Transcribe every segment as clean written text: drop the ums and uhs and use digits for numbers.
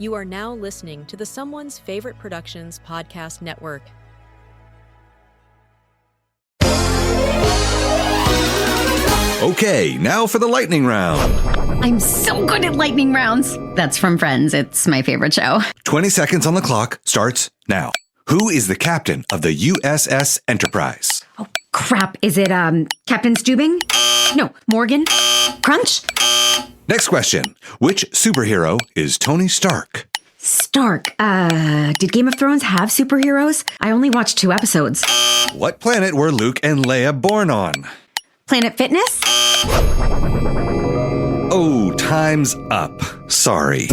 You are now listening to the Someone's Favorite Productions podcast network. Okay, now for the lightning round. I'm so good at lightning rounds. That's from Friends. It's my favorite show. 20 seconds on the clock starts now. Who is the captain of the USS Enterprise? Oh, crap. Is it, Captain Stubing? No, Morgan? Crunch? Next question. Which superhero is Tony Stark? Stark. Did Game of Thrones have superheroes? I only watched 2 episodes. What planet were Luke and Leia born on? Planet Fitness? Oh, time's up. Sorry.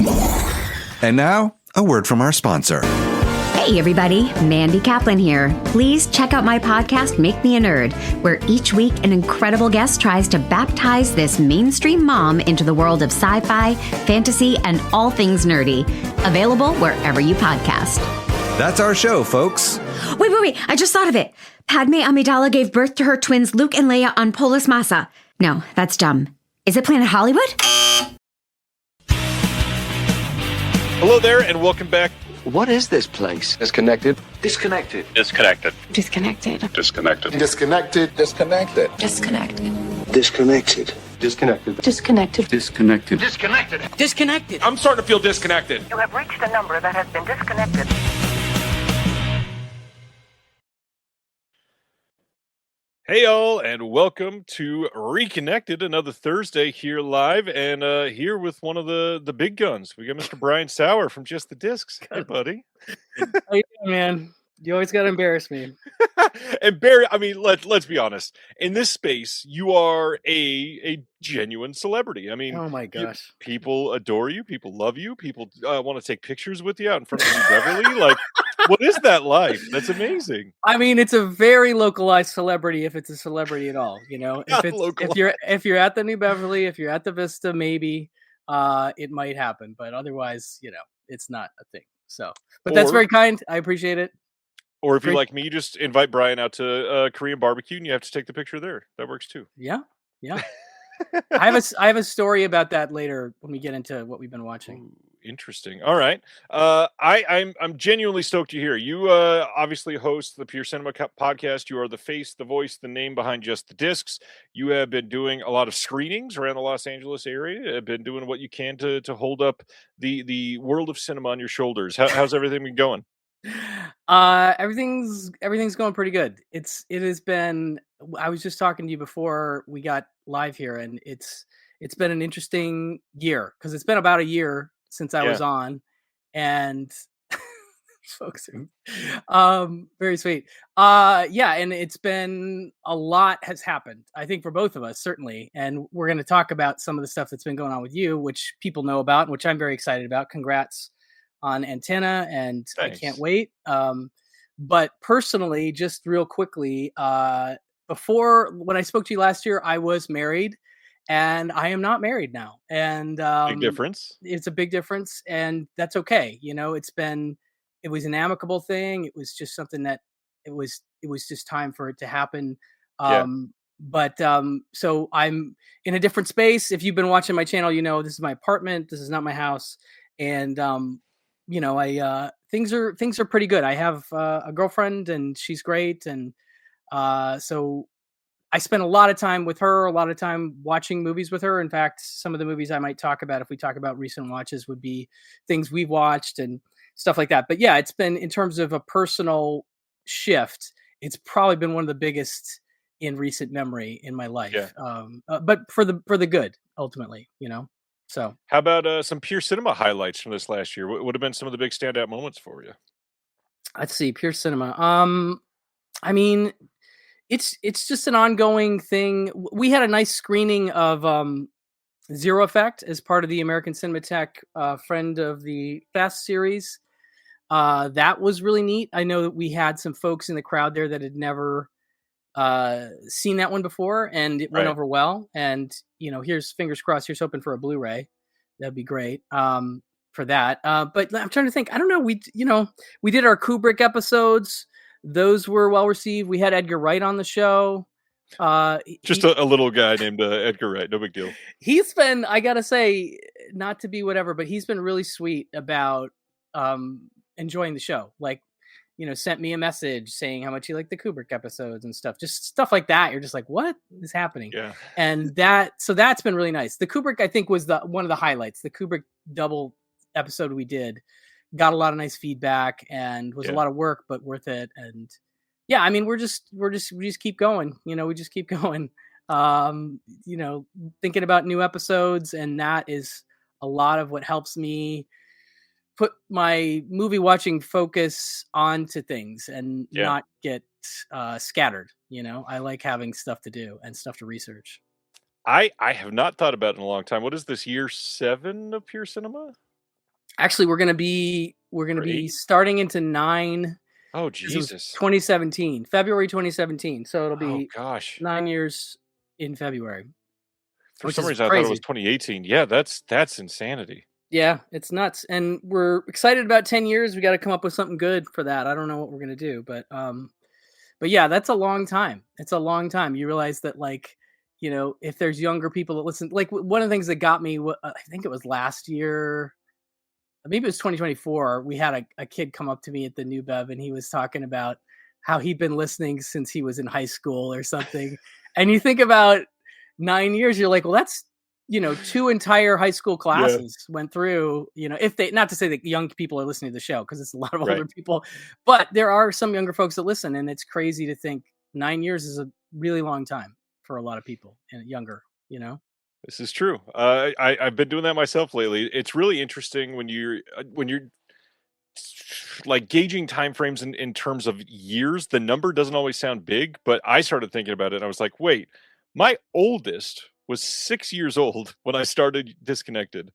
And now, a word from our sponsor. Hey everybody, Mandy Kaplan here. Please check out my podcast, Make Me a Nerd, where each week an incredible guest tries to baptize this mainstream mom into the world of sci-fi, fantasy, and all things nerdy. Available wherever you podcast. That's our show, folks. Wait, I just thought of it. Padme Amidala gave birth to her twins Luke and Leia on Polis Massa. No, that's dumb. Is it Planet Hollywood? Hello there, and welcome back. What is this place? Disconnected. Disconnected. Disconnected. Disconnected. Disconnected. Disconnected. Disconnected. Disconnected. Disconnected. Disconnected. Disconnected. Disconnected. Disconnected. Disconnected. I'm starting to feel disconnected. You have reached a number that has been disconnected. Hey, all, and welcome to Reconnected, another Thursday here live, and here with one of the big guns. We got Mr. Brian Saur from Just the Discs. Hey, buddy. How you doing, man? You always got to embarrass me. And Barry, I mean, let's be honest. In this space, you are a genuine celebrity. I mean, Oh my gosh. people adore you. People love you. People want to take pictures with you out in front of New Beverly. Like, what is that like? That's amazing. I mean, it's a very localized celebrity if it's a celebrity at all. You know, Not if you're at the New Beverly, if you're at the Vista, maybe it might happen, but otherwise, you know, it's not a thing. So, but that's very kind. I appreciate it. Or if you're like me, you just invite Brian out to Korean barbecue and you have to take the picture there. That works too. Yeah. I have a story about that later when we get into what we've been watching. Ooh, interesting. All right. I'm genuinely stoked you're here. You obviously host the Pure Cinema podcast. You are the face, the voice, the name behind Just the Discs. You have been doing a lot of screenings around the Los Angeles area. Have been doing what you can to hold up the world of cinema on your shoulders. How's everything been going? Everything's going pretty good. It has been, I was just talking to you before we got live here, and it's been an interesting year because it's been about a year since I was on, and folks are very sweet. And it's been a lot has happened, I think, for both of us, certainly. And we're going to talk about some of the stuff that's been going on with you, which people know about, and which I'm very excited about. Congrats on Antenna, and Thanks. I can't wait. But personally, just real quickly, before when I spoke to you last year, I was married, and I am not married now. And Big difference. It's a big difference, and that's okay. You know, it was an amicable thing. It was just something that it was just time for it to happen. So I'm in a different space. If you've been watching my channel, you know this is my apartment. This is not my house, and you know, things are pretty good. I have a girlfriend, and she's great, and so I spend a lot of time with her, a lot of time watching movies with her. In fact, some of the movies I might talk about if we talk about recent watches would be things we've watched and stuff like that. But yeah, it's been, in terms of a personal shift, it's probably been one of the biggest in recent memory in my life. Yeah. But for the good, ultimately, you know. So, how about some Pure Cinema highlights from this last year? What would have been some of the big standout moments for you? Let's see, Pure Cinema. I mean, it's just an ongoing thing. We had a nice screening of Zero Effect as part of the American Cinematheque Friend of the Fest series. That was really neat. I know that we had some folks in the crowd there that had never seen that one before, and it went over well. And you know, here's fingers crossed. Here's hoping for a Blu-ray. That'd be great for that. But I'm trying to think. I don't know. We did our Kubrick episodes. Those were well received. We had Edgar Wright on the show. Just a little guy named Edgar Wright. No big deal. He's been, I gotta say, not to be whatever, but he's been really sweet about enjoying the show. Like, sent me a message saying how much he liked the Kubrick episodes and stuff. Just stuff like that. You're just like, what is happening? Yeah. And that's been really nice. The Kubrick, I think, was one of the highlights. The Kubrick double episode we did got a lot of nice feedback and was a lot of work, but worth it. And yeah, I mean, we just keep going. We just keep going. Thinking about new episodes, and that is a lot of what helps me put my movie watching focus onto things and not get scattered. I like having stuff to do and stuff to research. I have not thought about it in a long time. What is this, year 7 of Pure Cinema? Actually, we're gonna be starting into 9. Oh Jesus! 2017, February 2017. So it'll be 9 years in February. For some reason, I thought it was 2018. Yeah, that's insanity. Yeah, it's nuts, and we're excited about 10 years. We got to come up with something good for that. I don't know what we're gonna do, but yeah, that's a long time. It's a long time. You realize that, like, if there's younger people that listen, like one of the things that got me, I think it was last year, maybe it was 2024. We had a kid come up to me at the New Bev, and he was talking about how he'd been listening since he was in high school or something. And you think about 9 years, you're like, well, that's 2 entire high school classes went through, if they, not to say that young people are listening to the show, because it's a lot of older people, but there are some younger folks that listen, and it's crazy to think 9 years is a really long time for a lot of people and younger, This is true. I've been doing that myself lately. It's really interesting when you're like gauging timeframes in terms of years. The number doesn't always sound big, but I started thinking about it and I was like, wait, my oldest was 6 years old when I started Disconnected.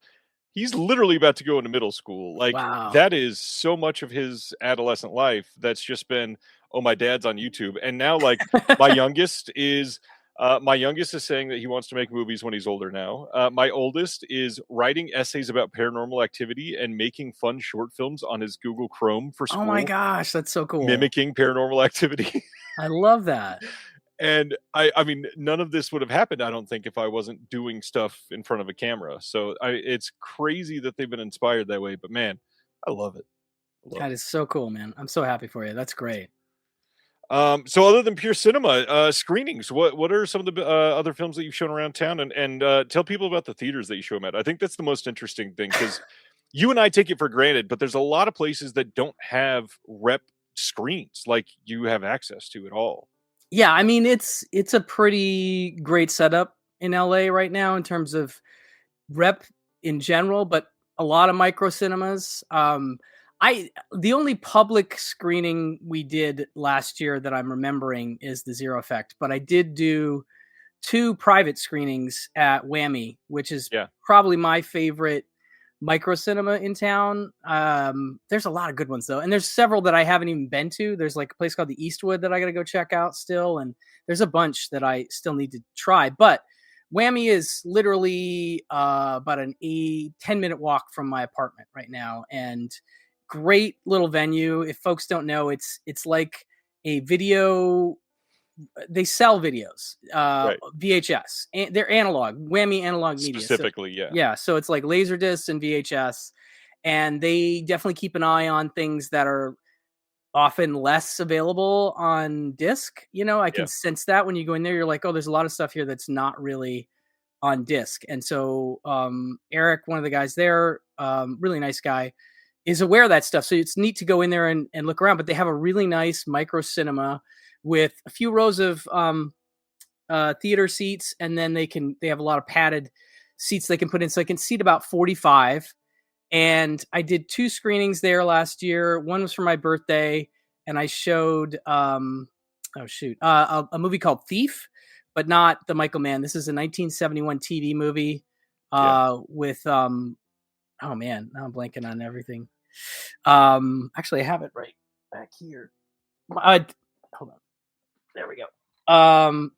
He's literally about to go into middle school. Like, that is so much of his adolescent life that's just been, oh, my dad's on YouTube. And now, like, my youngest is saying that he wants to make movies when he's older now. My oldest is writing essays about paranormal activity and making fun short films on his Google Chrome for school. Oh my gosh, that's so cool. Mimicking paranormal activity. I love that. And I mean, none of this would have happened, I don't think, if I wasn't doing stuff in front of a camera. So it's crazy that they've been inspired that way. But man, I love it. That is so cool, man. I'm so happy for you. That's great. So other than Pure Cinema screenings, what are some of the other films that you've shown around town? And tell people about the theaters that you show them at. I think that's the most interesting thing, because you and I take it for granted, but there's a lot of places that don't have rep screens like you have access to at all. Yeah, I mean, it's a pretty great setup in LA right now in terms of rep in general, but a lot of micro cinemas. The only public screening we did last year that I'm remembering is the Zero Effect, but I did do 2 private screenings at Whammy, which is probably my favorite micro cinema in town. There's a lot of good ones though, and there's several that I haven't even been to. There's like a place called the Eastwood that I gotta go check out still, and there's a bunch that I still need to try. But Whammy is literally about a 10-minute walk from my apartment right now, and great little venue. If folks don't know, it's like a video. They sell videos, VHS. They're analog, Whammy analog media. Specifically, so, yeah. So it's like Laserdisc and VHS, and they definitely keep an eye on things that are often less available on disc. I can sense that when you go in there, you're like, oh, there's a lot of stuff here that's not really on disc. And so Eric, one of the guys there, really nice guy, is aware of that stuff. So it's neat to go in there and look around, but they have a really nice micro cinema with a few rows of theater seats, and then they have a lot of padded seats they can put in, so they can seat about 45. And I did 2 screenings there last year. One was for my birthday, and I showed a movie called Thief, but not the Michael Mann. This is a 1971 TV movie with oh man, now I'm blanking on everything. Actually, I have it right back here. Hold on. There we go.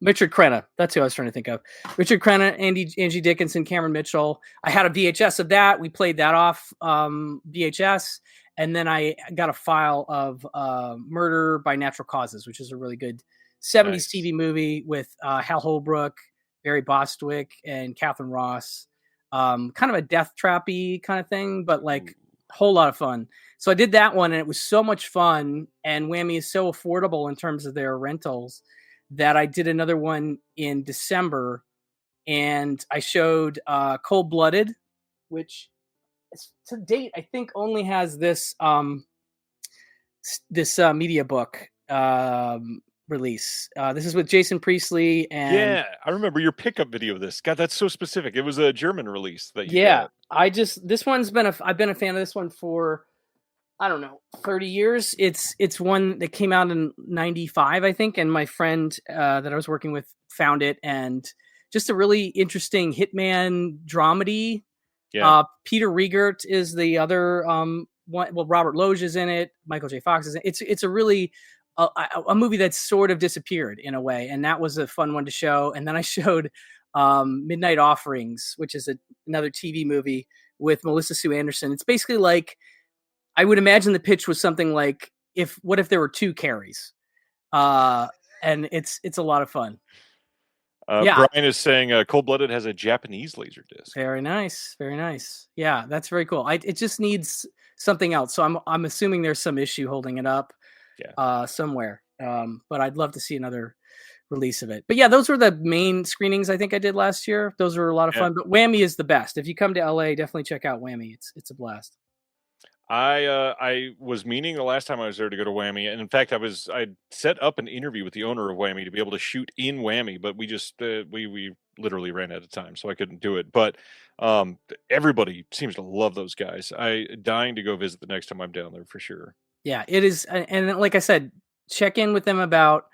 Richard Crenna. That's who I was trying to think of. Richard Crenna, Angie Dickinson, Cameron Mitchell. I had a VHS of that. We played that off VHS. And then I got a file of Murder by Natural Causes, which is a really good '70s TV movie with Hal Holbrook, Barry Bostwick, and Catherine Ross. Kind of a death trappy kind of thing, but like a whole lot of fun. So I did that one, and it was so much fun. And Whammy is so affordable in terms of their rentals that I did another one in December, and I showed Cold Blooded, which to date I think only has this media book release. This is with Jason Priestley and Yeah, I remember your pickup video of this. God, that's so specific. It was a German release that you got. This one's I've been a fan of this one for, I don't know, 30 years. It's one that came out in 95, I think, and my friend that I was working with found it, and just a really interesting hitman dramedy. Yeah. Peter Riegert is the other one. Well, Robert Loge is in it. Michael J. Fox is in it. It's a really a movie that's sort of disappeared in a way, and that was a fun one to show. And then I showed Midnight Offerings, which is another TV movie with Melissa Sue Anderson. It's basically like, I would imagine the pitch was something like, what if there were two Carries? And it's a lot of fun. Brian is saying Cold Blooded has a Japanese laser disc. Very nice, very nice. Yeah, that's very cool. It just needs something else, so I'm assuming there's some issue holding it up, somewhere. But I'd love to see another release of it. But yeah, those were the main screenings I think I did last year. Those were a lot of fun. But Whammy is the best. If you come to LA, definitely check out Whammy. It's a blast. I was meaning the last time I was there to go to Whammy, and in fact, I set up an interview with the owner of Whammy to be able to shoot in Whammy, but we just we literally ran out of time, so I couldn't do it. But everybody seems to love those guys. Dying to go visit the next time I'm down there for sure. Yeah, it is, and like I said, check in with them about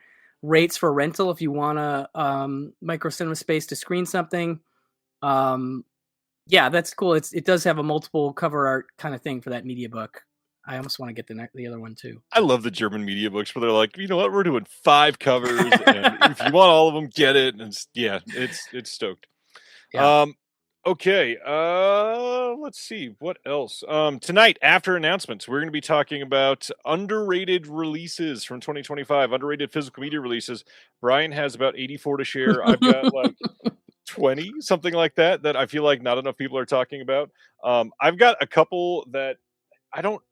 rates for rental if you want a micro cinema space to screen something. Yeah, that's cool. It does have a multiple cover art kind of thing for that media book. I almost want to get the other one too. I love the German media books where they're like, you know what, we're doing 5 covers, and if you want all of them, get it. And it's stoked. Yeah. Okay. Let's see what else. Tonight after announcements, we're going to be talking about underrated releases from 2025, underrated physical media releases. Brian has about 84 to share. I've got like 20, something like that I feel like not enough people are talking about. I've got a couple that I don't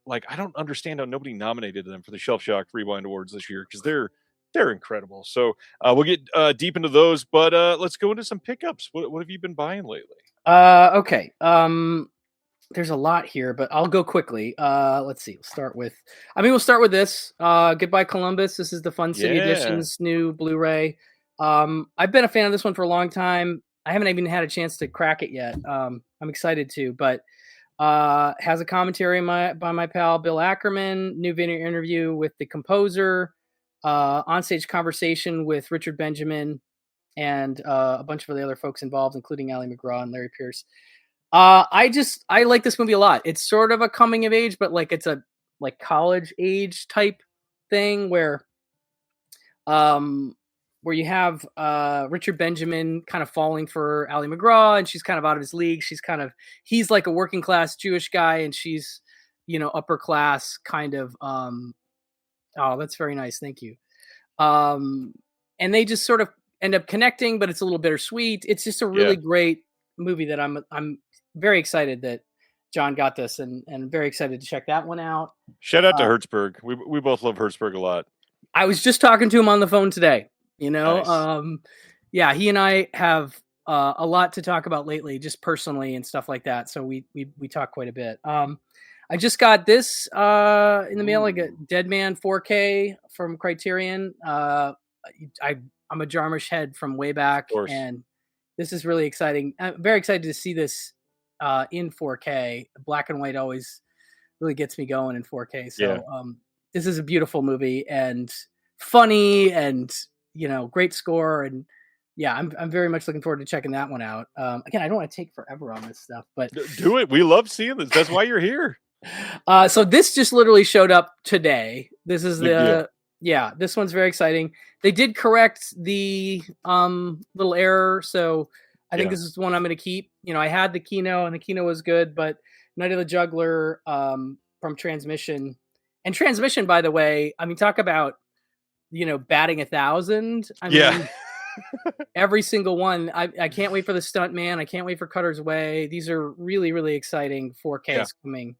understand how nobody nominated them for the Shelf Shock Rewind Awards this year, because they're incredible. So we'll get deep into those, but let's go into some pickups. What have you been buying lately? Okay. There's a lot here, but I'll go quickly. Let's see. We'll start with this. Goodbye Columbus. This is the Fun City Edition's new Blu-ray. I've been a fan of this one for a long time. I haven't even had a chance to crack it yet. I'm excited to, but has a commentary by my pal Bill Ackerman, new video interview with the composer, onstage conversation with Richard Benjamin, and a bunch of the other folks involved, including Ali McGraw and Larry Pierce. I like this movie a lot. It's sort of a coming of age, but like it's a like college age type thing where you have Richard Benjamin kind of falling for Ali McGraw, and she's kind of out of his league. He's like a working class Jewish guy, and she's, upper class kind of. Oh, that's very nice. Thank you. And they just sort of end up connecting, but it's a little bittersweet. It's just a really great movie that I'm very excited that John got this, and very excited to check that one out. Shout out to Hertzberg. We both love Hertzberg a lot. I was just talking to him on the phone today. Nice. He and I have a lot to talk about lately, just personally and stuff like that. So we talk quite a bit. I just got this in the mail, like a Dead Man 4K from Criterion. I'm a Jarmusch head from way back, and this is really exciting. I'm very excited to see this in 4K. Black and white always really gets me going in 4K. So this is a beautiful movie and funny, and great score, and I'm very much looking forward to checking that one out. Again, I don't want to take forever on this stuff, but do it. We love seeing this. That's why you're here. So this just literally showed up today. This is this one's very exciting. They did correct the little error, so I think this is the one I'm going to keep. I had the Kino, and the Kino was good, but Night of the Juggler from Transmission, and Transmission, by the way, talk about batting 1,000. I mean, every single one. I can't wait for the Stunt Man. I can't wait for Cutter's Way. These are really, really exciting 4Ks coming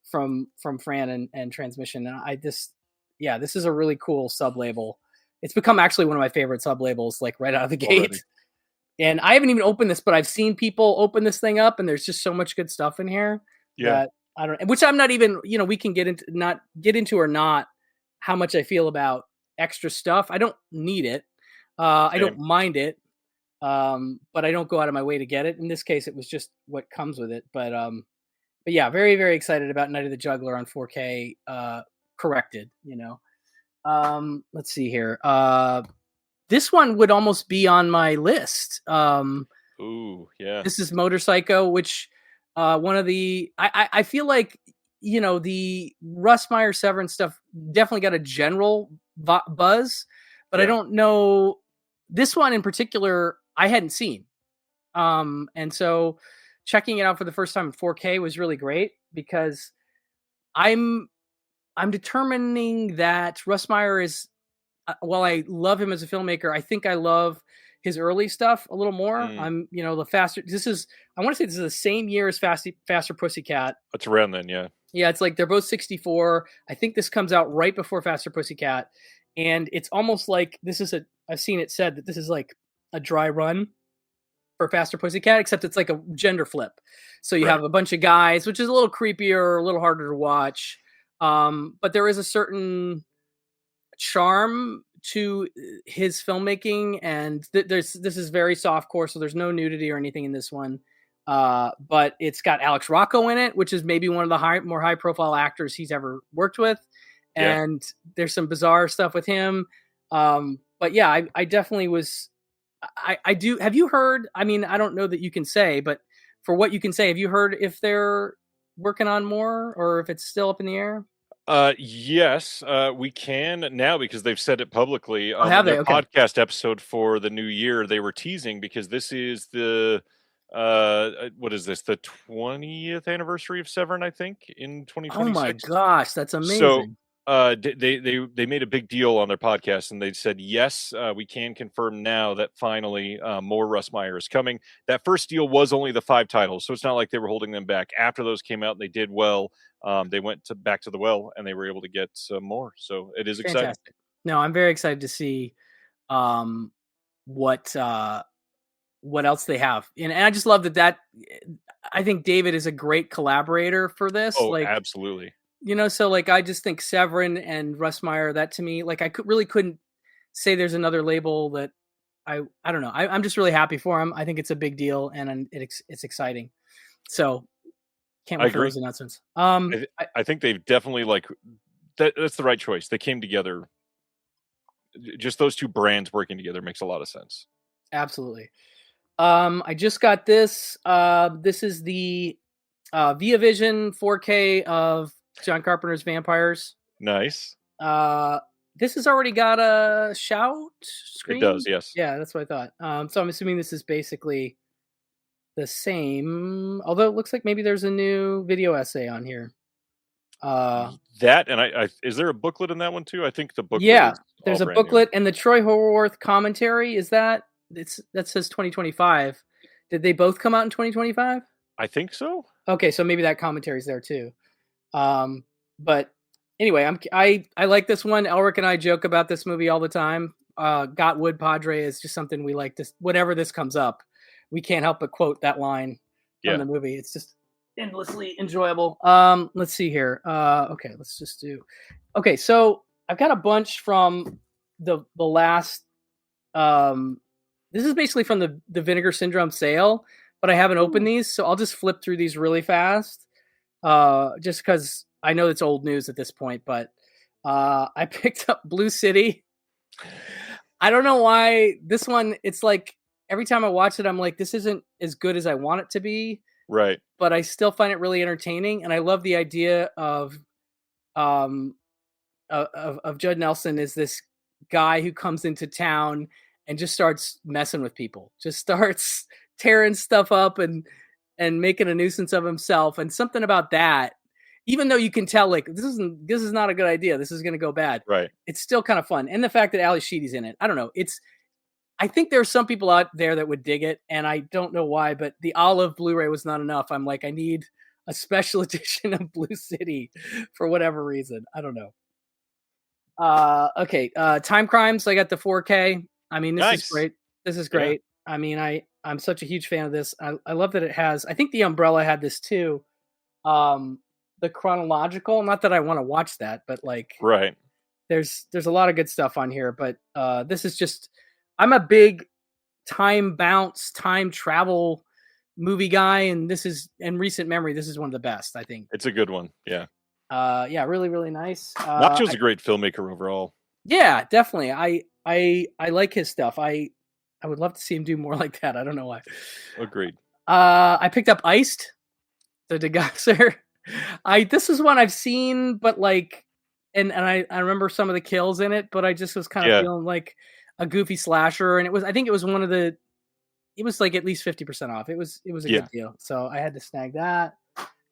from Fran and Transmission. And this is a really cool sub label. It's become actually one of my favorite sub labels, like right out of the gate. Already. And I haven't even opened this, but I've seen people open this thing up, and there's just so much good stuff in here that I don't. Which I'm not even. We can get into or not how much I feel about extra stuff. I don't need it. I don't mind it, but I don't go out of my way to get it. In this case, it was just what comes with it. But yeah, very, very excited about Night of the Juggler on 4K corrected. Let's see here. This one would almost be on my list. Ooh, yeah. This is Motorcycle, which one of the I feel like the Russ Meyer Severance stuff definitely got a general buzz, but I don't know this one in particular. I hadn't seen, and so checking it out for the first time in 4K was really great because I'm determining that Russ Meyer is. While I love him as a filmmaker, I think I love his early stuff a little more. I'm, the faster. I want to say this is the same year as Faster Pussycat. It's around then, yeah. Yeah, it's like they're both 64. I think this comes out right before Faster Pussycat, and it's almost like I've seen it said that this is like a dry run for Faster Pussycat, except it's like a gender flip. So you have a bunch of guys, which is a little creepier, a little harder to watch. But there is a certain charm to his filmmaking, and this is very softcore, so there's no nudity or anything in this one, but it's got Alex Rocco in it, which is maybe one of the more high profile actors he's ever worked with, and there's some bizarre stuff with him, but yeah, I definitely was. I do. Have you heard? I mean, I don't know that you can say, but for what you can say, have you heard if they're working on more or if it's still up in the air? Yes, we can now because they've said it publicly. Have they? Okay. Podcast episode for the new year, they were teasing because this is the what is this? The 20th anniversary of Severn, I think, in 2026. Oh my gosh, that's amazing. So they made a big deal on their podcast, and they said yes, we can confirm now that finally more Russ Meyer is coming. That first deal was only the 5 titles, so it's not like they were holding them back. After those came out and they did well, they went back to the well and they were able to get some more. So it is exciting. Fantastic. No, I'm very excited to see what else they have, and I just love that. I think David is a great collaborator for this. Oh, absolutely. So like I just think Severin and Russ Meyer, that to me, like I couldn't say there's another label that I don't know. I'm just really happy for him. I think it's a big deal and it's exciting. So can't wait for those announcements. I think they've definitely that's the right choice. They came together. Just those two brands working together makes a lot of sense. Absolutely. I just got this. This is the Via Vision 4K of John Carpenter's Vampires. Nice. This has already got a shout screen. It does, yes. Yeah, that's what I thought. So I'm assuming this is basically the same, although it looks like maybe there's a new video essay on here. That and I is there a booklet in that one too? I think the booklet. Yeah, there's a booklet and the Troy Horwath commentary. Is that that says 2025? Did they both come out in 2025? I think so. Okay, so maybe that commentary's there too. But anyway, I like this one. Elric and I joke about this movie all the time. Got Wood Padre is just something we like. This whenever this comes up, we can't help but quote that line from the movie. It's just endlessly enjoyable. Let's see here. Okay, let's just do. Okay, so I've got a bunch from the last. This is basically from the Vinegar Syndrome sale, but I haven't opened these, so I'll just flip through these really fast. Just because I know it's old news at this point, but I picked up Blue City. I don't know why this one. It's like every time I watch it, I'm like, this isn't as good as I want it to be. Right. But I still find it really entertaining, and I love the idea of Judd Nelson as this guy who comes into town and just starts messing with people, just starts tearing stuff up and making a nuisance of himself. And something about that even though you can tell like this is not a good idea. This is going to go bad. Right. It's still kind of fun, and the fact that Ali Sheedy's in it, I don't know. I think there are some people out there that would dig it, and I don't know why, but the olive Blu-ray was not enough. I'm like, I need a special edition of Blue City for whatever reason. I don't know. Okay. Time Crimes. I got the 4K. I mean, this is great. This is great. Yeah. I mean, I'm such a huge fan of this. I love that it has, I think the Umbrella had this too. The chronological, not that I want to watch that, but like, right. There's a lot of good stuff on here, but this is just, I'm a big time travel movie guy, and this is, in recent memory, this is one of the best, I think. It's a good one. Yeah. Yeah, really, really nice. Nacho's a great filmmaker overall. Yeah, definitely. I like his stuff. I would love to see him do more like that. I don't know why. Agreed. I picked up Iced, the Degasser. This is one I've seen, but like, and I remember some of the kills in it, but I just was kind of feeling like a goofy slasher, and I think it was it was like at least 50% off. It was a good deal, so I had to snag that.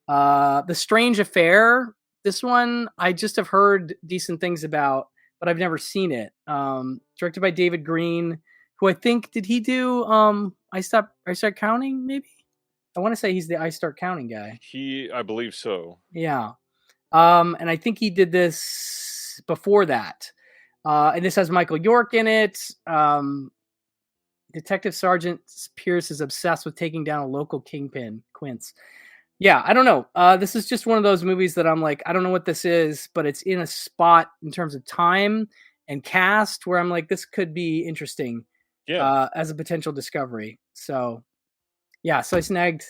The Strange Affair. This one I just have heard decent things about, but I've never seen it. Directed by David Green, who I think, did he do I Start Counting, maybe? I want to say he's the I Start Counting guy. I believe so. Yeah. And I think he did this before that. And this has Michael York in it. Detective Sergeant Pierce is obsessed with taking down a local kingpin, Quince. Yeah, I don't know. This is just one of those movies that I'm like, I don't know what this is, but it's in a spot in terms of time and cast where I'm like, this could be interesting as a potential discovery. So, yeah, so I snagged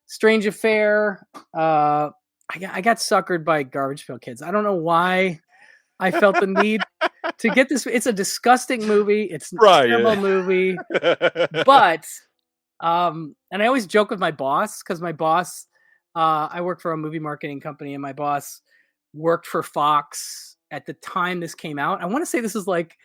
Strange Affair. I got suckered by Garbage Pail Kids. I don't know why I felt the need to get this. It's a disgusting movie. It's a terrible movie. But, and I always joke with my boss, because my boss, I work for a movie marketing company, and my boss worked for Fox at the time this came out. I want to say this is like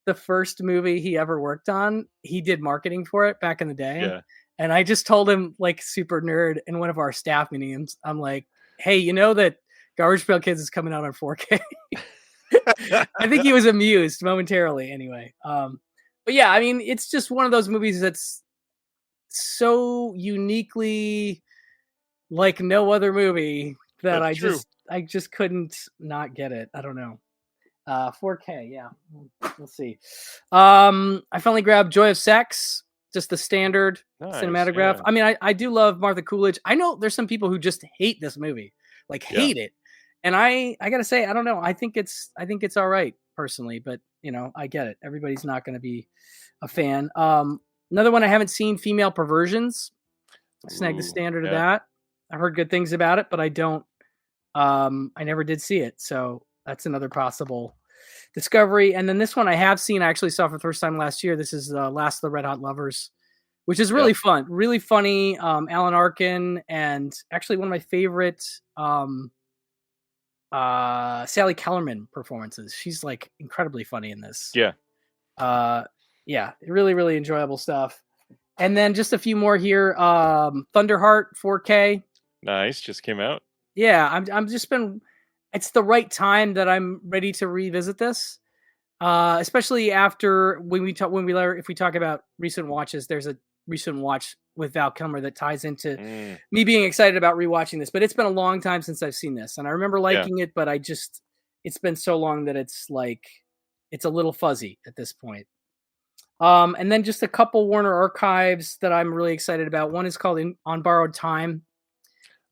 the first movie he ever worked on. He did marketing for it back in the day. Yeah. And I just told him, like super nerd, in one of our staff meetings, I'm like, hey, you know that Garbage Pail Kids is coming out on 4K? I think he was amused momentarily anyway. But yeah, I mean, it's just one of those movies that's so uniquely like no other movie that that's I just couldn't not get it. I don't know. 4K, yeah. We'll see. I finally grabbed Joy of Sex, just the standard cinematograph. Yeah. I mean, I do love Martha Coolidge. I know there's some people who just hate this movie, like hate it. And I gotta say, I don't know. I think it's all right personally, but you know, I get it. Everybody's not going to be a fan. Another one I haven't seen, Female Perversions. I snagged the standard of that. I've heard good things about it, but I don't. I never did see it, so that's another possible discovery. And then this one I have seen. I actually saw for the first time last year. This is Last of the Red Hot Lovers, which is really fun, really funny. Alan Arkin, and actually one of my favorite Sally Kellerman performances. She's like incredibly funny in this. Yeah. Really, really enjoyable stuff. And then just a few more here. Thunderheart 4K. Nice, just came out. Yeah, I'm just been. It's the right time that I'm ready to revisit this, especially after if we talk about recent watches. There's a recent watch with Val Kilmer that ties into me being excited about rewatching this. But it's been a long time since I've seen this, and I remember liking it, but it's been so long that it's like it's a little fuzzy at this point. And then just a couple Warner Archives that I'm really excited about. One is called On Borrowed Time.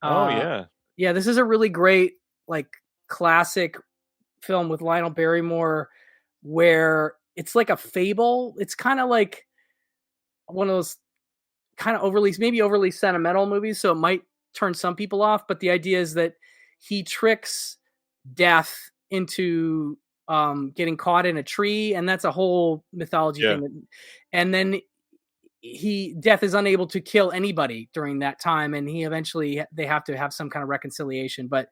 Yeah, this is a really great like classic film with Lionel Barrymore, where it's like a fable. It's kind of like one of those kind of overly sentimental movies, so it might turn some people off, but the idea is that he tricks death into getting caught in a tree, and that's a whole mythology thing. And then death is unable to kill anybody during that time, and they have to have some kind of reconciliation. But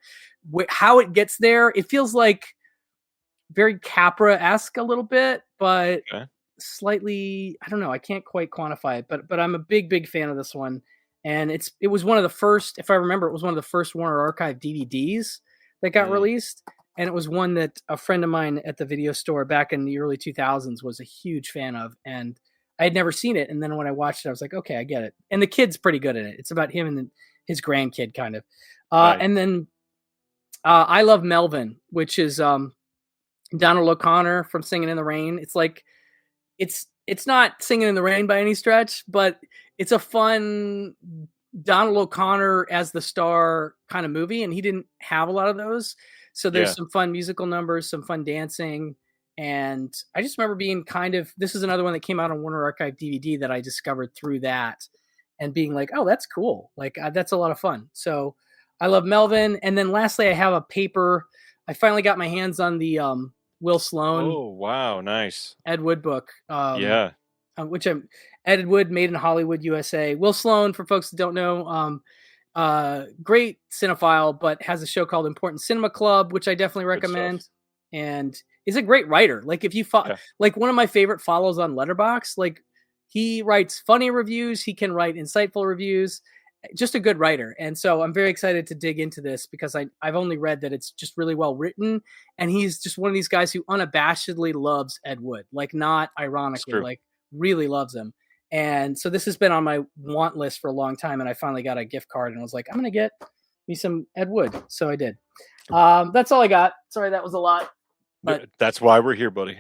how it gets there, it feels like very Capra-esque a little bit, but slightly, I don't know, I can't quite quantify it, but I'm a big fan of this one, and it was one of the first, if I remember, it was one of the first Warner Archive DVDs that got released, and it was one that a friend of mine at the video store back in the early 2000s was a huge fan of, and I had never seen it, and then when I watched it, I was like, okay, I get it. And the kid's pretty good at it. It's about him and his grandkid, kind of. Right. And then I Love Melvin, which is Donald O'Connor from Singing in the Rain. It's like it's not Singing in the Rain by any stretch, but it's a fun Donald O'Connor as the star kind of movie, and he didn't have a lot of those. So there's some fun musical numbers, some fun dancing. And I just remember being this is another one that came out on Warner Archive DVD that I discovered through that and being like, oh, that's cool. Like, that's a lot of fun. So I Love Melvin. And then lastly, I have a paper. I finally got my hands on the Will Sloan. Oh, wow. Nice. Ed Wood book. Which Ed Wood, Made in Hollywood, USA. Will Sloan, for folks that don't know, great cinephile, but has a show called Important Cinema Club, which I definitely recommend. And is a great writer. Like if you like one of my favorite follows on Letterboxd, like he writes funny reviews. He can write insightful reviews, just a good writer. And so I'm very excited to dig into this because I've only read that it's just really well written. And he's just one of these guys who unabashedly loves Ed Wood, like not ironically, like really loves him. And so this has been on my want list for a long time. And I finally got a gift card and was like, I'm going to get me some Ed Wood. So I did. That's all I got. Sorry, that was a lot. But that's why we're here, buddy.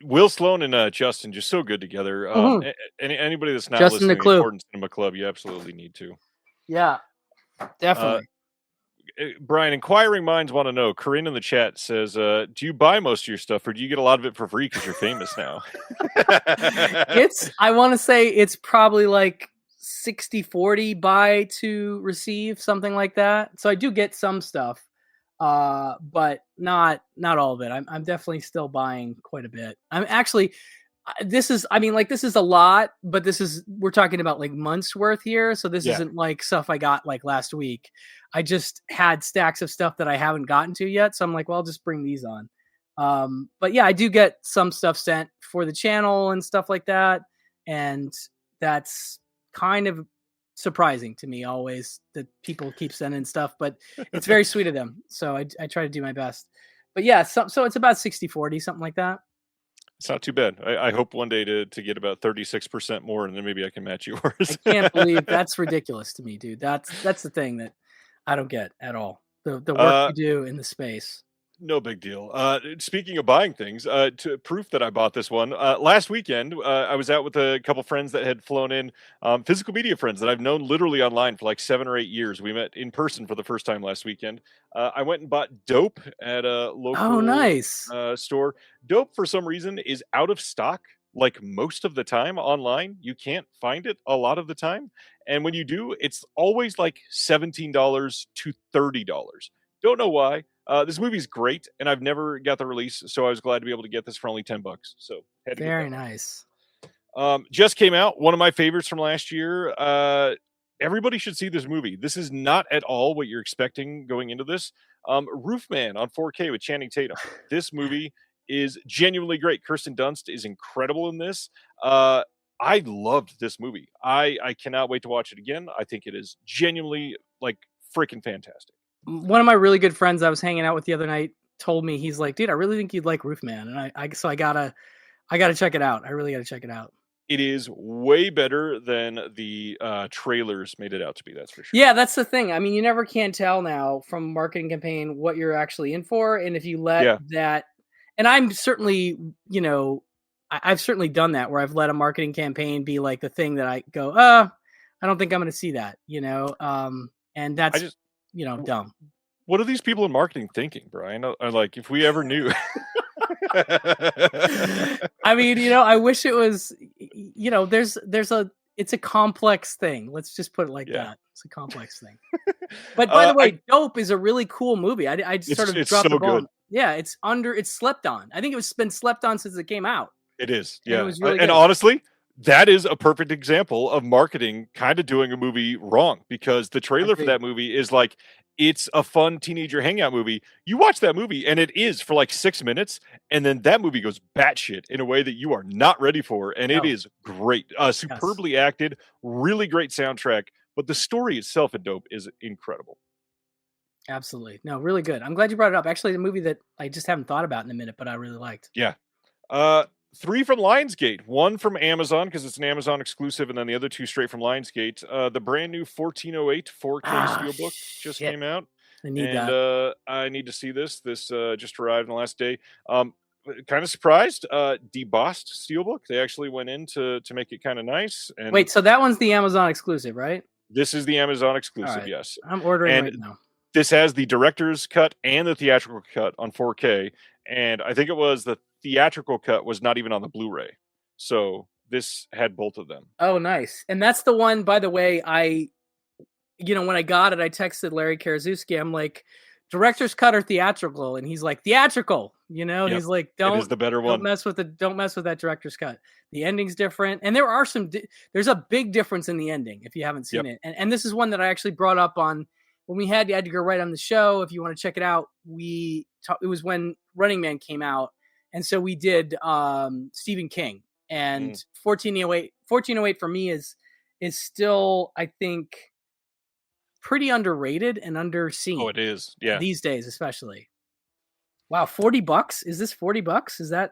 Will Sloan and Justin just so good together. Anybody that's not Justin listening to Important Cinema Club, you absolutely need to. Yeah, definitely. Brian, inquiring minds want to know. Corinne in the chat says, do you buy most of your stuff or do you get a lot of it for free because you're famous now? I want to say it's probably like 60-40 buy to receive, something like that. So I do get some stuff. But not all of it. I'm definitely still buying quite a bit. I'm actually, this is a lot, but we're talking about like months worth here. So this isn't like stuff I got like last week. I just had stacks of stuff that I haven't gotten to yet. So I'm like, well, I'll just bring these on. But yeah, I do get some stuff sent for the channel and stuff like that. And that's kind of surprising to me always that people keep sending stuff, but it's very sweet of them. So I try to do my best. But yeah, so it's about 60-40, something like that. It's not too bad. I hope one day to get about 36% more, and then maybe I can match yours. I can't believe that's ridiculous to me, dude. That's the thing that I don't get at all. The work you do in the space. No big deal. Speaking of buying things, to proof that I bought this one last weekend, I was out with a couple friends that had flown in, physical media friends that I've known literally online for like 7 or 8 years. We met in person for the first time last weekend. I went and bought Dope at a local store. Dope, for some reason, is out of stock. Like most of the time online, you can't find it a lot of the time. And when you do, it's always like $17 to $30. Don't know why. This movie's great, and I've never got the release, so I was glad to be able to get this for only $10. So very nice. Just came out. One of my favorites from last year. Everybody should see this movie. This is not at all what you're expecting going into this. Roofman on 4K with Channing Tatum. This movie is genuinely great. Kirsten Dunst is incredible in this. I loved this movie. I cannot wait to watch it again. I think it is genuinely like freaking fantastic. One of my really good friends I was hanging out with the other night told me, he's like, dude, I really think you'd like Roofman. And I gotta check it out. I really gotta check it out. It is way better than the trailers made it out to be. That's for sure. Yeah, that's the thing. I mean, you never can tell now from a marketing campaign what you're actually in for. And if you let that, and I'm certainly, I've certainly done that where I've let a marketing campaign be like the thing that I go, I don't think I'm going to see that, and that's dumb. What are these people in marketing thinking, Brian? Like, if we ever knew. I mean, I wish it was, it's a complex thing. Let's just put it like that. It's a complex thing. But by the way, Dope is a really cool movie. I sort of dropped the ball. Good. Yeah, it's slept on. I think it's been slept on since it came out. It is. Yeah. It was really and honestly, that is a perfect example of marketing kind of doing a movie wrong, because the trailer for that movie is like, it's a fun teenager hangout movie. You watch that movie and it is for like 6 minutes, and then that movie goes batshit in a way that you are not ready for. And it is great. Superbly acted, really great soundtrack, but the story itself in Dope is incredible. Absolutely. No, really good. I'm glad you brought it up. Actually, the movie that I just haven't thought about in a minute, but I really liked. Yeah. 3 from Lionsgate, 1 from Amazon because it's an Amazon exclusive, and then the other 2 straight from Lionsgate. The brand new 1408 4K Steelbook just came out. I need that. I need to see this. This just arrived in the last day. Kind of surprised. Debossed Steelbook. They actually went in to make it kind of nice. And wait, so that one's the Amazon exclusive, right? This is the Amazon exclusive, right. yes. I'm ordering and right now. This has the director's cut and the theatrical cut on 4K. And I think it was the theatrical cut was not even on the Blu-ray. So this had both of them. Oh, nice. And that's the one, by the way, when I got it, I texted Larry Karaszewski. I'm like, director's cut or theatrical? And he's like, theatrical, and he's like, it is the better one. Don't mess with that director's cut. The ending's different. And there are there's a big difference in the ending if you haven't seen it. And this is one that I actually brought up on when we had Edgar Wright on the show. If you want to check it out, it was when Running Man came out. And so we did Stephen King, and 1408 for me is still, I think, pretty underrated and underseen. Oh, it is. Yeah. These days, especially. Wow, $40? Is this $40? Is that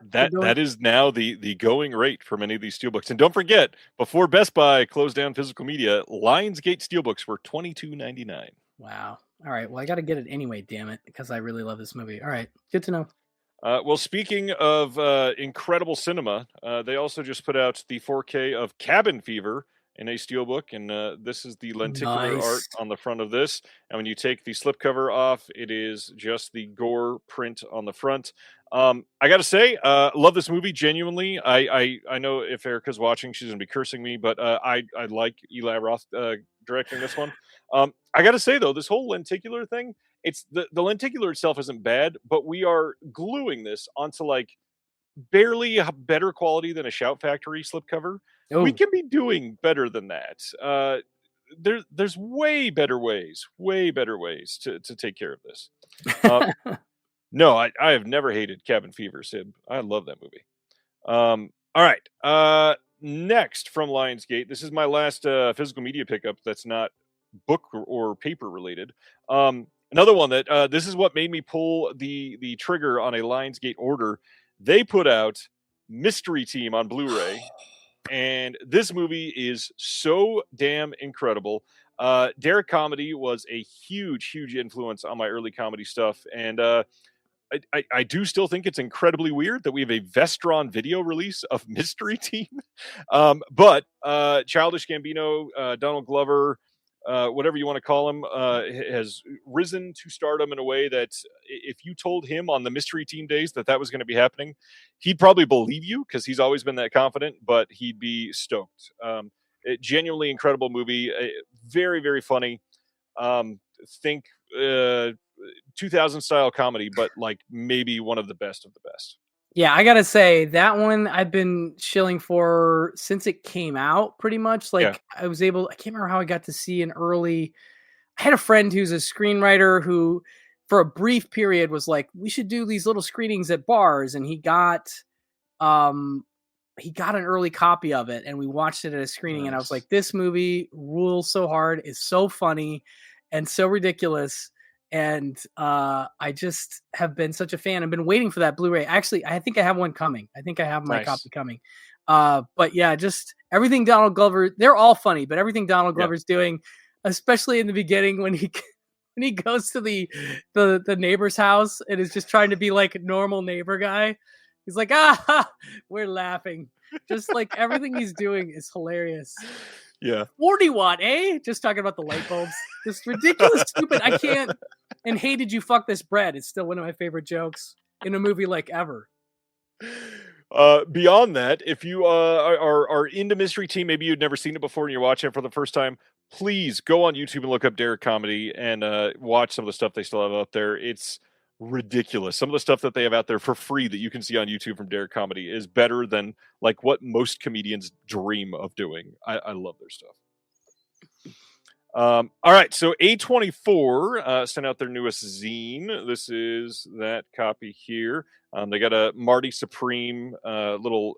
is now the going rate for many of these steelbooks? And don't forget, before Best Buy closed down physical media, Lionsgate steelbooks were $22.99. Wow. All right. Well, I got to get it anyway, damn it, because I really love this movie. All right. Good to know. Well, speaking of incredible cinema, they also just put out the 4K of Cabin Fever in a steelbook, and this is the lenticular art on the front of this. And when you take the slipcover off, it is just the gore print on the front. I got to say, love this movie genuinely. I know if Erica's watching, she's gonna be cursing me, but I like Eli Roth directing this one. I got to say though, this whole lenticular thing, it's the lenticular itself isn't bad, but we are gluing this onto like barely a better quality than a Shout Factory slipcover. Oh. We can be doing better than that. There's way better ways to take care of this. No, I have never hated Cabin Fever, Sib. I love that movie. All right. Next from Lionsgate, this is my last physical media pickup that's not book or paper related. Another one that this is what made me pull the trigger on a Lionsgate order. They put out Mystery Team on Blu-ray, and this movie is so damn incredible. Derek Comedy was a huge influence on my early comedy stuff, and I do still think it's incredibly weird that we have a Vestron video release of Mystery Team. But Childish Gambino, Donald Glover, whatever you want to call him, has risen to stardom in a way that if you told him on the Mystery Team days that was going to be happening, he'd probably believe you because he's always been that confident, but he'd be stoked. Genuinely incredible movie. Very, very funny. Think 2000 style comedy, but like maybe one of the best of the best. Yeah, I gotta say that one I've been shilling for since it came out, pretty much. Like I can't remember how I got to see an early. I had a friend who's a screenwriter who, for a brief period, was like, we should do these little screenings at bars, and he got an early copy of it, and we watched it at a screening. Nice. And I was like, this movie rules so hard, it's so funny and so ridiculous. And I just have been such a fan. I've been waiting for that Blu-ray. Actually, I think I have one coming. I think I have my copy coming. But yeah, just everything Donald Glover, they're all funny, but everything Donald Glover's doing, especially in the beginning when he goes to the neighbor's house and is just trying to be like a normal neighbor guy. He's like, we're laughing. Just like everything he's doing is hilarious. Yeah. 40 watt, eh? Just talking about the light bulbs. This ridiculous, stupid. I can't. And hey, did you fuck this bread? It's still one of my favorite jokes in a movie like ever. Beyond that, if you are into Mystery Team, maybe you'd never seen it before and you're watching it for the first time, please go on YouTube and look up Derek Comedy and watch some of the stuff they still have out there. It's ridiculous. Some of the stuff that they have out there for free that you can see on YouTube from Derek Comedy is better than like what most comedians dream of doing. I love their stuff. All right, so A24 sent out their newest zine. This is that copy here. They got a Marty Supreme little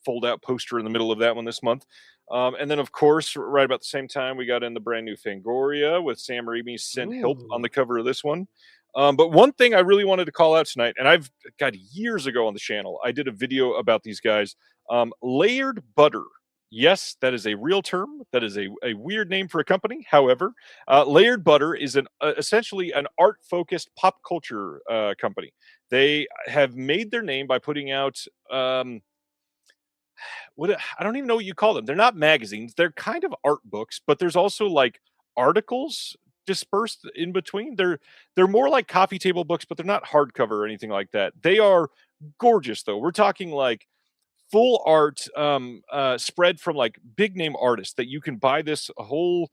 fold-out poster in the middle of that one this month. And then, of course, right about the same time, we got in the brand new Fangoria with Sam Raimi's Send Help on the cover of this one. But one thing I really wanted to call out tonight, and I've got years ago on the channel, I did a video about these guys. Layered Butter. Yes, that is a real term. That is a weird name for a company. However, Layered Butter is essentially an art-focused pop culture company. They have made their name by putting out I don't even know what you call them. They're not magazines. They're kind of art books, but there's also like articles dispersed in between. They're more like coffee table books, but they're not hardcover or anything like that. They are gorgeous though. We're talking like full art spread from like big name artists that you can buy this whole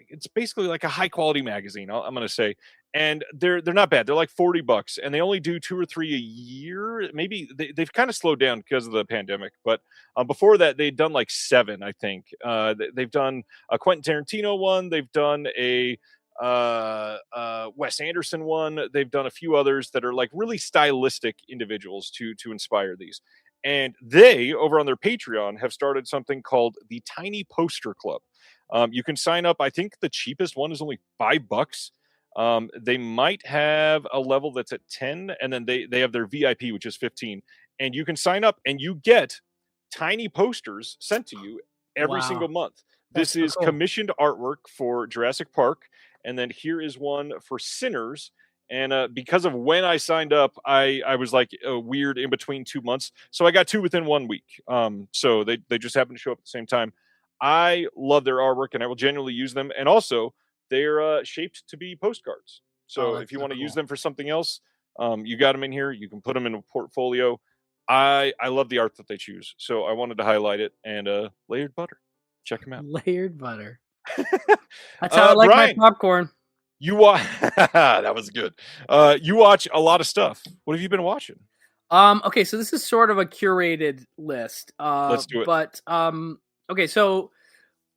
it's basically like a high quality magazine, I'm going to say. And they're not bad. They're like $40 and they only do 2 or 3 a year. Maybe they've kind of slowed down because of the pandemic, but before that they'd done like 7, I think. They've done a Quentin Tarantino one. They've done a Wes Anderson one. They've done a few others that are like really stylistic individuals to inspire these. And they, over on their Patreon, have started something called the Tiny Poster Club. You can sign up. I think the cheapest one is only $5. They might have a level that's at 10, and then they have their VIP, which is 15. And you can sign up and you get tiny posters sent to you every single month. This is commissioned artwork for Jurassic Park. And then here is one for Sinners. And because of when I signed up, I was like weird in between 2 months. So I got 2 within 1 week. So they just happened to show up at the same time. I love their artwork and I will genuinely use them. And also they're shaped to be postcards. So if you want to use them for something else, you got them in here. You can put them in a portfolio. I love the art that they choose. So I wanted to highlight it. And Layered Butter. Check them out. Layered Butter. That's how I like Brian, my popcorn. You watch that was good. You watch a lot of stuff. What have you been watching? Okay, so this is sort of a curated list. Let's do it. But okay, so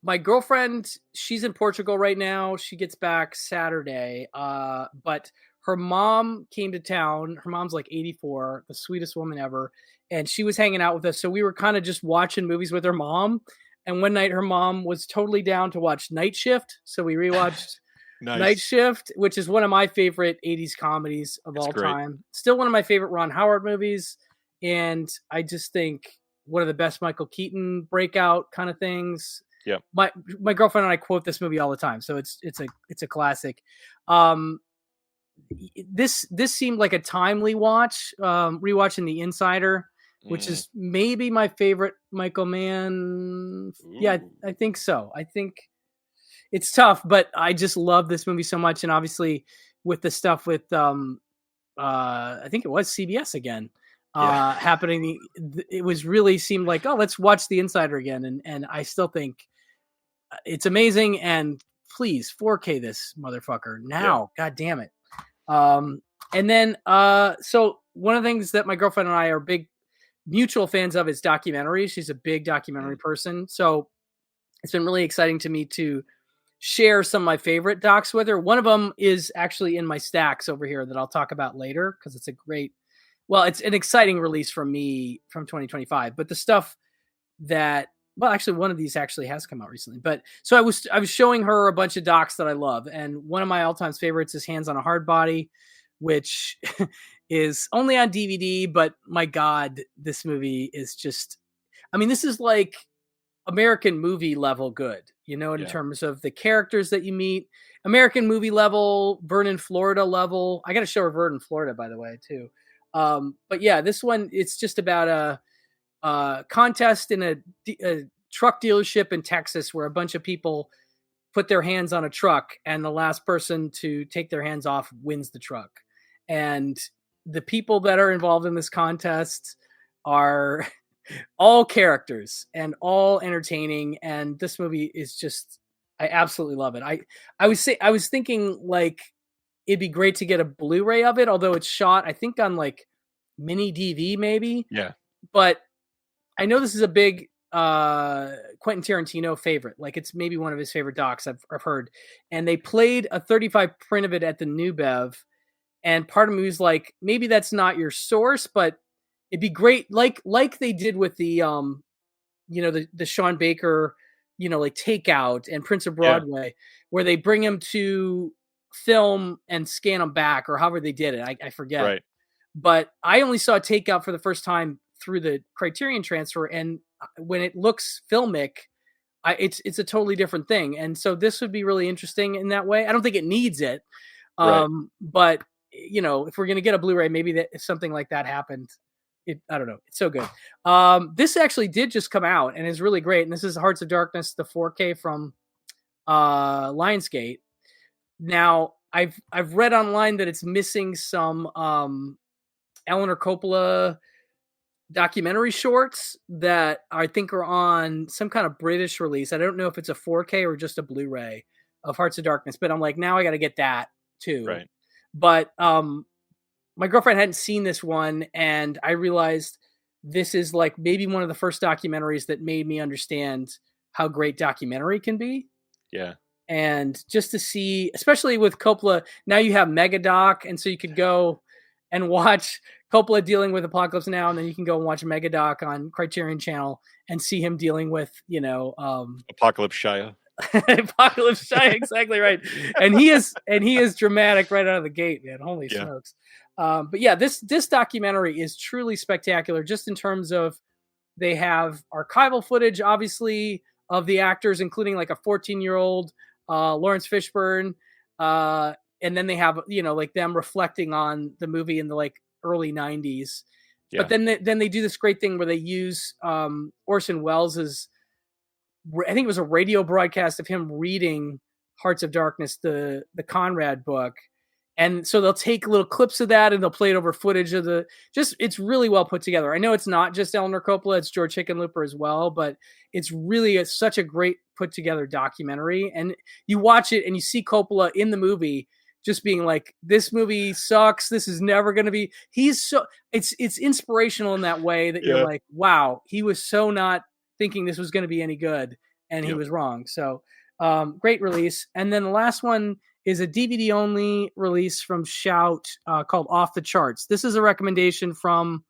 my girlfriend, she's in Portugal right now. She gets back Saturday. But her mom came to town. Her mom's like 84, the sweetest woman ever. And she was hanging out with us. So we were kind of just watching movies with her mom. And one night her mom was totally down to watch Night Shift. So we rewatched Night Shift, which is one of my favorite 80s comedies of all time. Still one of my favorite Ron Howard movies. And I just think one of the best Michael Keaton breakout kind of things. Yeah. My girlfriend and I quote this movie all the time. So it's a classic. This seemed like a timely watch, rewatching The Insider, which is maybe my favorite Michael Mann. Ooh. Yeah, I think so. I think it's tough, but I just love this movie so much. And obviously with the stuff with, I think it was CBS again, happening. It was really seemed like, oh, let's watch The Insider again. And I still think it's amazing. And please 4K this motherfucker now. Yeah. God damn it. And then, so one of the things that my girlfriend and I are big mutual fans of is documentaries. She's a big documentary person. So it's been really exciting to me to share some of my favorite docs with her. One of them is actually in my stacks over here that I'll talk about later, because it's it's an exciting release from me from 2025. But the stuff that, well, actually one of these actually has come out recently. But so I was showing her a bunch of docs that I love. And one of my all-time favorites is Hands on a Hard Body, which is only on DVD, but my God, this movie is just, I mean, this is like American movie level good, in terms of the characters that you meet. American movie level, Vernon, Florida level. I got to show her Vernon, Florida, by the way, too. But yeah, this one, it's just about a contest in a truck dealership in Texas where a bunch of people put their hands on a truck and the last person to take their hands off wins the truck. And the people that are involved in this contest are all characters and all entertaining. And this movie is just, I absolutely love it. I was thinking like, it'd be great to get a Blu-ray of it, although it's shot, I think on like mini DV maybe. Yeah. But I know this is a big Quentin Tarantino favorite. Like it's maybe one of his favorite docs I've heard. And they played a 35 print of it at the New Bev. And part of me was like, maybe that's not your source, but it'd be great. Like they did with the, the Sean Baker, like Takeout and Prince of Yeah. Broadway, where they bring him to film and scan them back, or however they did it. I forget. Right. But I only saw Takeout for the first time through the Criterion transfer, and when it looks filmic, it's a totally different thing. And so this would be really interesting in that way. I don't think it needs it, Right. but if we're gonna get a Blu-ray, maybe that if something like that happened, I don't know. It's so good. This actually did just come out and is really great. And this is Hearts of Darkness, the 4K from Lionsgate. Now, I've read online that it's missing some Eleanor Coppola documentary shorts that I think are on some kind of British release. I don't know if it's a 4K or just a Blu-ray of Hearts of Darkness, but I'm like, now I got to get that too. Right. But my girlfriend hadn't seen this one, and I realized this is like maybe one of the first documentaries that made me understand how great documentary can be. Yeah. And just to see, especially with Coppola, now you have Megadoc, and so you could go and watch Coppola dealing with Apocalypse Now, and then you can go and watch Megadoc on Criterion Channel and see him dealing with, Apocalypse Shia. Apocalypse Shia, exactly right. And he is dramatic right out of the gate, man. Holy smokes. But yeah, this documentary is truly spectacular, just in terms of they have archival footage, obviously, of the actors, including like a 14-year-old Lawrence Fishburne. And then they have, like them reflecting on the movie in the like early 90s. Yeah. But then they do this great thing where they use Orson Welles's, I think it was a radio broadcast of him reading Hearts of Darkness, the Conrad book. And so they'll take little clips of that and they'll play it over footage of it's really well put together. I know it's not just Eleanor Coppola, it's George Hickenlooper as well, but it's really such a great put together documentary. And you watch it and you see Coppola in the movie just being like, this movie sucks. This is never going to be, it's inspirational in that way that you're like, wow, he was so not thinking this was going to be any good. And he was wrong. So great release. And then the last one is a DVD only release from Shout called Off the Charts. This is a recommendation from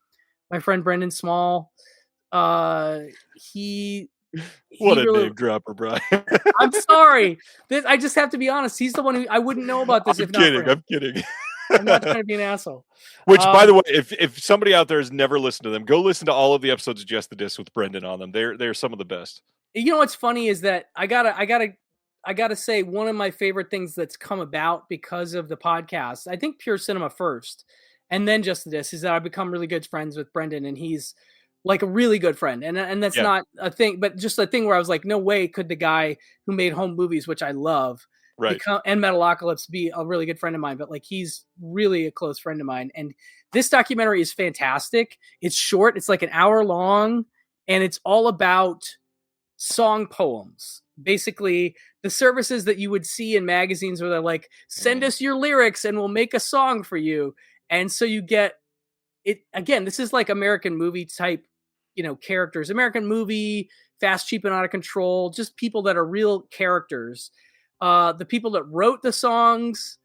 my friend Brendan Small. He what a really, name dropper, Brian. I'm sorry. I just have to be honest. He's the one who I wouldn't know about this. I'm kidding. I'm not trying to be an asshole. Which, by the way, if somebody out there has never listened to them, go listen to all of the episodes of Just the Disc with Brendan on them. They're some of the best. You know what's funny is that I gotta say one of my favorite things that's come about because of the podcast, I think Pure Cinema first, and then Just the Disc, is that I've become really good friends with Brendan, and he's like a really good friend. And that's not a thing, but just a thing where I was like, no way could the guy who made home movies, which I love, and Metalocalypse, be a really good friend of mine. But like, he's really a close friend of mine. And this documentary is fantastic. It's short. It's like an hour long, and it's all about song poems. Basically, the services that you would see in magazines where they're like, send us your lyrics and we'll make a song for you. And so you get it again. This is like American movie type, characters, American movie, Fast, Cheap, and Out of Control, just people that are real characters. The people that wrote the songs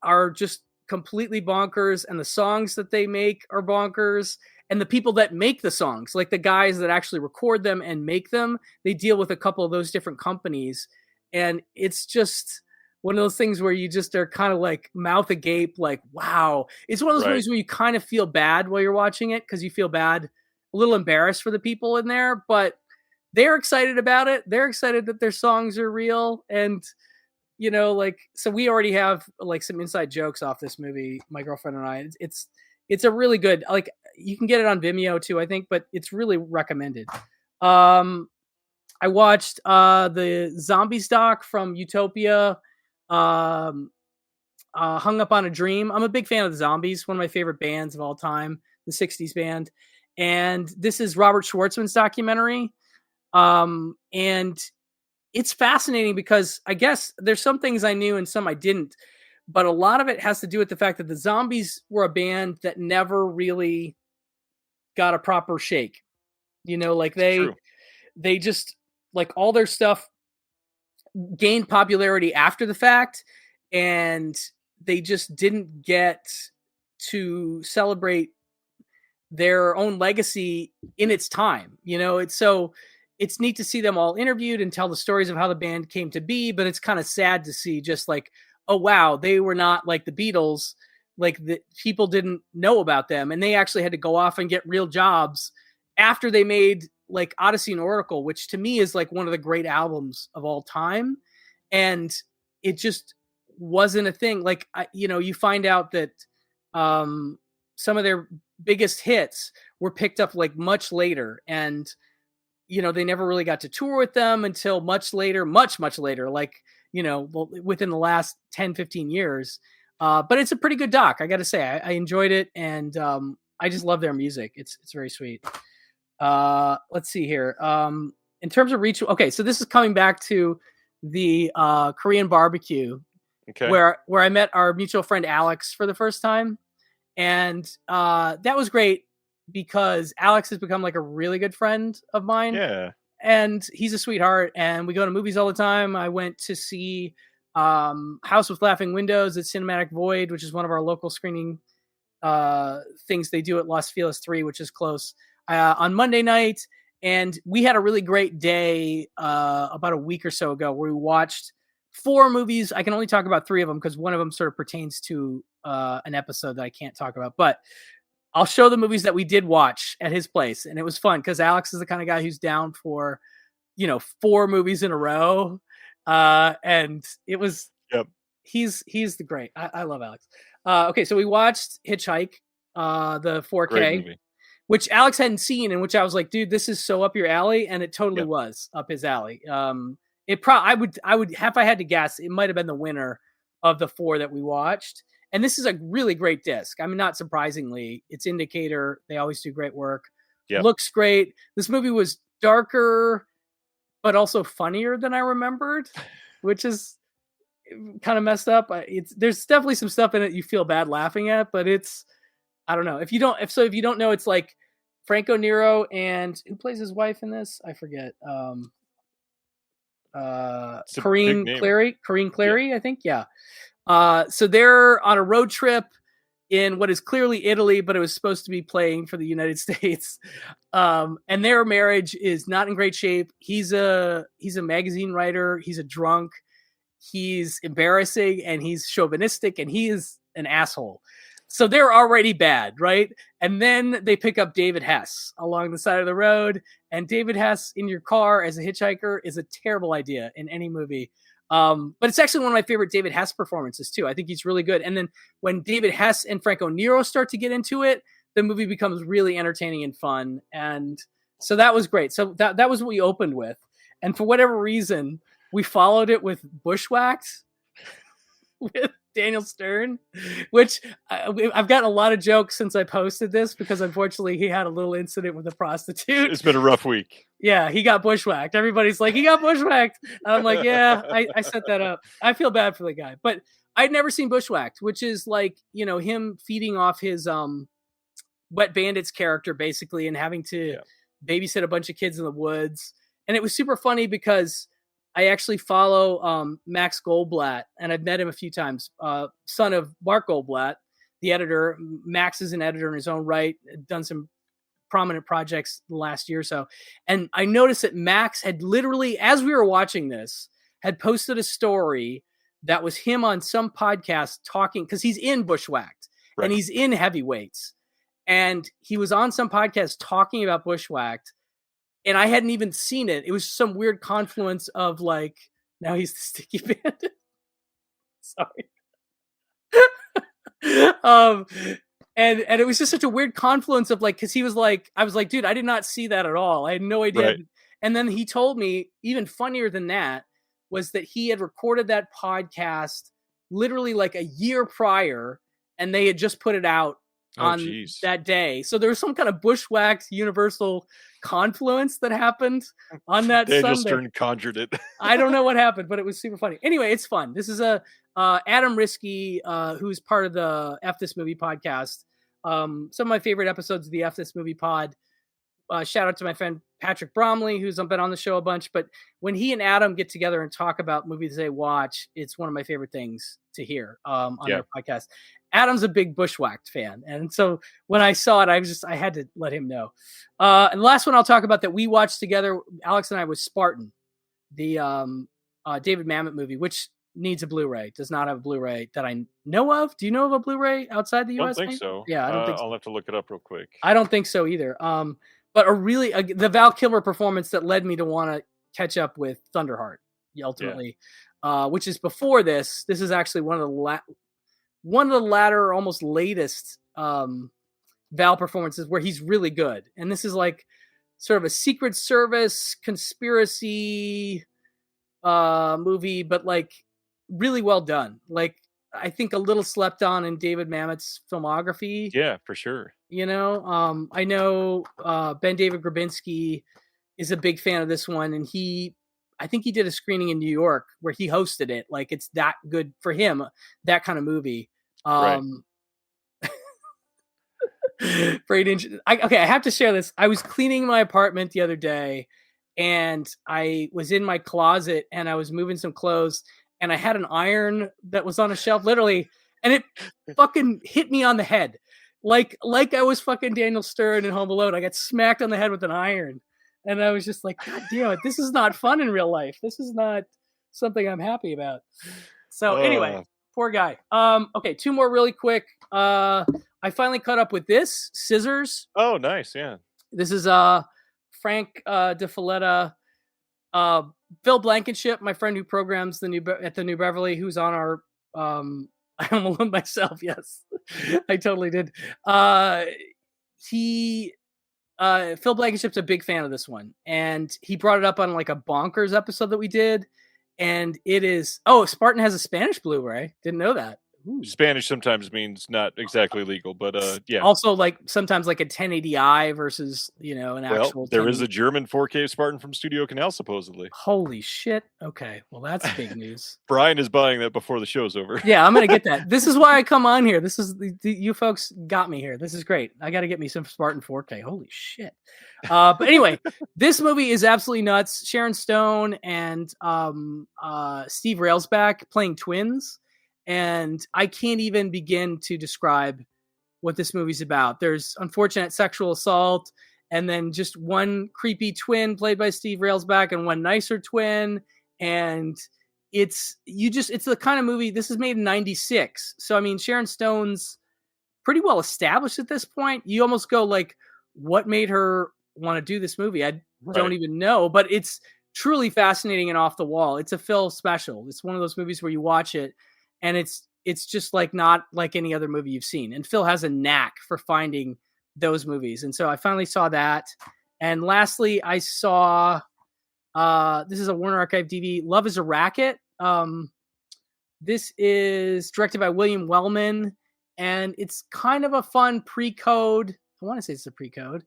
are just completely bonkers, and the songs that they make are bonkers. And the people that make the songs, like the guys that actually record them and make them, they deal with a couple of those different companies. And it's just one of those things where you just are kind of like mouth agape, like, wow. It's one of those movies where you kind of feel bad while you're watching it, because you feel bad, a little embarrassed for the people in there, but they're excited about it. They're excited that their songs are real. And, so we already have like some inside jokes off this movie, my girlfriend and I. It's a really good, like, you can get it on Vimeo too, I think, but it's really recommended. I watched the Zombies doc from Utopia, Hung Up on a Dream. I'm a big fan of the Zombies, one of my favorite bands of all time, the 60s band. And this is Robert Schwartzman's documentary. And it's fascinating because I guess there's some things I knew and some I didn't. But a lot of it has to do with the fact that the Zombies were a band that never really got a proper shake. Like they just, like, all their stuff gained popularity after the fact, and they just didn't get to celebrate their own legacy in its time. It's so it's neat to see them all interviewed and tell the stories of how the band came to be, but it's kind of sad to see just like, oh wow, they were not like the Beatles, like the people didn't know about them, and they actually had to go off and get real jobs after they made like Odyssey and Oracle, which to me is like one of the great albums of all time, and it just wasn't a thing. Like you find out that some of their biggest hits were picked up like much later, and they never really got to tour with them until much later, much later, like, within the last 10, 15 years. But it's a pretty good doc. I got to say, I enjoyed it. And I just love their music. It's very sweet. Let's see here. In terms of reach. Okay. So this is coming back to the Korean barbecue, where I met our mutual friend, Alex, for the first time. And that was great, because Alex has become like a really good friend of mine. Yeah. And he's a sweetheart, and we go to movies all the time. I went to see House with Laughing Windows at Cinematic Void, which is one of our local screening things they do at Los Feliz 3, which is close, on Monday night. And we had a really great day about a week or so ago, where we watched 4 movies. I can only talk about 3 of them because one of them sort of pertains to an episode that I can't talk about. But I'll show the movies that we did watch at his place. And it was fun because Alex is the kind of guy who's down for, 4 movies in a row. And it was, he's the great. I love Alex. Okay. So we watched Hitchhike, the 4K, which Alex hadn't seen, and which I was like, dude, this is so up your alley. And it totally was up his alley. I would, if I had to guess, it might've been the winner of the 4 that we watched. And this is a really great disc. I mean, not surprisingly, it's Indicator. They always do great work. Yep. Looks great. This movie was darker, but also funnier than I remembered, which is kind of messed up. There's definitely some stuff in it you feel bad laughing at, but I don't know. If you don't know, it's like Franco Nero and who plays his wife in this? I forget. Corinne Clary, I think. Yeah. So they're on a road trip in what is clearly Italy, but it was supposed to be playing for the United States. And their marriage is not in great shape. He's a magazine writer. He's a drunk. He's embarrassing, and he's chauvinistic, and he is an asshole. So they're already bad, right? And then they pick up David Hess along the side of the road, and David Hess in your car as a hitchhiker is a terrible idea in any movie. But it's actually one of my favorite David Hess performances too. I think he's really good. And then when David Hess and Franco Nero start to get into it, the movie becomes really entertaining and fun. And so that was great. So that was what we opened with. And for whatever reason, we followed it with Bushwhacked with Daniel Stern, which I've gotten a lot of jokes since I posted this, because unfortunately he had a little incident with a prostitute. It's been a rough week. Yeah, he got bushwhacked. Everybody's like, he got bushwhacked. And I'm like, yeah, I set that up. I feel bad for the guy. But I'd never seen Bushwhacked, which is like, him feeding off his Wet Bandits character, basically, and having to babysit a bunch of kids in the woods. And it was super funny because I actually follow Max Goldblatt, and I've met him a few times, son of Mark Goldblatt, the editor. Max is an editor in his own right, done some prominent projects the last year or so. And I noticed that Max had literally, as we were watching this, had posted a story that was him on some podcast talking, because he's in Bushwhacked and he's in Heavyweights. And he was on some podcast talking about Bushwhacked, and I hadn't even seen it. It was some weird confluence of like, now he's the Sticky Bandit. Sorry. And it was just such a weird confluence of like, because he was like, I was like, dude, I did not see that at all. I had no idea. Right. And then he told me, even funnier than that, was that he had recorded that podcast literally like a year prior, and they had just put it out on that day. So there was some kind of Bushwhacked universal confluence that happened on that Daniel Sunday. Stern conjured it. I don't know what happened, but it was super funny. Anyway, it's fun. This is Adam Risky, who's part of the F This Movie podcast. Some of my favorite episodes of the F This Movie pod. Shout out to my friend Patrick Bromley, who's been on the show a bunch. But when he and Adam get together and talk about movies they watch, it's one of my favorite things to hear on their podcast. Adam's a big Bushwhacked fan. And so when I saw it, I had to let him know. And the last one I'll talk about that we watched together, Alex and I, was Spartan, the David Mamet movie, which needs a Blu-ray. Does not have a Blu-ray that I know of. Do you know of a Blu-ray outside the US? I don't think so. Yeah, I don't think so. I'll have to look it up real quick. I don't think so either. But the Val Kilmer performance that led me to want to catch up with Thunderheart ultimately, which is before this. This is actually one of the latter, almost latest Val performances where he's really good. And this is like sort of a Secret Service conspiracy movie, but like really well done. Like, I think a little slept on in David Mamet's filmography. Yeah, for sure. You know, I know Ben David Grabinski is a big fan of this one, and I think he did a screening in New York where he hosted it. Like, it's that good for him, that kind of movie. Right. I have to share this. I was cleaning my apartment the other day, and I was in my closet, and I was moving some clothes, and I had an iron that was on a shelf, literally, and it fucking hit me on the head. Like I was fucking Daniel Stern in Home Alone. I got smacked on the head with an iron. And I was just like, God damn it, this is not fun in real life. This is not something I'm happy about. So anyway, poor guy. Okay, two more really quick. I finally caught up with this, Scissors. Oh, nice, yeah. This is Frank DeFaletta, Phil Blankenship, my friend who programs at the New Beverly, who's on our I almost won myself. Yes, I totally did. Phil Blankenship's a big fan of this one, and he brought it up on like a Bonkers episode that we did, and it is Spartan has a Spanish Blu-ray. Didn't know that. Ooh. Spanish sometimes means not exactly legal, but yeah. Also, like sometimes like a 1080i versus an actual. Well, there is a German 4K Spartan from Studio Canal supposedly. Holy shit! Okay, well that's big news. Brian is buying that before the show's over. Yeah, I'm gonna get that. This is why I come on here. This is you folks got me here. This is great. I got to get me some Spartan 4K. Holy shit! But anyway, this movie is absolutely nuts. Sharon Stone and Steve Railsback playing twins. And I can't even begin to describe what this movie's about. There's unfortunate sexual assault, and then just one creepy twin played by Steve Railsback and one nicer twin. And it's the kind of movie, this is made in 96. So, I mean, Sharon Stone's pretty well established at this point. You almost go like, what made her want to do this movie? I don't even know, but it's truly fascinating and off the wall. It's a Phil special. It's one of those movies where you watch it, and it's just like not like any other movie you've seen. And Phil has a knack for finding those movies. And so I finally saw that. And lastly, I saw this is a Warner Archive DVD, Love is a Racket. This is directed by William Wellman, and it's kind of a fun pre-code. I want to say it's a pre-code.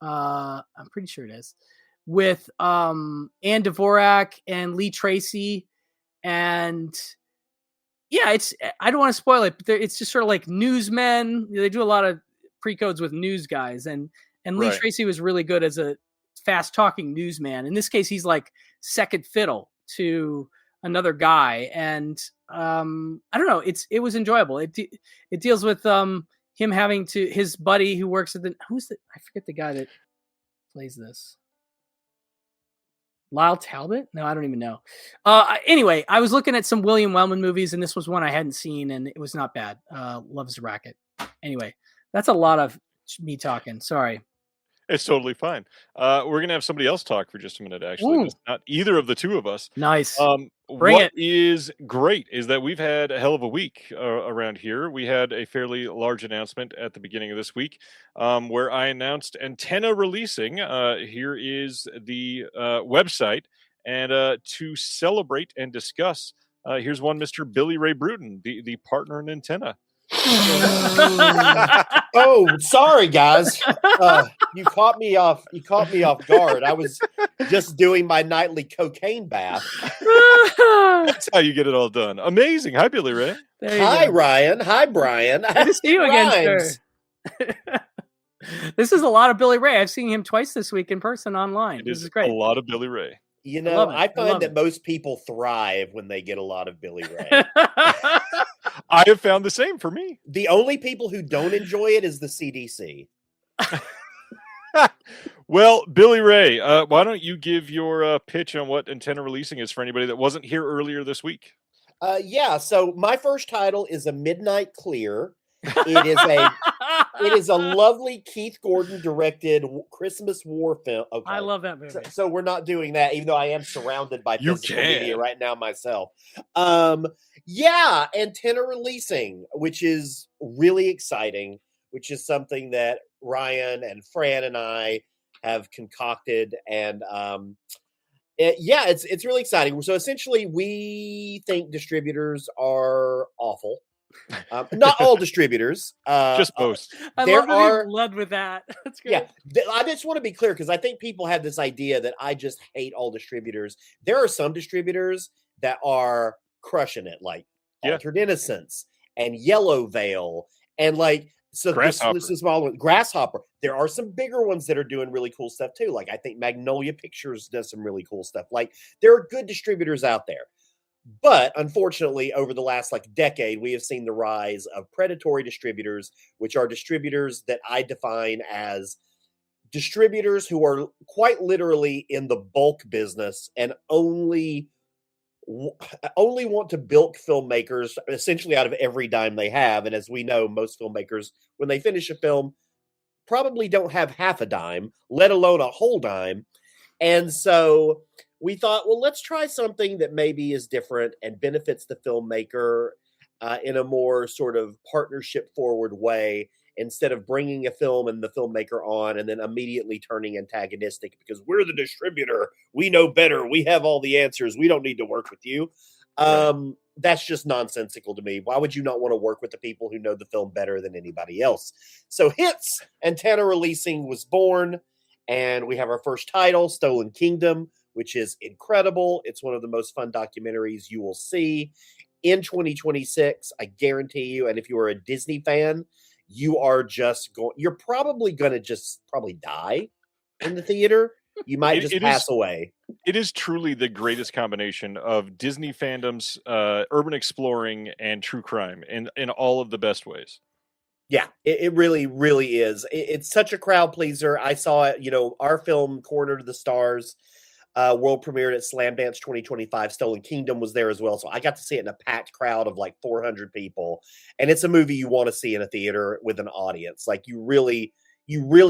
I'm pretty sure it is. With Ann Dvorak and Lee Tracy. And yeah, I don't want to spoil it, but it's just sort of like newsmen. They do a lot of pre-codes with news guys, and Lee Tracy was really good as a fast talking newsman. In this case, he's like second fiddle to another guy, and I don't know. It was enjoyable. It deals with him having to his buddy who works at I forget the guy that plays this. Lyle Talbot? No, I don't even know. Anyway, I was looking at some William Wellman movies, and this was one I hadn't seen, and it was not bad. Love is a Racket. Anyway, that's a lot of me talking. Sorry. It's totally fine. We're going to have somebody else talk for just a minute, actually. It's not either of the two of us. Nice. What is great is that we've had a hell of a week around here. We had a fairly large announcement at the beginning of this week where I announced Antenna releasing. Here is the website. And to celebrate and discuss, here's one Mr. Billy Ray Bruton, the partner in Antenna. Oh, sorry, guys. You caught me off guard. I was just doing my nightly cocaine bath. That's how you get it all done. Amazing. Hi, Billy Ray. Hi, Ryan. Hi, Brian. Good to see you again, sir. This is a lot of Billy Ray. I've seen him twice this week in person online. This is a great. lot of Billy Ray. You I know, love it. I I find love that it. most people thrive when they get a lot of Billy Ray. I have found the same for me. The only people who don't enjoy it is the CDC. Well, Billy Ray, why don't you give your pitch on what Antenna Releasing is for anybody that wasn't here earlier this week? Yeah, so my first title is A Midnight Clear. It is a lovely Keith Gordon directed Christmas war film. Okay. I love that movie. So we're not doing that, even though I am surrounded by You physical can. media right now myself. Yeah, Antenna Releasing, which is really exciting, which is something that Ryan and Fran and I have concocted, and it's really exciting. So essentially, we think distributors are awful. Not all distributors. Just most. I there love that are he led with that. That's good. Yeah, I just want to be clear because I think people have this idea that I just hate all distributors. There are some distributors that are crushing it, like Altered Innocence and Yellow Veil, and like so Grasshopper. this is small Grasshopper. There are some bigger ones that are doing really cool stuff too. Like I think Magnolia Pictures does some really cool stuff. Like there are good distributors out there. But unfortunately, over the last decade, we have seen the rise of predatory distributors, which are distributors that I define as distributors who are quite literally in the bulk business and only want to bilk filmmakers essentially out of every dime they have. And as we know, most filmmakers, when they finish a film, probably don't have half a dime, let alone a whole dime. And so we thought, well, let's try something that maybe is different and benefits the filmmaker in a more sort of partnership forward way, instead of bringing a film and the filmmaker on and then immediately turning antagonistic because we're the distributor. We know better. We have all the answers. We don't need to work with you. That's just nonsensical to me. Why would you not want to work with the people who know the film better than anybody else? So hence, Antenna Releasing was born. And we have our first title, Stolen Kingdom, which is incredible. It's one of the most fun documentaries you will see in 2026. I guarantee you. And if you are a Disney fan, you're probably going to just die in the theater. You might just pass away. It is truly the greatest combination of Disney fandoms, urban exploring, and true crime in all of the best ways. Yeah, it really, really is. It's such a crowd pleaser. I saw it, our film, Corner to the Stars, world premiered at Slam Dance 2025. Stolen Kingdom was there as well. So I got to see it in a packed crowd of 400 people. And it's a movie you want to see in a theater with an audience. Like you really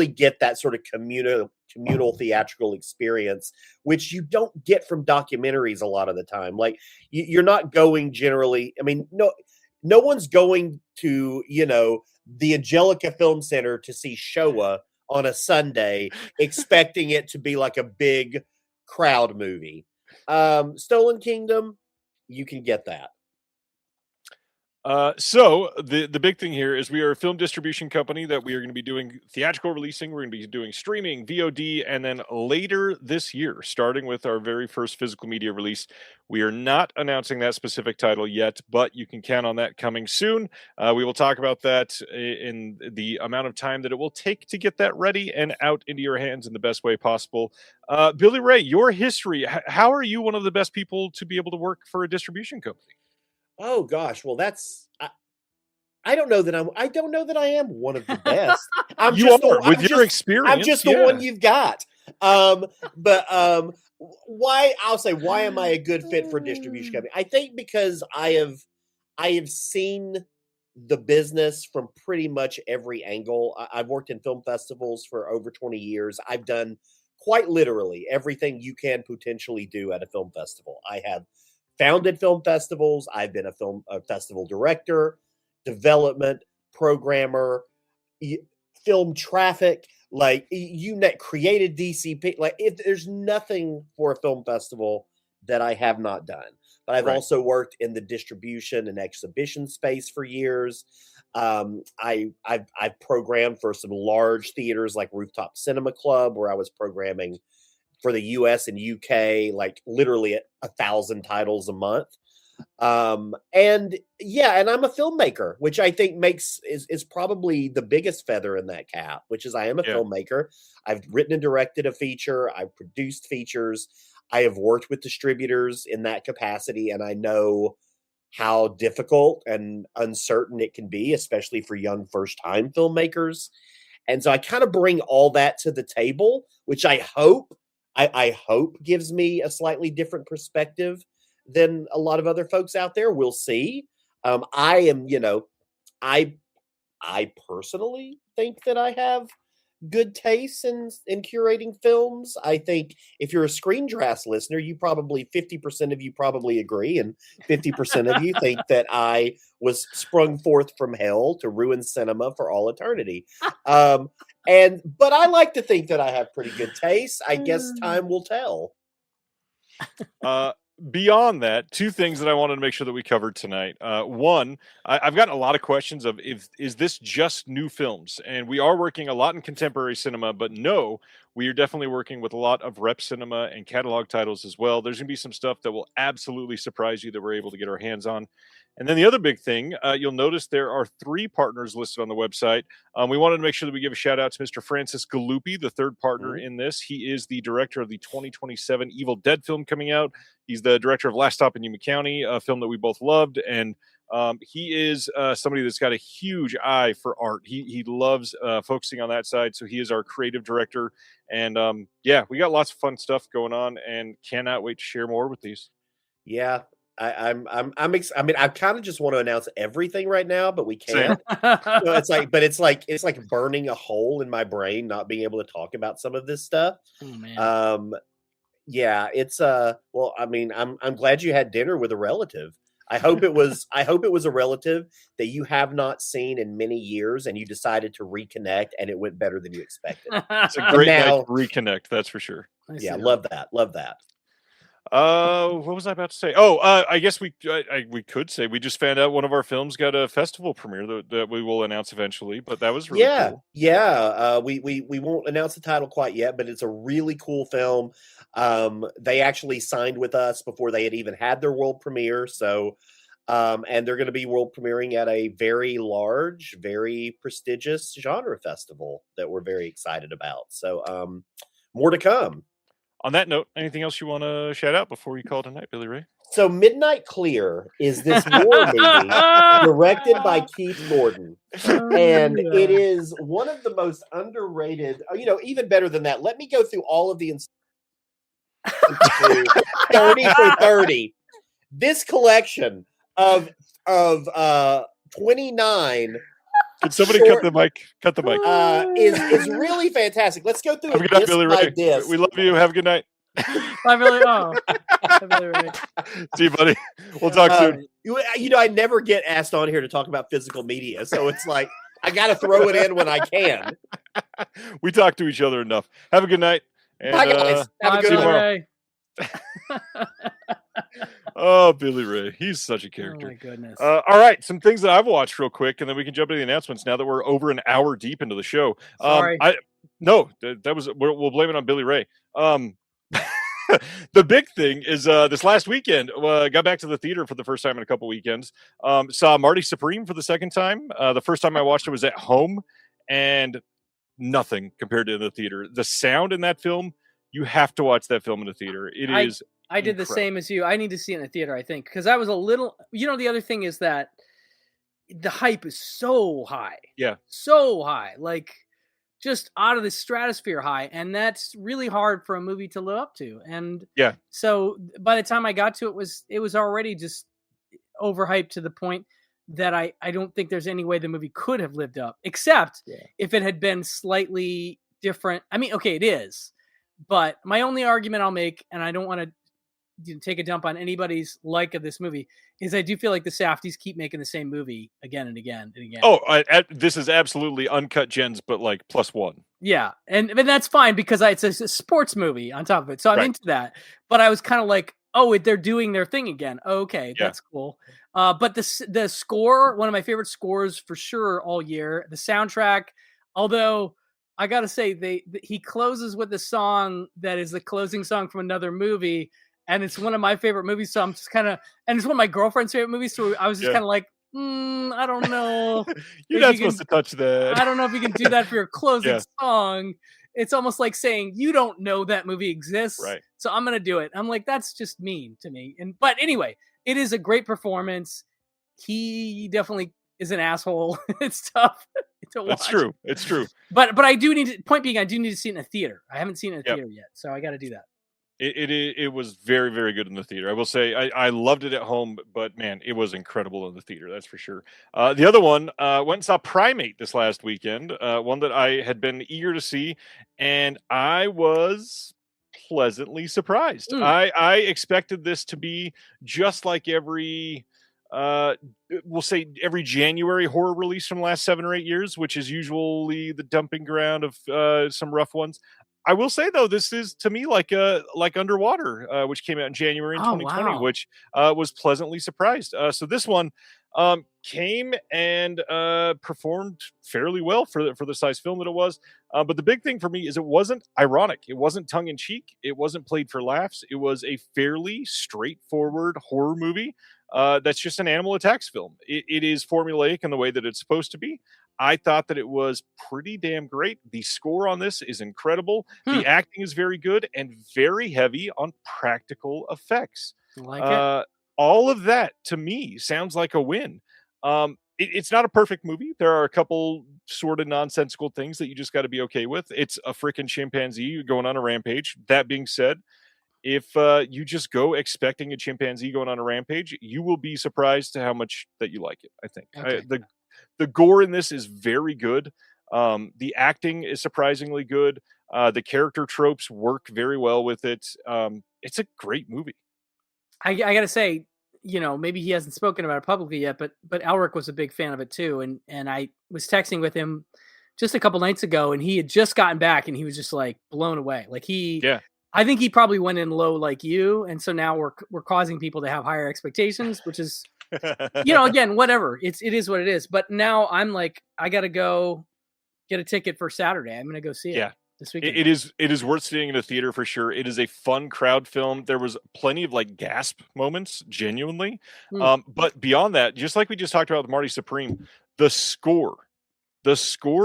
get that sort of communal theatrical experience, which you don't get from documentaries a lot of the time. Like you're not going generally. I mean, no one's going to, the Angelica Film Center to see Showa on a Sunday, expecting it to be like a big crowd movie. Stolen Kingdom, you can get that. So the big thing here is we are a film distribution company that we are going to be doing theatrical releasing. We're going to be doing streaming, VOD, and then later this year, starting with our very first physical media release. We are not announcing that specific title yet, but you can count on that coming soon. We will talk about that in the amount of time that it will take to get that ready and out into your hands in the best way possible. Billy Ray, your history, how are you one of the best people to be able to work for a distribution company? Oh gosh, well I don't know that I am one of the best. Your experience. I'm just the one you've got. Why am I a good fit for a distribution company? I think because I have seen the business from pretty much every angle. I've worked in film festivals for over 20 years. I've done quite literally everything you can potentially do at a film festival. I have founded film festivals. I've been a festival director, development, programmer, film traffic, created DCP. There's nothing for a film festival that I have not done. But I've also worked in the distribution and exhibition space for years. I've programmed for some large theaters like Rooftop Cinema Club, where I was programming for the US and UK, literally 1,000 titles a month. And yeah, and I'm a filmmaker, which I think is probably the biggest feather in that cap, which is I am a filmmaker. I've written and directed a feature. I've produced features. I have worked with distributors in that capacity, and I know how difficult and uncertain it can be, especially for young first-time filmmakers. And so I kind of bring all that to the table, which I hope gives me a slightly different perspective than a lot of other folks out there. We'll see. I am, I personally think that I have good taste in curating films. I think if you're a Screen Drafts listener, you probably 50% of you probably agree, and 50% of you think that I was sprung forth from hell to ruin cinema for all eternity. But I like to think that I have pretty good taste. I guess time will tell. Beyond that, two things that I wanted to make sure that we covered tonight. One, I've gotten a lot of questions of is this just new films? And we are working a lot in contemporary cinema, but no, we are definitely working with a lot of rep cinema and catalog titles as well. There's going to be some stuff that will absolutely surprise you that we're able to get our hands on. And then the other big thing, you'll notice there are 3 partners listed on the website. We wanted to make sure that we give a shout out to Mr. Francis Galuppi, the third partner in this. He is the director of the 2027 Evil Dead film coming out. He's the director of Last Stop in Yuma County, a film that we both loved. And he is somebody that's got a huge eye for art. He loves focusing on that side. So he is our creative director. And yeah, we got lots of fun stuff going on and cannot wait to share more with these. Yeah. I mean, I kind of just want to announce everything right now, but we can't. It's like burning a hole in my brain, not being able to talk about some of this stuff. Oh, man. Yeah, it's well, I mean, I'm glad you had dinner with a relative. I hope it was a relative that you have not seen in many years, and you decided to reconnect, and it went better than you expected. It's a great night to reconnect, that's for sure. Yeah, love that. What was I about to say? I guess we could say we just found out one of our films got a festival premiere that we will announce eventually, but that was really cool. We won't announce the title quite yet, but it's a really cool film. They actually signed with us before they had even had their world premiere, so and they're going to be world premiering at a very large, very prestigious genre festival that we're very excited about. So more to come. On that note, anything else you want to shout out before we call tonight, Billy Ray? So Midnight Clear is this war movie directed by Keith Gordon. And it is one of the most underrated, even better than that. Let me go through all of the 30 for 30. This collection of 29 Could somebody cut the mic? Cut the mic. Is really fantastic. Let's go through Have a good night, Billy Ray. disc. We love you. Have a good night. Bye, Billy. Bye, Billy Ray. See you, buddy. We'll talk soon. I never get asked on here to talk about physical media, so it's like I got to throw it in when I can. We talk to each other enough. Have a good night. And, bye, guys. Have a good one. Oh, Billy Ray. He's such a character. Oh, my goodness. All right. Some things that I've watched real quick, and then we can jump into the announcements now that we're over an hour deep into the show. Sorry. We'll blame it on Billy Ray. The big thing is this last weekend, got back to the theater for the first time in a couple weekends. Saw Marty Supreme for the second time. The first time I watched it was at home, and nothing compared to the theater. The sound in that film, you have to watch that film in the theater. I did the same as you. I need to see it in the theater, I think, because I was a little. The other thing is that the hype is so high. Yeah, so high, like just out of the stratosphere high, and that's really hard for a movie to live up to. And yeah, so by the time I got to it was already just overhyped to the point that I don't think there's any way the movie could have lived up, except if it had been slightly different. I mean, okay, it is, but my only argument I'll make, and I don't want to take a dump on anybody's like of this movie, is I do feel like the Safdies keep making the same movie again and again and again. Oh, this is absolutely uncut gems, but like +1. Yeah, and that's fine because it's a sports movie on top of it, so I'm into that. But I was kind of like, oh, they're doing their thing again. Okay, that's cool. But the score, one of my favorite scores for sure all year. The soundtrack, although I gotta say, he closes with a song that is the closing song from another movie. and it's one of my favorite movies. So I'm just kind of, and it's one of my girlfriend's favorite movies. So I was just kind of like, I don't know. You're not supposed to touch that. I don't know if you can do that for your closing Yeah. song. It's almost like saying you don't know that movie exists, Right. so I'm gonna do it. I'm like, that's just mean to me. But anyway, it is a great performance. He definitely is an asshole. It's tough to watch. That's true. It's true. But I do need to, point being, I do need to see it in a theater. I haven't seen it in a theater yet, so I got to do that. It was very, very good in the theater. I will say I loved it at home, but man, it was incredible in the theater. That's for sure. The other one went and saw Primate this last weekend, one that I had been eager to see, and I was pleasantly surprised. I expected this to be just like every we'll say every January horror release from the last 7 or 8 years, which is usually the dumping ground of some rough ones. I will say though, this is to me like Underwater, which came out in January in 2020, which was pleasantly surprised. So this one came and performed fairly well for the size film that it was. But the big thing for me is it wasn't ironic. It wasn't tongue in cheek. It wasn't played for laughs. It was a fairly straightforward horror movie. That's just an animal attacks film. It is formulaic in the way that it's supposed to be. I thought that it was pretty damn great. The score on this is incredible. The acting is very good and very heavy on practical effects. It. All of that to me sounds like a win. It's not a perfect movie. There are a couple sort of nonsensical things that you just got to be okay with. It's a freaking chimpanzee going on a rampage. That being said, if you just go expecting a chimpanzee going on a rampage, you will be surprised to how much that you like it, I think. Okay. The gore in this is very good. The acting is surprisingly good. The character tropes work very well with it. It's a great movie. I got to say, maybe he hasn't spoken about it publicly yet, but Elric was a big fan of it too. And I was texting with him just a couple nights ago, and he had just gotten back, and he was just like blown away. Like I think he probably went in low like you, and so now we're causing people to have higher expectations, which is, again, whatever. It is what it is. But now I'm like, I got to go get a ticket for Saturday. I'm going to go see it this weekend. It is worth seeing in a theater for sure. It is a fun crowd film. There was plenty of like gasp moments, genuinely. But beyond that, just like we just talked about with Marty Supreme, the score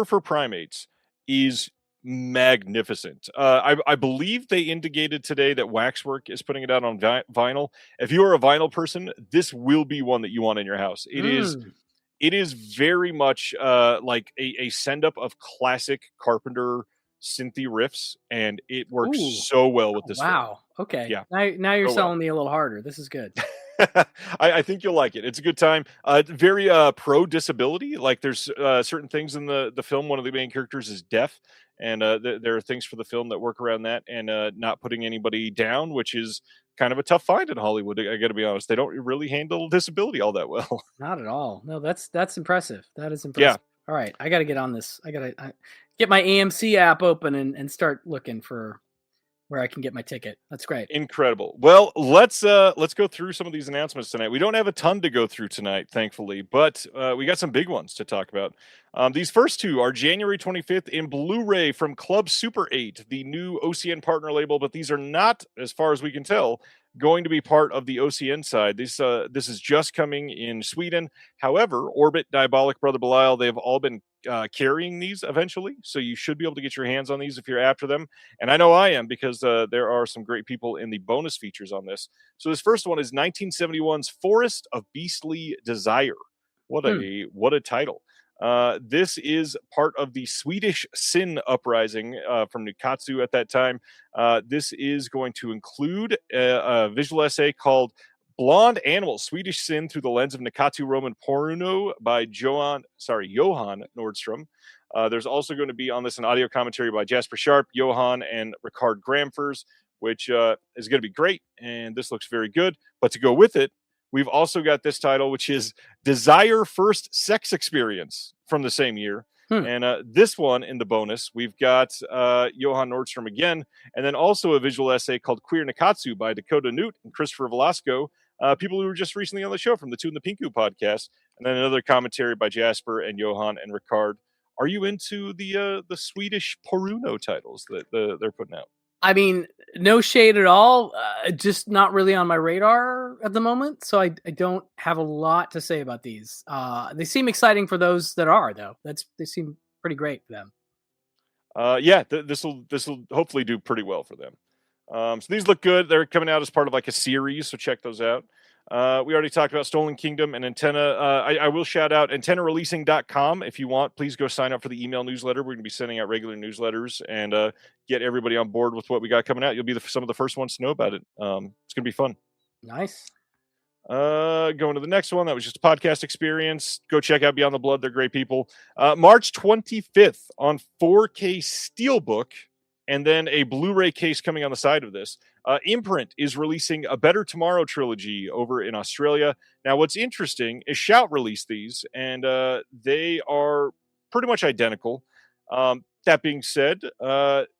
for Primates is magnificent. I believe they indicated today that Waxwork is putting it out on vinyl. If you are a vinyl person, this will be one that you want in your house. It is very much like a send up of classic Carpenter synthy riffs, and it works so well with this film. Okay. Yeah. Now you're selling me a little harder. This is good. I think you'll like it. It's a good time. Very pro disability. Like there's certain things in the film. One of the main characters is deaf, and there are things for the film that work around that, and not putting anybody down, which is kind of a tough find in Hollywood. I got to be honest. They don't really handle disability all that well. Not at all. No, that's impressive. That is impressive. Yeah. All right, I got to get on this. I got to get my AMC app open and start looking for where I can get my ticket. That's great. Incredible. Well, let's go through some of these announcements tonight. We don't have a ton to go through tonight, thankfully, but we got some big ones to talk about. These first two are January 25th in Blu-ray from Club Super 8, the new OCN partner label, but these are not, as far as we can tell, going to be part of the OCN side. This is just coming in Sweden. However, Orbit, Diabolic, Brother Belial, they've all been carrying these eventually, so you should be able to get your hands on these if you're after them. And I know I am, because there are some great people in the bonus features on this. So this first one is 1971's Forest of Beastly Desire. What a title. This is part of the Swedish Sin uprising from Nikatsu at that time. This is going to include a visual essay called Blonde Animals, Swedish Sin Through the Lens of Nikatsu Roman Porno by Johan Nordstrom. There's also going to be on this an audio commentary by Jasper Sharp, Johan, and Ricard Gramfers, which is going to be great, and this looks very good. But to go with it, we've also got this title, which is Desire First Sex Experience from the same year. And this one in the bonus, we've got Johan Nordstrom again, and then also a visual essay called Queer Nikatsu by Dakota Newt and Christopher Velasco, people who were just recently on the show from the Two and the Pinku podcast, and then another commentary by Jasper and Johan and Ricard. Are you into the Swedish Poruno titles that they're putting out? I mean, no shade at all. Just not really on my radar at the moment, so I don't have a lot to say about these. They seem exciting for those that are, though. They seem pretty great for them. This will hopefully do pretty well for them. So these look good. They're coming out as part of like a series, so check those out. We already talked about Stolen Kingdom and Antenna. I will shout out antennareleasing.com. If you want, please go sign up for the email newsletter. We're going to be sending out regular newsletters and get everybody on board with what we got coming out. You'll be some of the first ones to know about it. It's going to be fun. Nice. Going to the next one. That was just a podcast experience. Go check out Beyond the Blood. They're great people. March 25th on 4K Steelbook, and then a Blu-ray case coming on the side of this. Imprint is releasing a Better Tomorrow trilogy over in Australia. Now, what's interesting is Shout released these, and they are pretty much identical. That being said,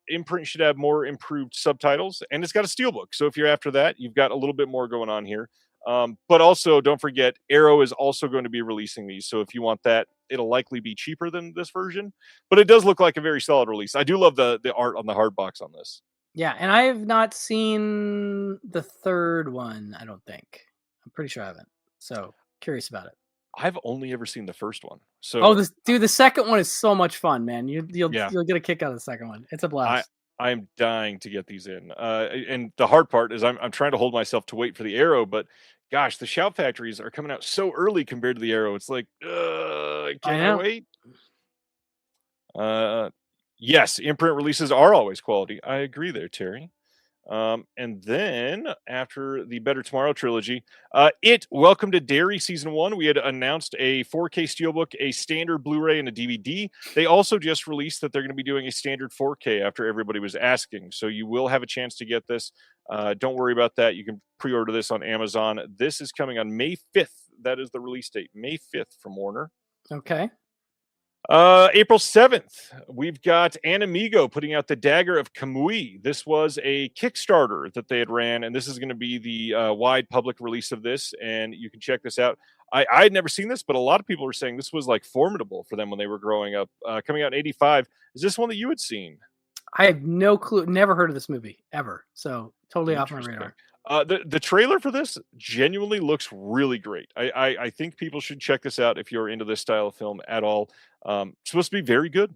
Imprint should have more improved subtitles, and it's got a steelbook. So if you're after that, you've got a little bit more going on here. But also, don't forget, Arrow is also going to be releasing these. So if you want that, it'll likely be cheaper than this version. But it does look like a very solid release. I do love the art on the hard box on this. Yeah, and I have not seen the third one, I don't think. I'm pretty sure I haven't. So, curious about it. I've only ever seen the first one. So the second one is so much fun, man. You'll get a kick out of the second one. It's a blast. I'm dying to get these in. And the hard part is I'm trying to hold myself to wait for the Arrow, but gosh, the Shout factories are coming out so early compared to the Arrow. It's like, can I wait? Yes, Imprint releases are always quality. I agree there, Terry. And then after the Better Tomorrow trilogy, Welcome to Derry Season 1, we had announced a 4K Steelbook, a standard Blu-ray, and a DVD. They also just released that they're going to be doing a standard 4K after everybody was asking. So you will have a chance to get this. Don't worry about that. You can pre-order this on Amazon. This is coming on May 5th. That is the release date, May 5th from Warner. Okay. April 7th, we've got Anamigo putting out The Dagger of Kamui. This was a Kickstarter that they had ran, and this is going to be the wide public release of this, and you can check this out. I had never seen this, but a lot of people were saying this was like formidable for them when they were growing up. Coming out in 85. Is this one that you had seen? I have no clue. Never heard of this movie, ever. So totally off my radar. The trailer for this genuinely looks really great. I think people should check this out if you're into this style of film at all. It's supposed to be very good.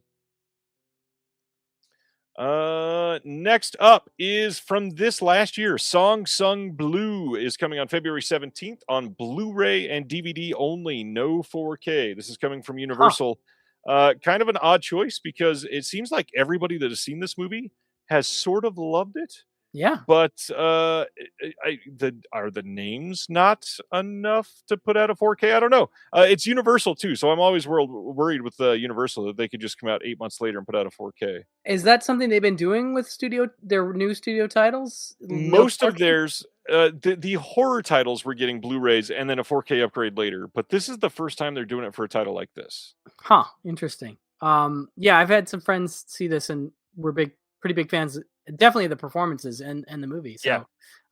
Next up is from this last year. Song Sung Blue is coming on February 17th on Blu-ray and DVD only, no 4K. This is coming from Universal. Kind of an odd choice because it seems like everybody that has seen this movie has sort of loved it. Yeah, but are the names not enough to put out a 4K? I don't know. It's Universal too, so I'm always worried with Universal that they could just come out 8 months later and put out a 4K. Is that something they've been doing with their new studio titles? Most of theirs, the horror titles were getting Blu-rays and then a 4K upgrade later, but this is the first time they're doing it for a title like this. Huh? Interesting. Yeah, I've had some friends see this and we're pretty big fans. Definitely the performances and the movie. So yeah.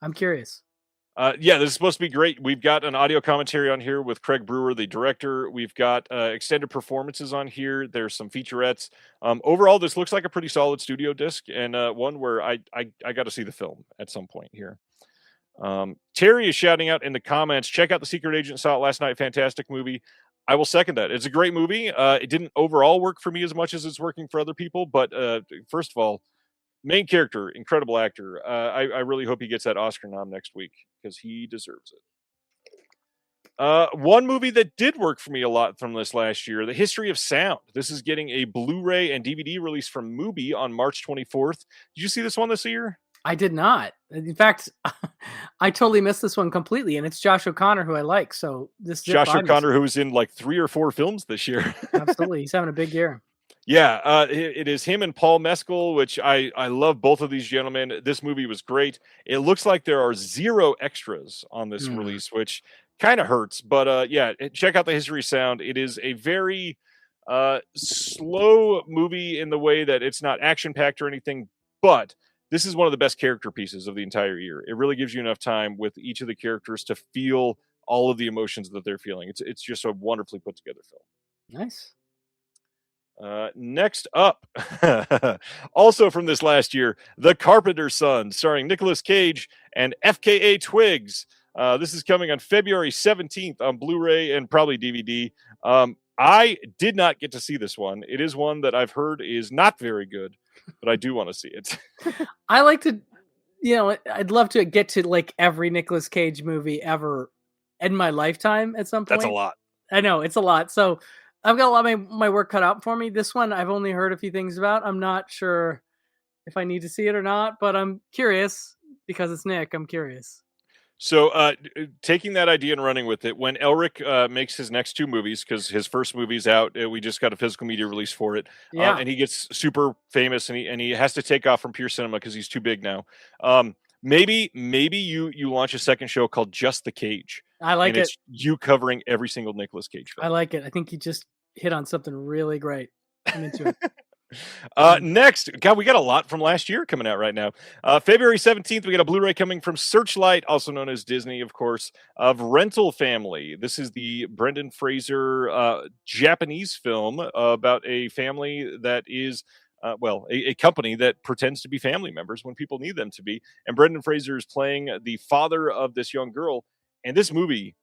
I'm curious. This is supposed to be great. We've got an audio commentary on here with Craig Brewer, the director. We've got extended performances on here. There's some featurettes. Overall, this looks like a pretty solid studio disc and one where I got to see the film at some point here. Terry is shouting out in the comments, check out The Secret Agent. Saw it last night. Fantastic movie. I will second that. It's a great movie. It didn't overall work for me as much as it's working for other people. But first of all, main character, incredible actor. I really hope he gets that Oscar nom next week because he deserves it. One movie that did work for me a lot from this last year, The History of Sound. This is getting a Blu-ray and DVD release from Mubi on March 24th. Did you see this one this year? I did not. In fact, I totally missed this one completely, and it's Josh O'Connor, who I like. So this Josh O'Connor, who was in like 3 or 4 films this year. Absolutely, he's having a big year. Yeah, it is him and Paul Mescal, which I love both of these gentlemen. This movie was great. It looks like there are 0 extras on this release, which kind of hurts. But check out The History of Sound. It is a very slow movie in the way that it's not action-packed or anything, but this is one of the best character pieces of the entire year. It really gives you enough time with each of the characters to feel all of the emotions that they're feeling. It's just a wonderfully put together film. Nice. Next up, also from this last year, The Carpenter's Son, starring Nicolas Cage and FKA Twigs. This is coming on February 17th on Blu-ray and probably DVD. I did not get to see this one. It is one that I've heard is not very good, but I do want to see it. I like to, I'd love to get to like every Nicolas Cage movie ever in my lifetime at some point. That's a lot. I know, it's a lot. So I've got a lot of my work cut out for me. This one I've only heard a few things about. I'm not sure if I need to see it or not, but I'm curious because it's Nick. I'm curious. So, taking that idea and running with it, when Elric makes his next two movies, because his first movie's out, we just got a physical media release for it, Yeah. and he gets super famous, and he has to take off from Pure Cinema because he's too big now. Maybe you launch a second show called Just the Cage. I like it. It's you covering every single Nicolas Cage film. I like it. I think you just hit on something really great. I'm into it. Next, God, we got a lot from last year coming out right now. February 17th, we got a Blu-ray coming from Searchlight, also known as Disney, of course, of Rental Family. This is the Brendan Fraser Japanese film about a family that is, a company that pretends to be family members when people need them to be. And Brendan Fraser is playing the father of this young girl. And this movie,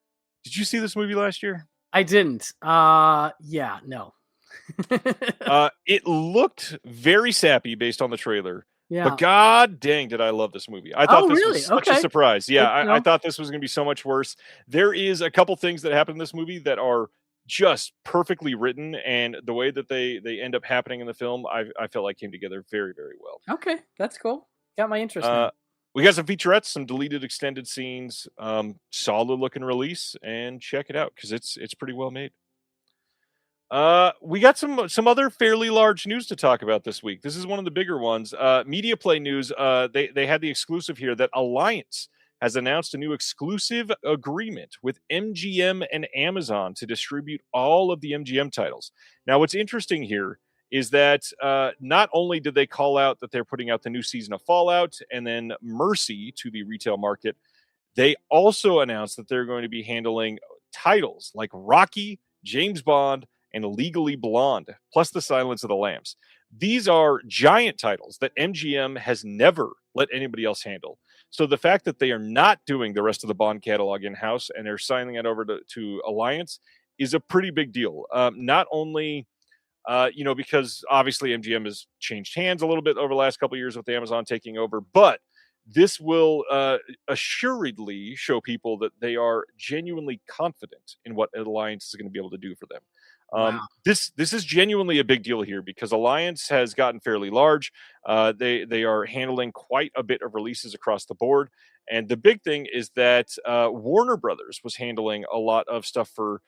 did you see this movie last year? I didn't. Yeah, no. It looked very sappy based on the trailer. Yeah. But god dang, did I love this movie. I thought this was such a surprise. Yeah, I thought this was going to be so much worse. There is a couple things that happen in this movie that are just perfectly written, and the way that they end up happening in the film, I felt like came together very, very well. Okay, that's cool. Got my interest now. We got some featurettes, some deleted extended scenes, solid looking release, and check it out because it's pretty well made. We got some other fairly large news to talk about this week. This is one of the bigger ones. Media Play News. They had the exclusive here that Alliance has announced a new exclusive agreement with MGM and Amazon to distribute all of the MGM titles. Now, what's interesting here is that not only did they call out that they're putting out the new season of Fallout and then Mercy to the retail market, they also announced that they're going to be handling titles like Rocky, James Bond, and Legally Blonde, plus The Silence of the Lambs. These are giant titles that MGM has never let anybody else handle. So the fact that they are not doing the rest of the Bond catalog in-house and they're signing that over to Alliance is a pretty big deal. Not only because obviously MGM has changed hands a little bit over the last couple of years with Amazon taking over, but this will assuredly show people that they are genuinely confident in what Alliance is going to be able to do for them. Wow. This is genuinely a big deal here because Alliance has gotten fairly large. They are handling quite a bit of releases across the board. And the big thing is that Warner Brothers was handling a lot of stuff for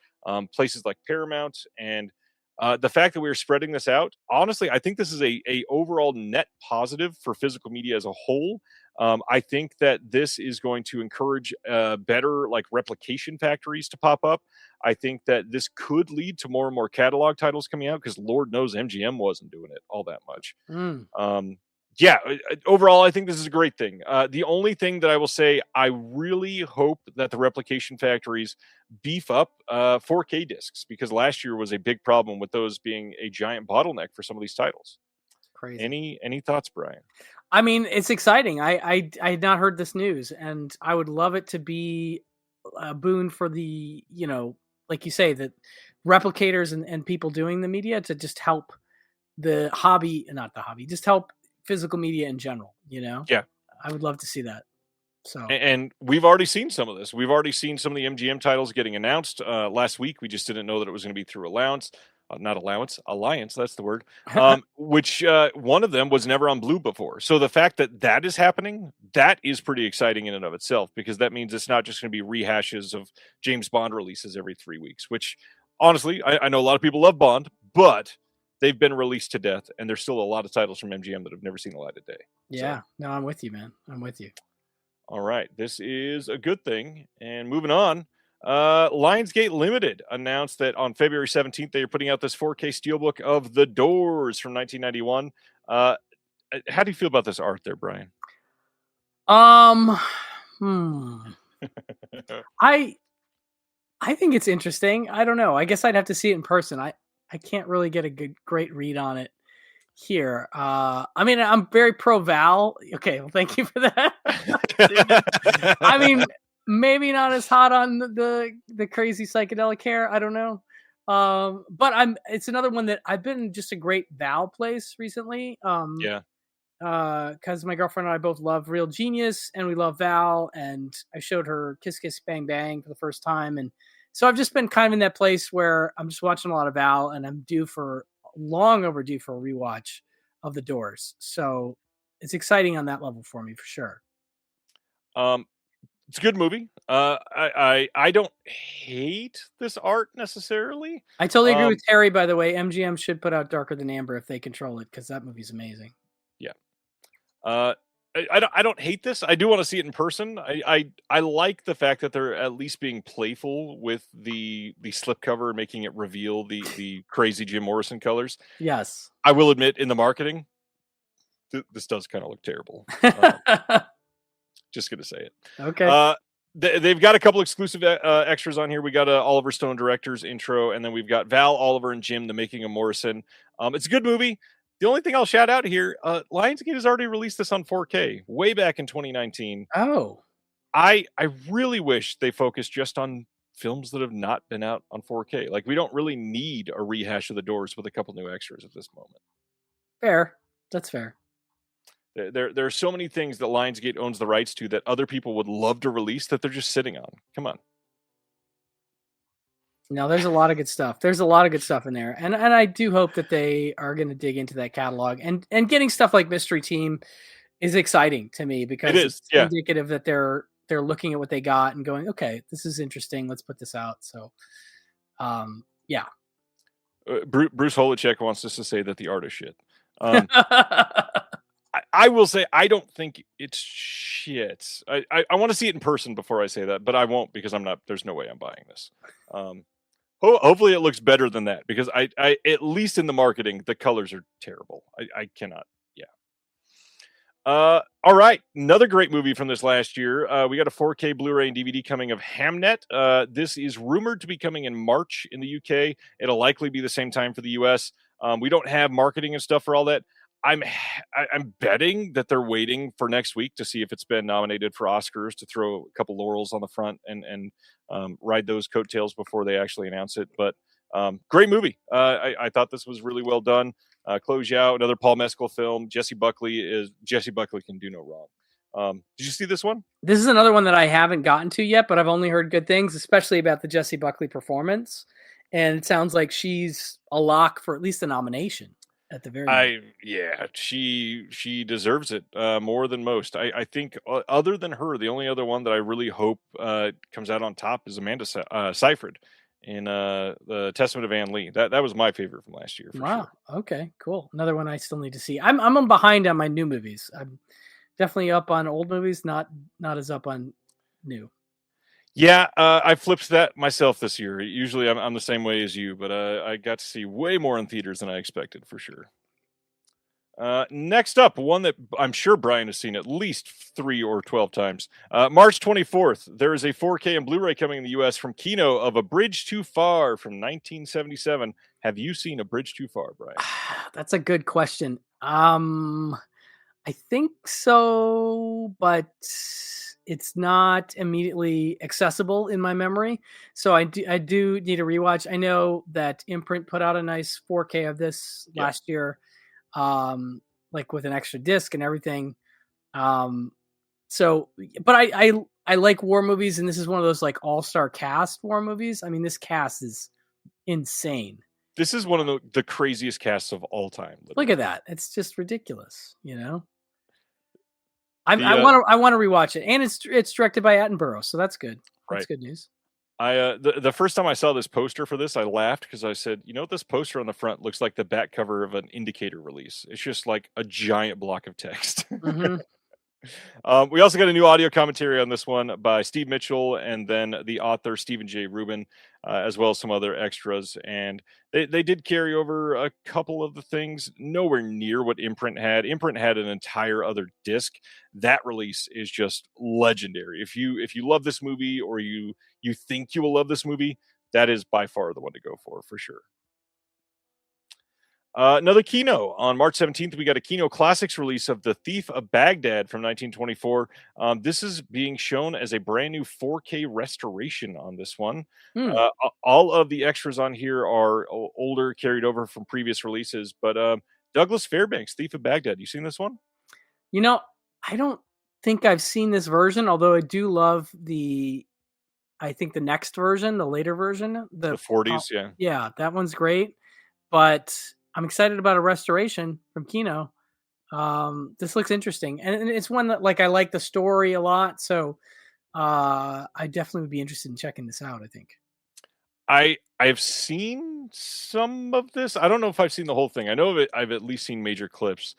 places like Paramount, and the fact that we're spreading this out, honestly, I think this is a overall net positive for physical media as a whole. I think that this is going to encourage better like replication factories to pop up. I think that this could lead to more and more catalog titles coming out because Lord knows MGM wasn't doing it all that much. Overall, I think this is a great thing. The only thing that I will say, I really hope that the replication factories beef up 4K discs because last year was a big problem with those being a giant bottleneck for some of these titles. Crazy. Any thoughts, Brian? I mean, it's exciting. I had not heard this news, and I would love it to be a boon for the, like you say, the replicators and people doing the media to just help the hobby, not the hobby, just help physical media in general, Yeah. I would love to see that. So, and we've already seen some of this. We've already seen some of the MGM titles getting announced last week. We just didn't know that it was going to be through Alliance. Alliance, that's the word, which one of them was never on Blue before. So the fact that is happening, that is pretty exciting in and of itself, because that means it's not just going to be rehashes of James Bond releases every 3 weeks, which honestly, I know a lot of people love Bond, but they've been released to death, and there's still a lot of titles from MGM that have never seen the light of day. Yeah, no, I'm with you, man. I'm with you. All right, this is a good thing. And moving on, Lionsgate Limited announced that on February 17th, they are putting out this 4K steelbook of The Doors from 1991. How do you feel about this art there, Brian? I think it's interesting. I don't know. I guess I'd have to see it in person. I can't really get a great read on it here. I mean, I'm very pro Val. Okay, well, thank you for that. I mean, maybe not as hot on the crazy psychedelic hair. I don't know. But it's another one that I've been just a great Val place recently. Yeah. Because my girlfriend and I both love Real Genius and we love Val, and I showed her Kiss Kiss Bang Bang for the first time, and so I've just been kind of in that place where I'm just watching a lot of Val, and I'm long overdue for a rewatch of The Doors. So it's exciting on that level for me for sure. It's a good movie. I don't hate this art necessarily. I totally agree with Terry, by the way. MGM should put out Darker Than Amber if they control it, because that movie's amazing. Yeah. I don't hate this. I do want to see it in person. I like the fact that they're at least being playful with the slipcover, making it reveal the crazy Jim Morrison colors. Yes. I will admit, in the marketing, this does kind of look terrible. Just gonna say it. Okay. They've got a couple exclusive extras on here. We got a Oliver Stone director's intro, and then we've got Val, Oliver, and Jim, the making of Morrison. It's a good movie. The only thing I'll shout out here, Lionsgate has already released this on 4K way back in 2019. Oh. I really wish they focused just on films that have not been out on 4K. Like, we don't really need a rehash of The Doors with a couple new extras at this moment. Fair. That's fair. There are so many things that Lionsgate owns the rights to that other people would love to release that they're just sitting on. Come on. No, there's a lot of good stuff. There's a lot of good stuff in there. And I do hope that they are going to dig into that catalog. And getting stuff like Mystery Team is exciting to me, because it's indicative that they're looking at what they got and going, okay, this is interesting. Let's put this out. So, yeah. Bruce Holicek wants us to say that the art is shit. I will say, I don't think it's shit. I want to see it in person before I say that, but I won't, because there's no way I'm buying this. Hopefully it looks better than that, because I at least in the marketing, the colors are terrible. I cannot. Yeah. All right. Another great movie from this last year. We got a 4K Blu-ray and DVD coming of Hamnet. This is rumored to be coming in March in the UK. It'll likely be the same time for the US. We don't have marketing and stuff for all that. I'm betting that they're waiting for next week to see if it's been nominated for Oscars, to throw a couple laurels on the front and ride those coattails before they actually announce it. But great movie. I thought this was really well done. Chloe Zhao, another Paul Mescal film. Jesse Buckley can do no wrong. Did you see this one? This is another one that I haven't gotten to yet, but I've only heard good things, especially about the Jesse Buckley performance. And it sounds like she's a lock for at least a nomination. At the very she deserves it more than most. I think other than her, the only other one that I really hope comes out on top is Amanda Seyfried in the Testament of Anne Lee. That was my favorite from last year. Wow. Sure. Okay, cool. Another one I still need to see. I'm behind on my new movies. I'm definitely up on old movies, not as up on new. Yeah, I flipped that myself this year. Usually I'm the same way as you, but I got to see way more in theaters than I expected, for sure. Next up, one that I'm sure Brian has seen at least 3 or 12 times. March 24th, there is a 4K and Blu-ray coming in the U.S. from Kino of A Bridge Too Far from 1977. Have you seen A Bridge Too Far, Brian? That's a good question. I think so, but it's not immediately accessible in my memory. So I do need a rewatch. I know that Imprint put out a nice 4K of this last year, like with an extra disc and everything. So, but I like war movies, and this is one of those like all-star cast war movies. I mean, this cast is insane. This is one of the craziest casts of all time. Literally. Look at that. It's just ridiculous, you know? I want to rewatch it, and it's directed by Attenborough, so that's good. That's good news. The first time I saw this poster for this, I laughed because I said, you know what, this poster on the front looks like the back cover of an Indicator release. It's just like a giant block of text. Mm-hmm. We also got a new audio commentary on this one by Steve Mitchell, and then the author Stephen J. Rubin, as well as some other extras. And they did carry over a couple of the things, nowhere near what Imprint had. Imprint had an entire other disc. That release is just legendary. If you love this movie, or you think you will love this movie, that is by far the one to go for sure. Another Kino. On March 17th, we got a Kino Classics release of The Thief of Baghdad from 1924. This is being shown as a brand new 4K restoration on this one. All of the extras on here are older, carried over from previous releases. But Douglas Fairbanks, Thief of Baghdad. You seen this one? You know, I don't think I've seen this version, although I do love I think the next version, the later version. The 40s, yeah. Yeah, that one's great. But I'm excited about a restoration from Kino. This looks interesting, and it's one that I like the story a lot, so I definitely would be interested in checking this out. I think I've seen some of this. I don't know if I've seen the whole thing. I know of it. I've at least seen major clips.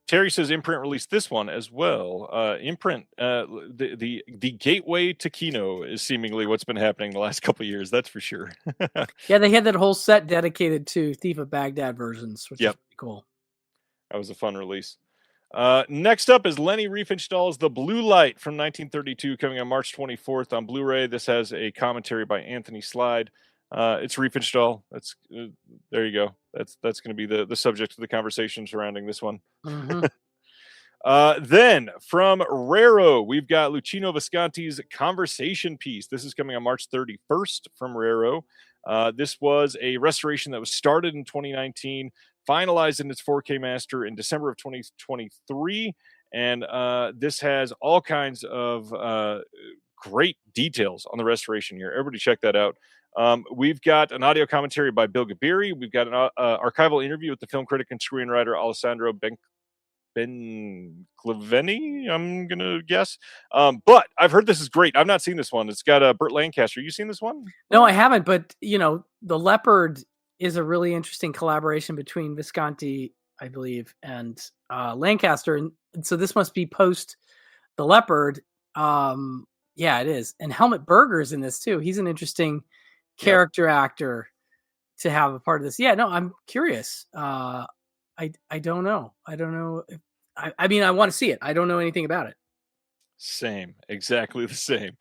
Terry says Imprint released this one as well. Imprint, the gateway to Kino is seemingly what's been happening the last couple of years. That's for sure. Yeah, they had that whole set dedicated to Thief of Baghdad versions, which is pretty cool. That was a fun release. Next up is Lenny Riefenstahl's The Blue Light from 1932, coming on March 24th on Blu-ray. This has a commentary by Anthony Slide. It's Riefenstahl. That's there you go. That's going to be the subject of the conversation surrounding this one. Mm-hmm. Then from Raro, we've got Luchino Visconti's Conversation Piece. This is coming on March 31st from Raro. This was a restoration that was started in 2019, finalized in its 4K master in December of 2023. And this has all kinds of great details on the restoration here. Everybody check that out. We've got an audio commentary by Bill Gabiri. We've got an archival interview with the film critic and screenwriter Alessandro Bencleveni, I'm going to guess. But I've heard this is great. I've not seen this one. It's got Burt Lancaster. You seen this one? No, I haven't. But, The Leopard is a really interesting collaboration between Visconti, I believe, and Lancaster. And so this must be post The Leopard. Yeah, it is. And Helmut Berger's in this, too. He's an interesting character actor to have a part of this. Yeah, no, I'm curious. I don't know. I don't know. I mean, I want to see it. I don't know anything about it. Same. Exactly the same.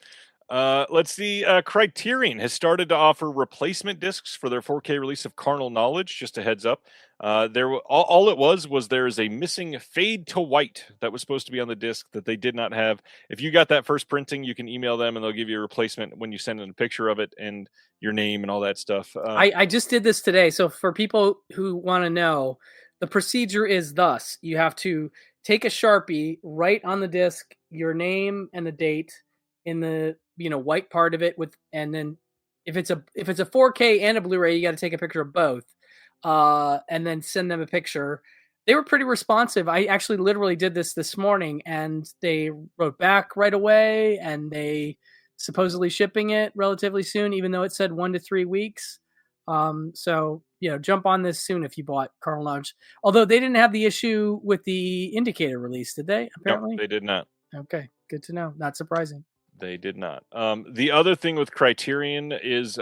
Let's see. Criterion has started to offer replacement discs for their 4K release of Carnal Knowledge. Just a heads up. All it was there is a missing fade to white that was supposed to be on the disc that they did not have. If you got that first printing, you can email them and they'll give you a replacement when you send in a picture of it and your name and all that stuff. I just did this today. So for people who want to know, the procedure is thus: you have to take a Sharpie, write on the disc your name and the date in the white part of it and then if it's a 4K and a Blu-ray, you got to take a picture of both, and then send them a picture. They were pretty responsive. I actually literally did this morning, and they wrote back right away, and they supposedly shipping it relatively soon, even though it said 1 to 3 weeks. So jump on this soon if you bought Carnal Knowledge. Although they didn't have the issue with the indicator release, did they? Apparently, no, they did not. Okay, good to know. Not surprising. They did not. The other thing with Criterion is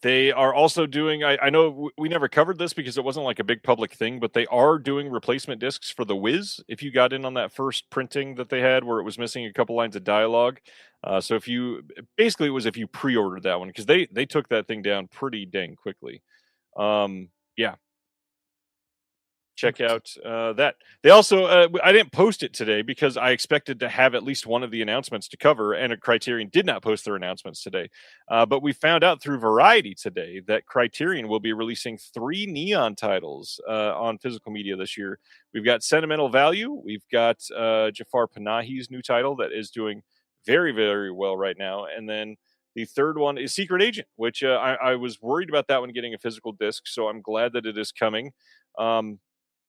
they are also doing, I know we never covered this because it wasn't like a big public thing, but they are doing replacement discs for The Wiz. If you got in on that first printing that they had where it was missing a couple lines of dialogue. So if you pre-ordered that one, because they took that thing down pretty dang quickly. Yeah. Check out that. They also, I didn't post it today because I expected to have at least one of the announcements to cover, and a Criterion did not post their announcements today. But we found out through Variety today that Criterion will be releasing 3 Neon titles on physical media this year. We've got Sentimental Value. We've got Jafar Panahi's new title that is doing very, very well right now. And then the third one is Secret Agent, which I was worried about that one getting a physical disc, so I'm glad that it is coming.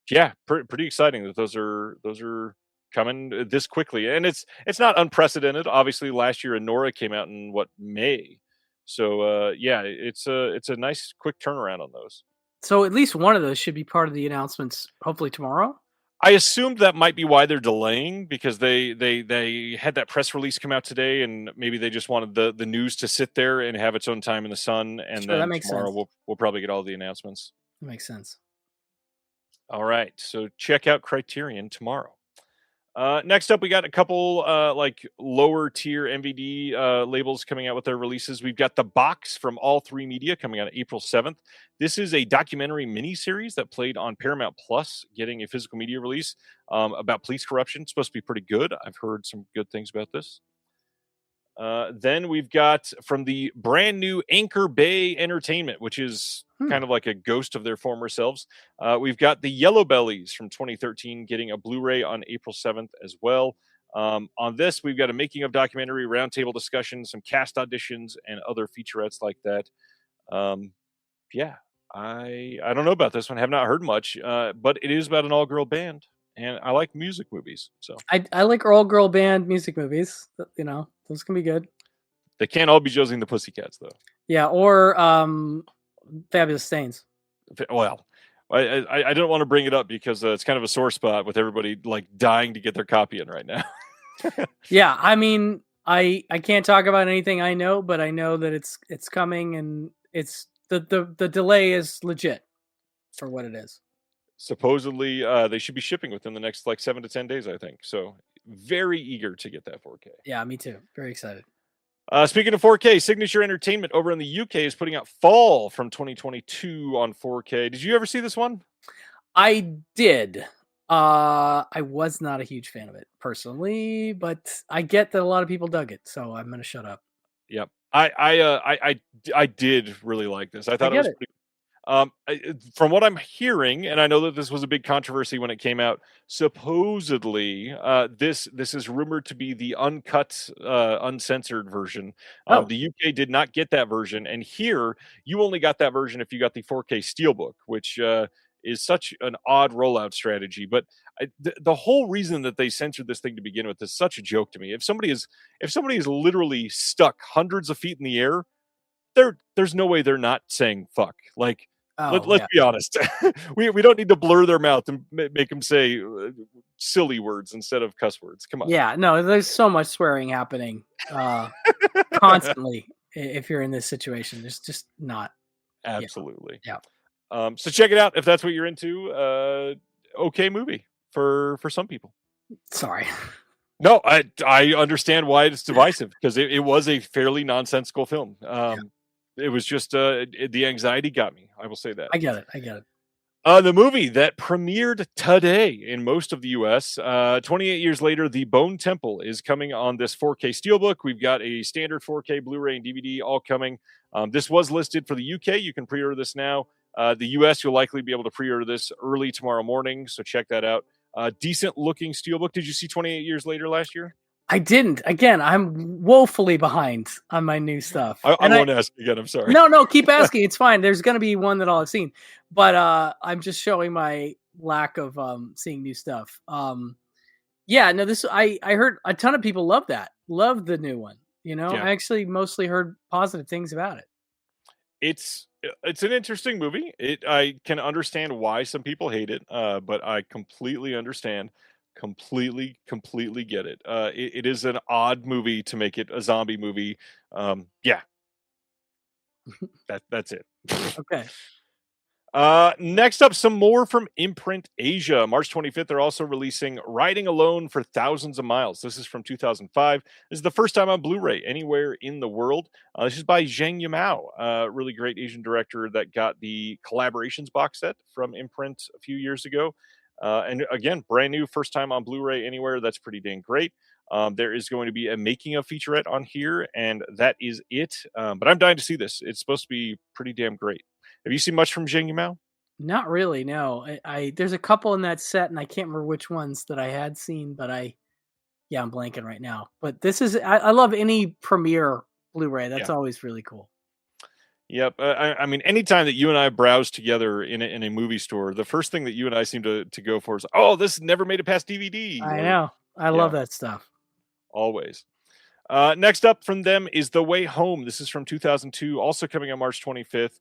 Yeah, pretty exciting that those are coming this quickly, and it's not unprecedented. Obviously, last year Nora came out in May, so yeah, it's a nice quick turnaround on those. So at least one of those should be part of the announcements, hopefully tomorrow. I assumed that might be why they're delaying, because they had that press release come out today, and maybe they just wanted the news to sit there and have its own time in the sun, and sure, then tomorrow we'll probably get all the announcements. That makes sense. All right, so check out Criterion tomorrow. Next up, we got a couple like lower tier MVD labels coming out with their releases. We've got The Box from All 3 Media coming out April 7th. This is a documentary miniseries that played on Paramount Plus, getting a physical media release about police corruption. It's supposed to be pretty good. I've heard some good things about this. Then we've got from the brand new Anchor Bay Entertainment, which is kind of like a ghost of their former selves. We've got the Yellow Bellies from 2013 getting a Blu-ray on April 7th as well. On this, we've got a making of documentary, roundtable discussion, some cast auditions, and other featurettes like that. Yeah, I don't know about this one. Have not heard much, but it is about an all-girl band, and I like music movies. So I like all-girl band music movies. You know, those can be good. They can't all be Josie and the Pussycats, though. Yeah, or Fabulous Stains. Well, I don't want to bring it up because it's kind of a sore spot with everybody like dying to get their copy in right now. Yeah, I mean, I can't talk about anything I know, but I know that it's coming, and it's the delay is legit for what it is. Supposedly, they should be shipping within the next like 7 to 10 days, I think. So very eager to get that 4K. Yeah, me too. Very excited. Speaking of 4K, Signature Entertainment over in the UK is putting out Fall from 2022 on 4K. Did you ever see this one? I did. I was not a huge fan of it personally, but I get that a lot of people dug it, so I'm gonna shut up. Yep. I did really like this. I thought it was pretty. From what I'm hearing, and I know that this was a big controversy when it came out, supposedly this is rumored to be the uncut, uncensored version. The UK did not get that version, and here you only got that version if you got the 4K Steelbook, which is such an odd rollout strategy. But the whole reason that they censored this thing to begin with is such a joke to me. If somebody is literally stuck hundreds of feet in the air, there's no way they're not saying fuck. Like, let's be honest. we don't need to blur their mouth and make them say silly words instead of cuss words. Come on. Yeah, no, there's so much swearing happening constantly. If you're in this situation, there's just not. Absolutely. Yeah. So check it out if that's what you're into. Okay movie for some people. Sorry. No, I understand why it's divisive because it was a fairly nonsensical film. It was just the anxiety got me. I will say that. I get it. The movie that premiered today in most of the U.S. 28 years later, The Bone Temple is coming on this 4K Steelbook. We've got a standard 4K Blu-ray and DVD all coming. This was listed for the UK. You can pre-order this now. The US, you'll likely be able to pre-order this early tomorrow morning, so check that out. Decent looking Steelbook. Did you see 28 years later last year? I didn't. Again, I'm woefully behind on my new stuff. I won't ask again. I'm sorry. No, keep asking. It's fine. There's going to be one that I'll have seen, but I'm just showing my lack of seeing new stuff. Yeah, no, this I heard a ton of people love the new one. You know, I actually mostly heard positive things about it. It's an interesting movie. I can understand why some people hate it, but I completely understand. Completely get it. It is an odd movie to make it a zombie movie. Yeah. That's it. Okay. Next up, some more from Imprint Asia. March 25th, they're also releasing Riding Alone for Thousands of Miles. This is from 2005. This is the first time on Blu-ray anywhere in the world. This is by Zhang Yimou, really great Asian director that got the Collaborations box set from Imprint a few years ago. And again, brand new, first time on Blu-ray anywhere. That's pretty dang great. There is going to be a making of featurette on here, and that is it. But I'm dying to see this. It's supposed to be pretty damn great. Have you seen much from Zhang Yimou? Not really, no. I there's a couple in that set, and I can't remember which ones that I had seen, but I'm blanking right now. But this is, I love any premiere Blu-ray. That's always really cool. Yep. I mean, anytime that you and I browse together in a movie store, the first thing that you and I seem to go for is, oh, this never made it past DVD. I know. I love that stuff. Always. Next up from them is The Way Home. This is from 2002, also coming on March 25th.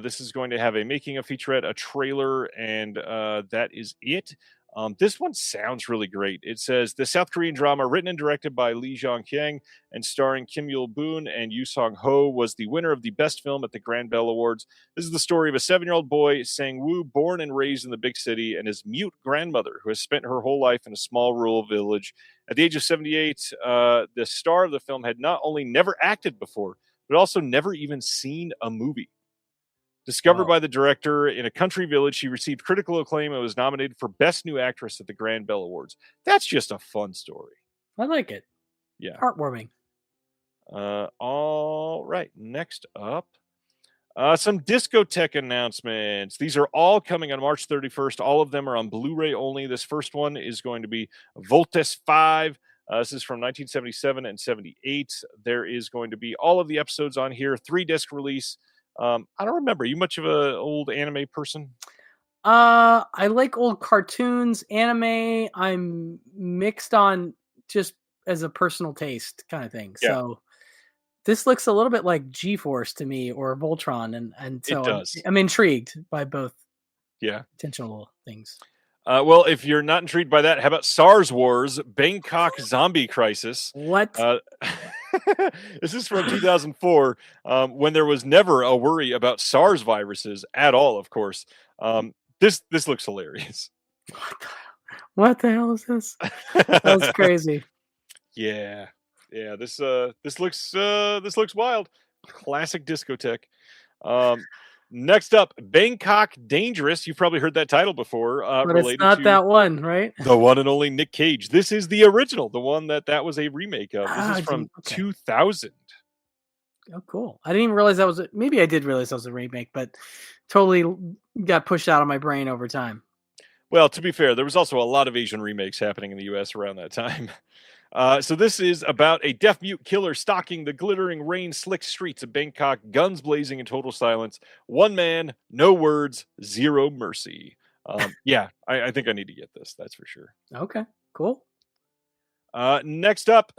This is going to have a making of featurette, a trailer, and that is it. This one sounds really great. It says the South Korean drama, written and directed by Lee Jong-kyung and starring Kim Yul-boon and Yoo Song-ho, was the winner of the Best Film at the Grand Bell Awards. This is the story of a 7-year-old boy, Sang-woo, born and raised in the big city, and his mute grandmother, who has spent her whole life in a small rural village. At the age of 78, the star of the film had not only never acted before, but also never even seen a movie. Discovered by the director in a country village, she received critical acclaim and was nominated for Best New Actress at the Grand Bell Awards. That's just a fun story. I like it. Yeah. Heartwarming. All right. Next up, some discotheque announcements. These are all coming on March 31st. All of them are on Blu-ray only. This first one is going to be Voltes 5. This is from 1977 and 78. There is going to be all of the episodes on here. 3-disc release. I don't remember. Are you much of an old anime person? I like old cartoons, anime. I'm mixed on just as a personal taste kind of thing. Yeah. So this looks a little bit like G-Force to me or Voltron, and so It does. I'm intrigued by both Yeah. potential things. Well, if you're not intrigued by that, how about SARS Wars, Bangkok Zombie Crisis? What? This is from 2004, when there was never a worry about SARS viruses at all, of course. This looks hilarious. What the hell is this? That's crazy. Yeah. This looks wild. Classic discotheque. Next up, Bangkok Dangerous. You've probably heard that title before. But it's not that one, right? The one and only Nick Cage. This is the original, the one that was a remake of. This is from 2000. Oh, cool. I didn't even realize that was maybe I did realize that was a remake, but totally got pushed out of my brain over time. Well, to be fair, there was also a lot of Asian remakes happening in the U.S. around that time. So this is about a deaf-mute killer stalking the glittering rain-slick streets of Bangkok, guns blazing in total silence. One man, no words, zero mercy. I think I need to get this. That's for sure. Okay, cool. Next up,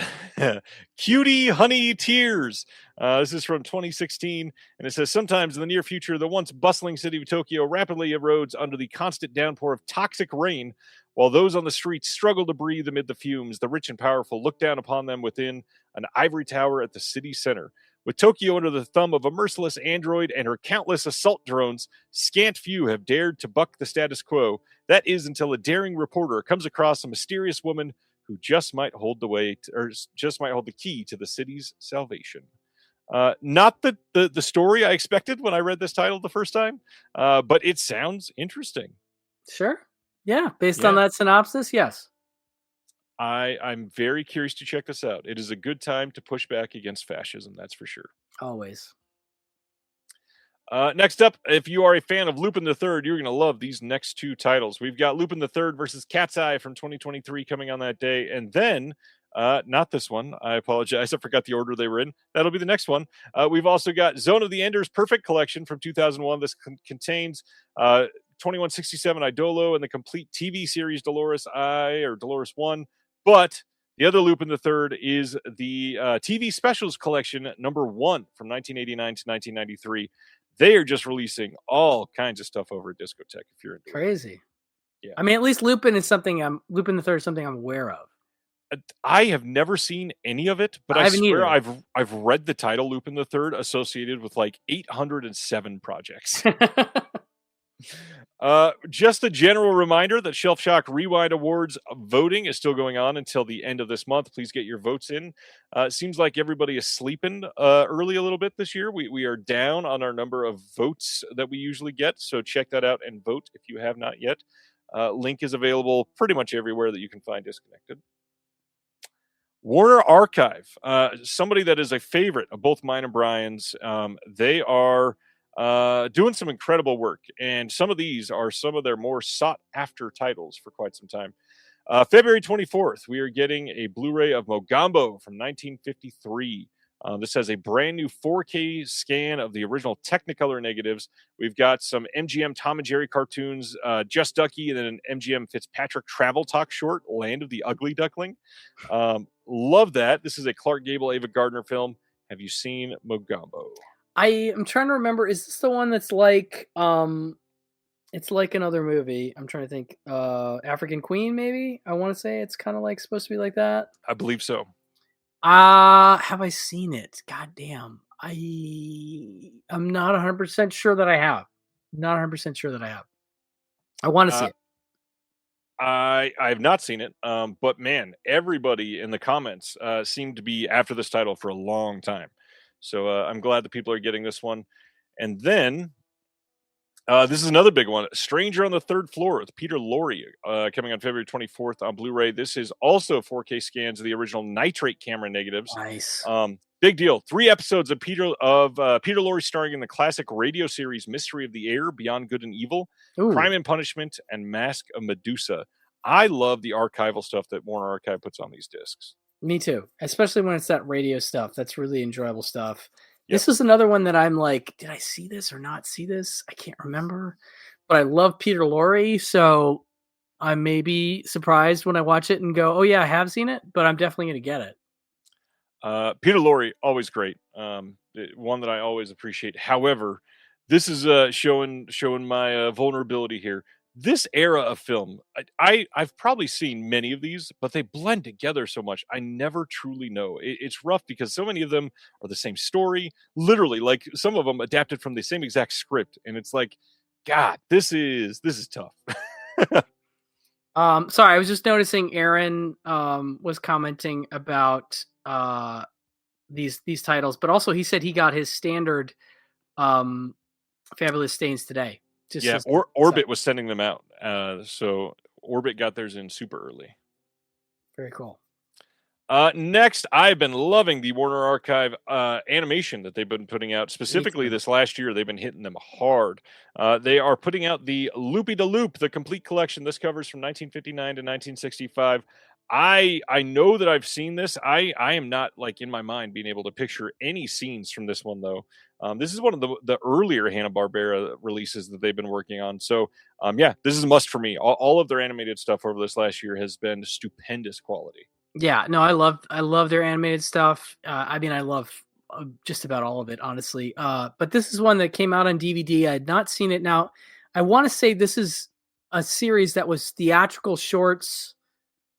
Cutie Honey Tears. This is from 2016, and it says, sometimes in the near future, the once bustling city of Tokyo rapidly erodes under the constant downpour of toxic rain, while those on the streets struggle to breathe amid the fumes. The rich and powerful look down upon them within an ivory tower at the city center. With Tokyo under the thumb of a merciless android and her countless assault drones, scant few have dared to buck the status quo. That is until a daring reporter comes across a mysterious woman who just might hold the key to the city's salvation. Not the story I expected when I read this title the first time, but it sounds interesting. Sure. Yeah, based on that synopsis, yes. I'm very curious to check this out. It is a good time to push back against fascism, that's for sure. Always. Next up, if you are a fan of Lupin the Third, you're going to love these next two titles. We've got Lupin the Third versus Cat's Eye from 2023 coming on that day, and then not this one. I apologize. I forgot the order they were in. That'll be the next one. We've also got Zone of the Enders Perfect Collection from 2001. This contains 2167 Idolo and the complete TV series Dolores 1. But the other Lupin the Third is the TV Specials Collection number 1 from 1989 to 1993. They are just releasing all kinds of stuff over at Discotheque. If you're into crazy, yeah. I mean, at least Lupin the Third is something I'm aware of. I have never seen any of it, but I swear I've read the title Lupin the Third associated with like 807 projects. Just a general reminder that Shelf Shock Rewind Awards voting is still going on until the end of this month. Please get your votes in. It seems like everybody is sleeping early a little bit this year. We are down on our number of votes that we usually get, so check that out and vote if you have not yet. Link is available pretty much everywhere that you can find Disconnected. Warner Archive, somebody that is a favorite of both mine and Brian's. They are doing some incredible work, and some of these are some of their more sought after titles for quite some time. February 24th, we are getting a Blu-ray of Mogambo from 1953. This has a brand new 4K scan of the original Technicolor negatives. We've got some MGM Tom and Jerry cartoons, Just Ducky, and then an MGM Fitzpatrick Travel Talk short, Land of the Ugly Duckling. Love that. This is a Clark Gable, Ava Gardner film. Have you seen Mogambo? I am trying to remember. Is this the one that's like It's like another movie. I'm trying to think. African Queen, maybe. I want to say it's kind of like supposed to be like that. I believe so. Have I seen it? God damn. I'm not 100% sure that I have. Not 100% sure that I have. I want to see it. I have not seen it, but man, everybody in the comments seemed to be after this title for a long time. So I'm glad that people are getting this one. And then this is another big one, Stranger on the Third Floor with Peter Lorre, coming on February 24th on Blu-ray. This is also 4K scans of the original nitrate camera negatives. Nice. Big deal. 3 episodes of Peter Lorre starring in the classic radio series Mystery of the Air, Beyond Good and Evil, Ooh. Crime and Punishment, and Mask of Medusa. I love the archival stuff that Warner Archive puts on these discs. Me too, especially when it's that radio stuff. That's really enjoyable stuff. Yep. This is another one that I'm like, did I see this or not see this? I can't remember, but I love Peter Lorre, so I may be surprised when I watch it and go, oh yeah, I have seen it, but I'm definitely going to get it. Peter Lorre, always great. One that I always appreciate. However, this is showing my vulnerability here. This era of film, I've probably seen many of these, but they blend together so much. I never truly know. It's rough because so many of them are the same story, literally. Like some of them adapted from the same exact script, and it's like, God, this is tough. Sorry, I was just noticing Aaron was commenting about these titles, but also he said he got his standard Fabulous Stains today. Orbit was sending them out. So Orbit got theirs in super early. Very cool. Next, I've been loving the Warner Archive animation that they've been putting out. Specifically this last year, they've been hitting them hard. They are putting out the Loopy de Loop, the complete collection. This covers from 1959 to 1965. I know that I've seen this. I am not like in my mind being able to picture any scenes from this one though. This is one of the earlier Hanna-Barbera releases that they've been working on. So this is a must for me. All of their animated stuff over this last year has been stupendous quality. Yeah, no, I love their animated stuff. I mean, I love just about all of it, honestly. But this is one that came out on DVD. I had not seen it. Now, I want to say this is a series that was theatrical shorts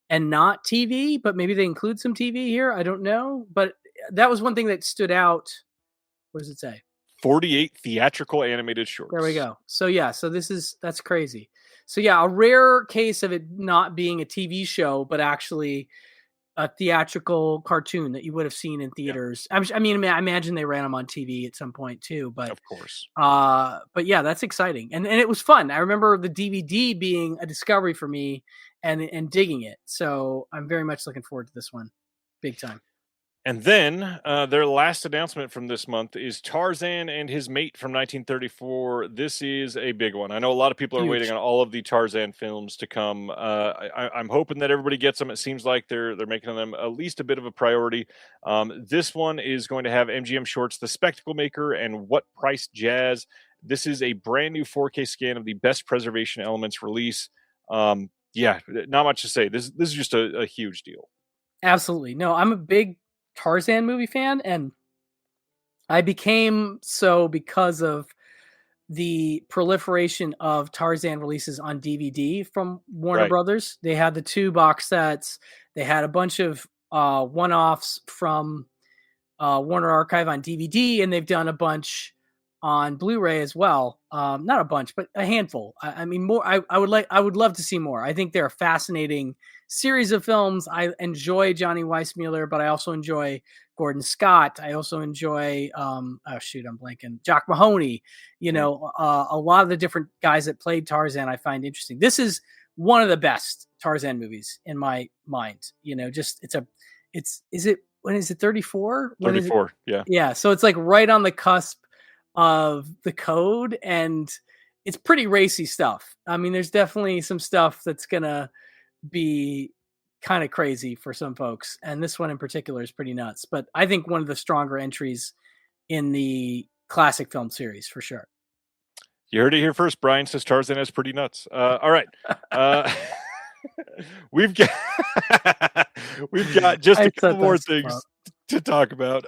and not TV, but maybe they include some TV here. I don't know. But that was one thing that stood out. What does it say? 48 theatrical animated shorts. There we go. So that's crazy. So yeah, a rare case of it not being a TV show, but actually a theatrical cartoon that you would have seen in theaters. Yeah. I imagine they ran them on TV at some point too, but of course. But yeah, that's exciting. And it was fun. I remember the DVD being a discovery for me and digging it. So I'm very much looking forward to this one. Big time. And then their last announcement from this month is Tarzan and His Mate from 1934. This is a big one. I know a lot of people are waiting on all of the Tarzan films to come. I'm hoping that everybody gets them. It seems like they're making them at least a bit of a priority. This one is going to have MGM Shorts, The Spectacle Maker, and What Price Jazz. This is a brand new 4K scan of the Best Preservation Elements release. Not much to say. This is just a huge deal. Absolutely. No, I'm a big Tarzan movie fan, and I became so because of the proliferation of Tarzan releases on DVD from Warner Brothers. They had the 2 box sets. They had a bunch of one-offs from Warner Archive on DVD, and they've done a bunch on Blu-ray as well. Not a bunch, but a handful. I mean, more. I would love to see more. I think they're a fascinating series of films. I enjoy Johnny Weissmuller, but I also enjoy Gordon Scott. I also enjoy I'm blanking. Jock Mahoney. A lot of the different guys that played Tarzan I find interesting. This is one of the best Tarzan movies in my mind. When is it 34? 34, yeah. Yeah, so it's like right on the cusp of the code, and it's pretty racy stuff. I mean, there's definitely some stuff that's gonna be kind of crazy for some folks, and this one in particular is pretty nuts, but I think one of the stronger entries in the classic film series for sure. You heard it here first. Brian says Tarzan is pretty nuts. All right. We've got just a couple more things to talk about.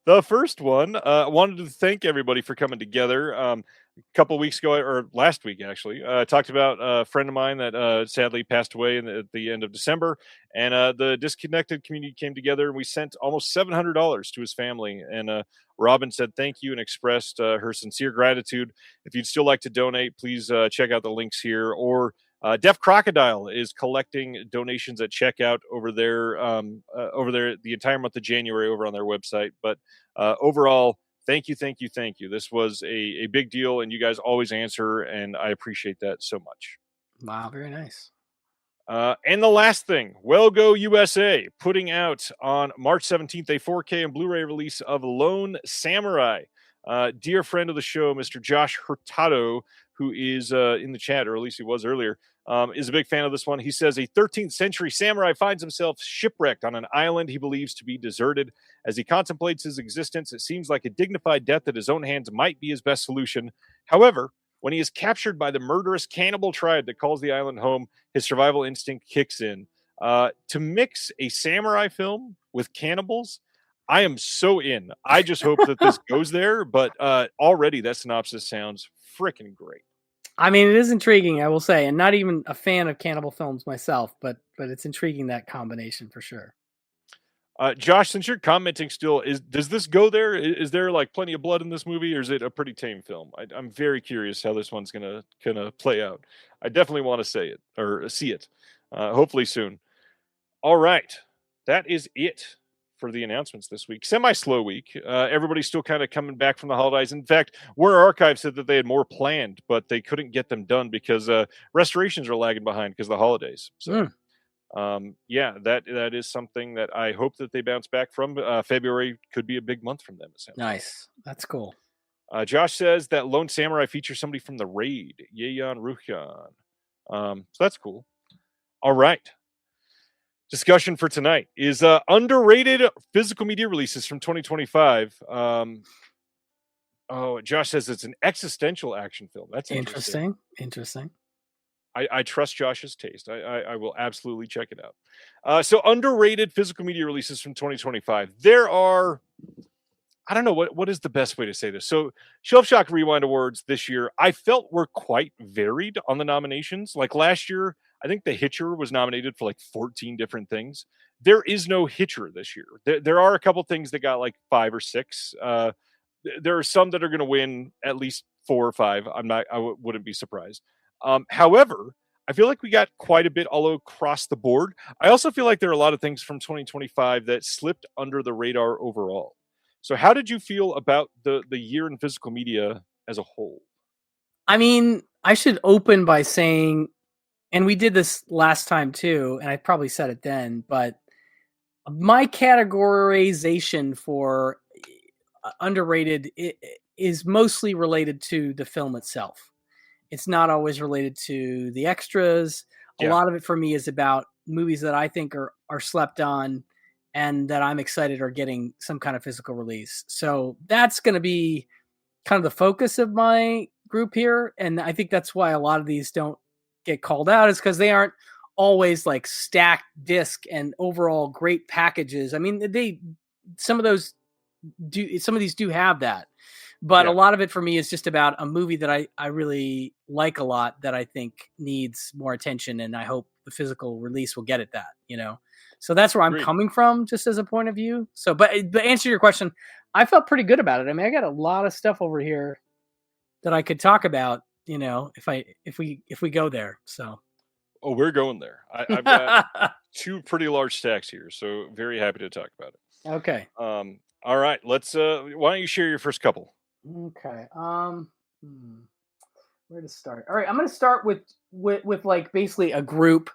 The first one, wanted to thank everybody for coming together. A couple weeks ago, or last week actually, talked about a friend of mine that sadly passed away at the end of December, and the disconnected community came together, and we sent almost $700 to his family. And Robin said thank you and expressed her sincere gratitude. If you'd still like to donate, please check out the links here, or Deaf Crocodile is collecting donations at checkout over there the entire month of January over on their website. But overall, thank you. This was a big deal, and you guys always answer, and I appreciate that so much. Wow, very nice. And the last thing, Well Go USA putting out on March 17th a 4K and Blu-ray release of Lone Samurai. Dear friend of the show, Mr. Josh Hurtado, who is in the chat, or at least he was earlier, is a big fan of this one. He says a 13th century samurai finds himself shipwrecked on an island he believes to be deserted. As he contemplates his existence, it seems like a dignified death at his own hands might be his best solution. However, when he is captured by the murderous cannibal tribe that calls the island home, his survival instinct kicks in. To mix a samurai film with cannibals, I am so in. I just hope that this goes there, but already that synopsis sounds freaking great. I mean, it is intriguing, I will say, and not even a fan of cannibal films myself, but it's intriguing, that combination for sure. Josh, since you're commenting still, does this go there? Is there like plenty of blood in this movie, or is it a pretty tame film? I'm very curious how this one's gonna play out. I definitely want to say it or see it, hopefully soon. All right, that is it for the announcements this week. Semi-slow week. Everybody's still kind of coming back from the holidays. In fact, Warner Archive said that they had more planned, but they couldn't get them done because restorations are lagging behind because of the holidays. So, yeah, that is something that I hope that they bounce back from. February could be a big month from them. Nice. That's cool. Josh says that Lone Samurai features somebody from the Raid, Yeon Ruhyan. So that's cool. All right. Discussion for tonight is underrated physical media releases from 2025. Josh says it's an existential action film. That's interesting. I trust Josh's taste. I will absolutely check it out. So underrated physical media releases from 2025. There are, I don't know what is the best way to say this. So Shelf Shock Rewind Awards this year, I felt were quite varied on the nominations. Like last year, I think The Hitcher was nominated for like 14 different things. There is no Hitcher this year. There are a couple things that got like 5 or 6. There are some that are going to win at least 4 or 5. Wouldn't be surprised. However, I feel like we got quite a bit all across the board. I also feel like there are a lot of things from 2025 that slipped under the radar overall. So how did you feel about the year in physical media as a whole? I mean, I should open by saying, and we did this last time too, and I probably said it then, but my categorization for underrated is mostly related to the film itself. It's not always related to the extras. A lot of it for me is about movies that I think are slept on and that I'm excited are getting some kind of physical release. So that's going to be kind of the focus of my group here. And I think that's why a lot of these don't get called out, is because they aren't always like stacked disc and overall great packages. I mean, some of these do have that, but a lot of it for me is just about a movie that I really like a lot that I think needs more attention, and I hope the physical release will get it that, so that's where I'm coming from, just as a point of view. So, but answer your question, I felt pretty good about it. I mean, I got a lot of stuff over here that I could talk about, if we go there. So, we're going there. I've got 2 pretty large stacks here, so very happy to talk about it. Okay. All right, let's. Why don't you share your first couple? Okay. Where to start? All right, I'm going to start with like basically a group,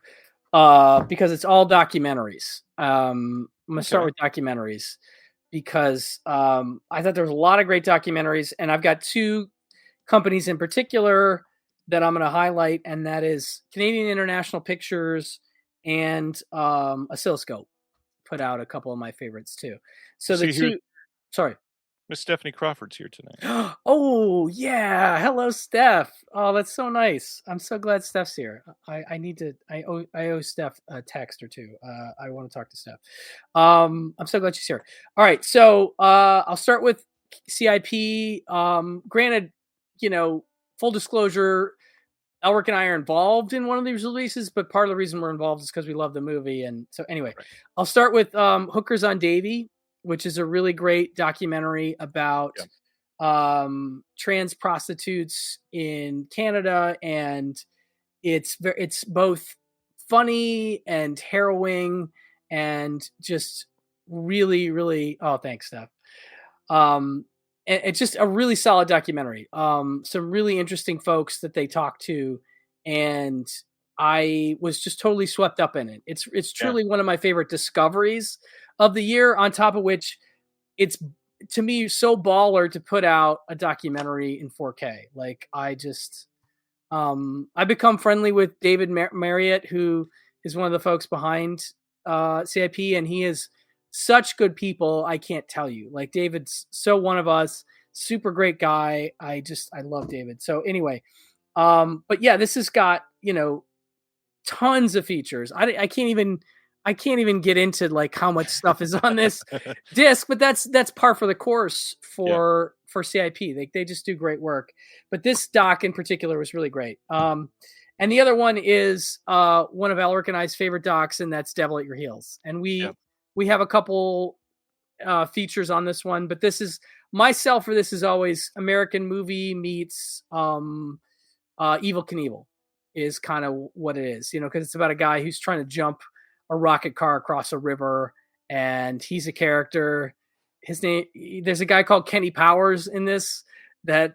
because it's all documentaries. I'm going to start with documentaries because I thought there was a lot of great documentaries, and I've got 2 companies in particular that I'm going to highlight, and that is Canadian International Pictures and Oscilloscope put out a couple of my favorites too. So the 2, sorry. Miss Stephanie Crawford's here tonight. Oh yeah, hello Steph. Oh, that's so nice. I'm so glad Steph's here. I need to. I owe Steph a text or two. I want to talk to Steph. I'm so glad she's here. All right, so I'll start with CIP. Granted, full disclosure, Elric and I are involved in one of these releases, but part of the reason we're involved is because we love the movie. And so anyway, Right. I'll start with Hookers on Davy, which is a really great documentary about trans prostitutes in Canada. And it's both funny and harrowing and just really, really, oh, thanks, Steph. It's just a really solid documentary. Some really interesting folks that they talk to, and I was just totally swept up in it. It's truly one of my favorite discoveries of the year. On top of which, it's to me so baller to put out a documentary in 4K. Like I just, I become friendly with David Marriott, who is one of the folks behind CIP, and he is such good people. I can't tell you. Like David's so one of us, super great guy. I love David. So anyway, but yeah, this has got, tons of features. I can't even get into like how much stuff is on this disc, but that's par for the course for CIP. They just do great work. But this doc in particular was really great. And the other one is one of Elric and I's favorite docs, and that's Devil at Your Heels. And we have a couple features on this one, but this is myself for this is always American movie meets Evil Knievel is kind of what it is, because it's about a guy who's trying to jump a rocket car across a river, and he's a character. His name, there's a guy called Kenny Powers in this that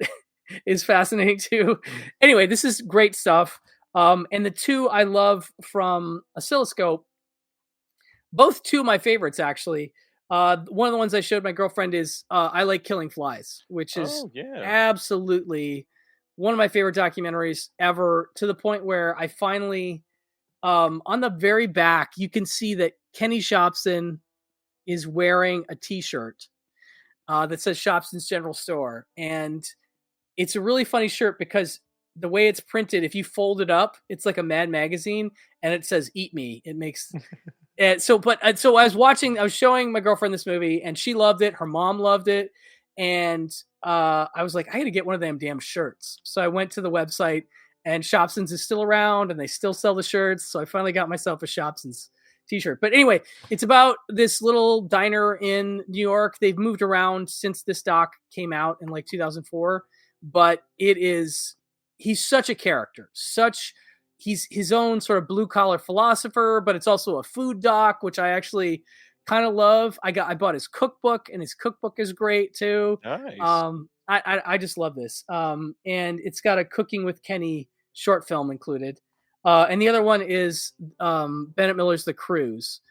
is fascinating too. Anyway, this is great stuff. And the two I love from Oscilloscope, both two of my favorites actually. One of the ones I showed my girlfriend is I Like Killing Flies, which is absolutely one of my favorite documentaries ever, to the point where I finally, on the very back, you can see that Kenny Shopson is wearing a t-shirt that says Shopson's General Store. And it's a really funny shirt because the way it's printed, if you fold it up, it's like a Mad Magazine, and it says "Eat Me." It makes so I was showing my girlfriend this movie, and she loved it. Her mom loved it, and I was like, I got to get one of them damn shirts. So I went to the website, and Shopson's is still around, and they still sell the shirts. So I finally got myself a Shopson's t-shirt. But anyway, it's about this little diner in New York. They've moved around since this doc came out in like 2004, but he's such a character, he's his own sort of blue collar philosopher, but it's also a food doc, which I actually kind of love. I bought his cookbook, and his cookbook is great too. Nice. I just love this. And it's got a Cooking with Kenny short film included. And the other one is Bennett Miller's The Cruise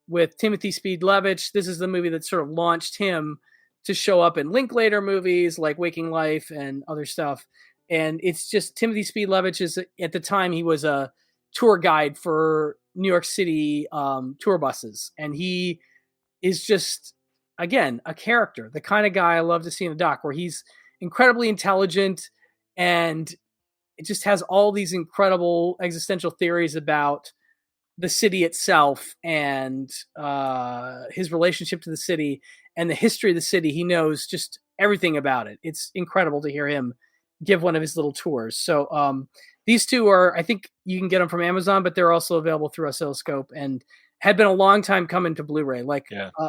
with Timothy Speed-Levitch. This is the movie that sort of launched him to show up in Linklater movies like Waking Life and other stuff. And it's just Timothy Speed-Levitch is, at the time, he was a tour guide for New York City tour buses. And he is just, again, a character, the kind of guy I love to see in a doc, where he's incredibly intelligent and it just has all these incredible existential theories about the city itself and his relationship to the city and the history of the city. He knows just everything about it. It's incredible to hear him give one of his little tours. So these two are, I think you can get them from Amazon, but they're also available through Oscilloscope and had been a long time coming to Blu-ray. Like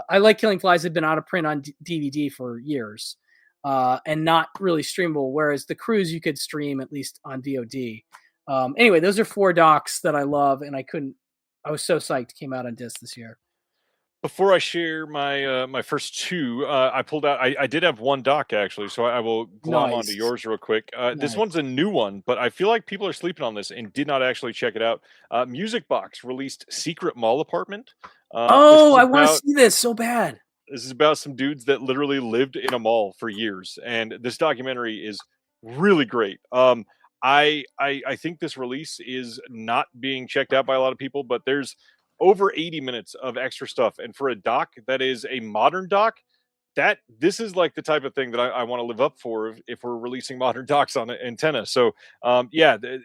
I Like Killing Flies had been out of print on DVD for years and not really streamable, whereas The Cruise you could stream at least on VOD. Anyway, those are 4 docs that I love, and I was so psyched it came out on disc this year. Before I share my my first 2, I pulled out. I did have 1 doc actually, so I will glom onto yours real quick. This one's a new one, but I feel like people are sleeping on this and did not actually check it out. Music Box released Secret Mall Apartment. I want to see this so bad. This is about some dudes that literally lived in a mall for years, and this documentary is really great. I think this release is not being checked out by a lot of people, but there's over 80 minutes of extra stuff, and for a doc that is a modern doc, this is like the type of thing that I want to live up for if we're releasing modern docks on an antenna. So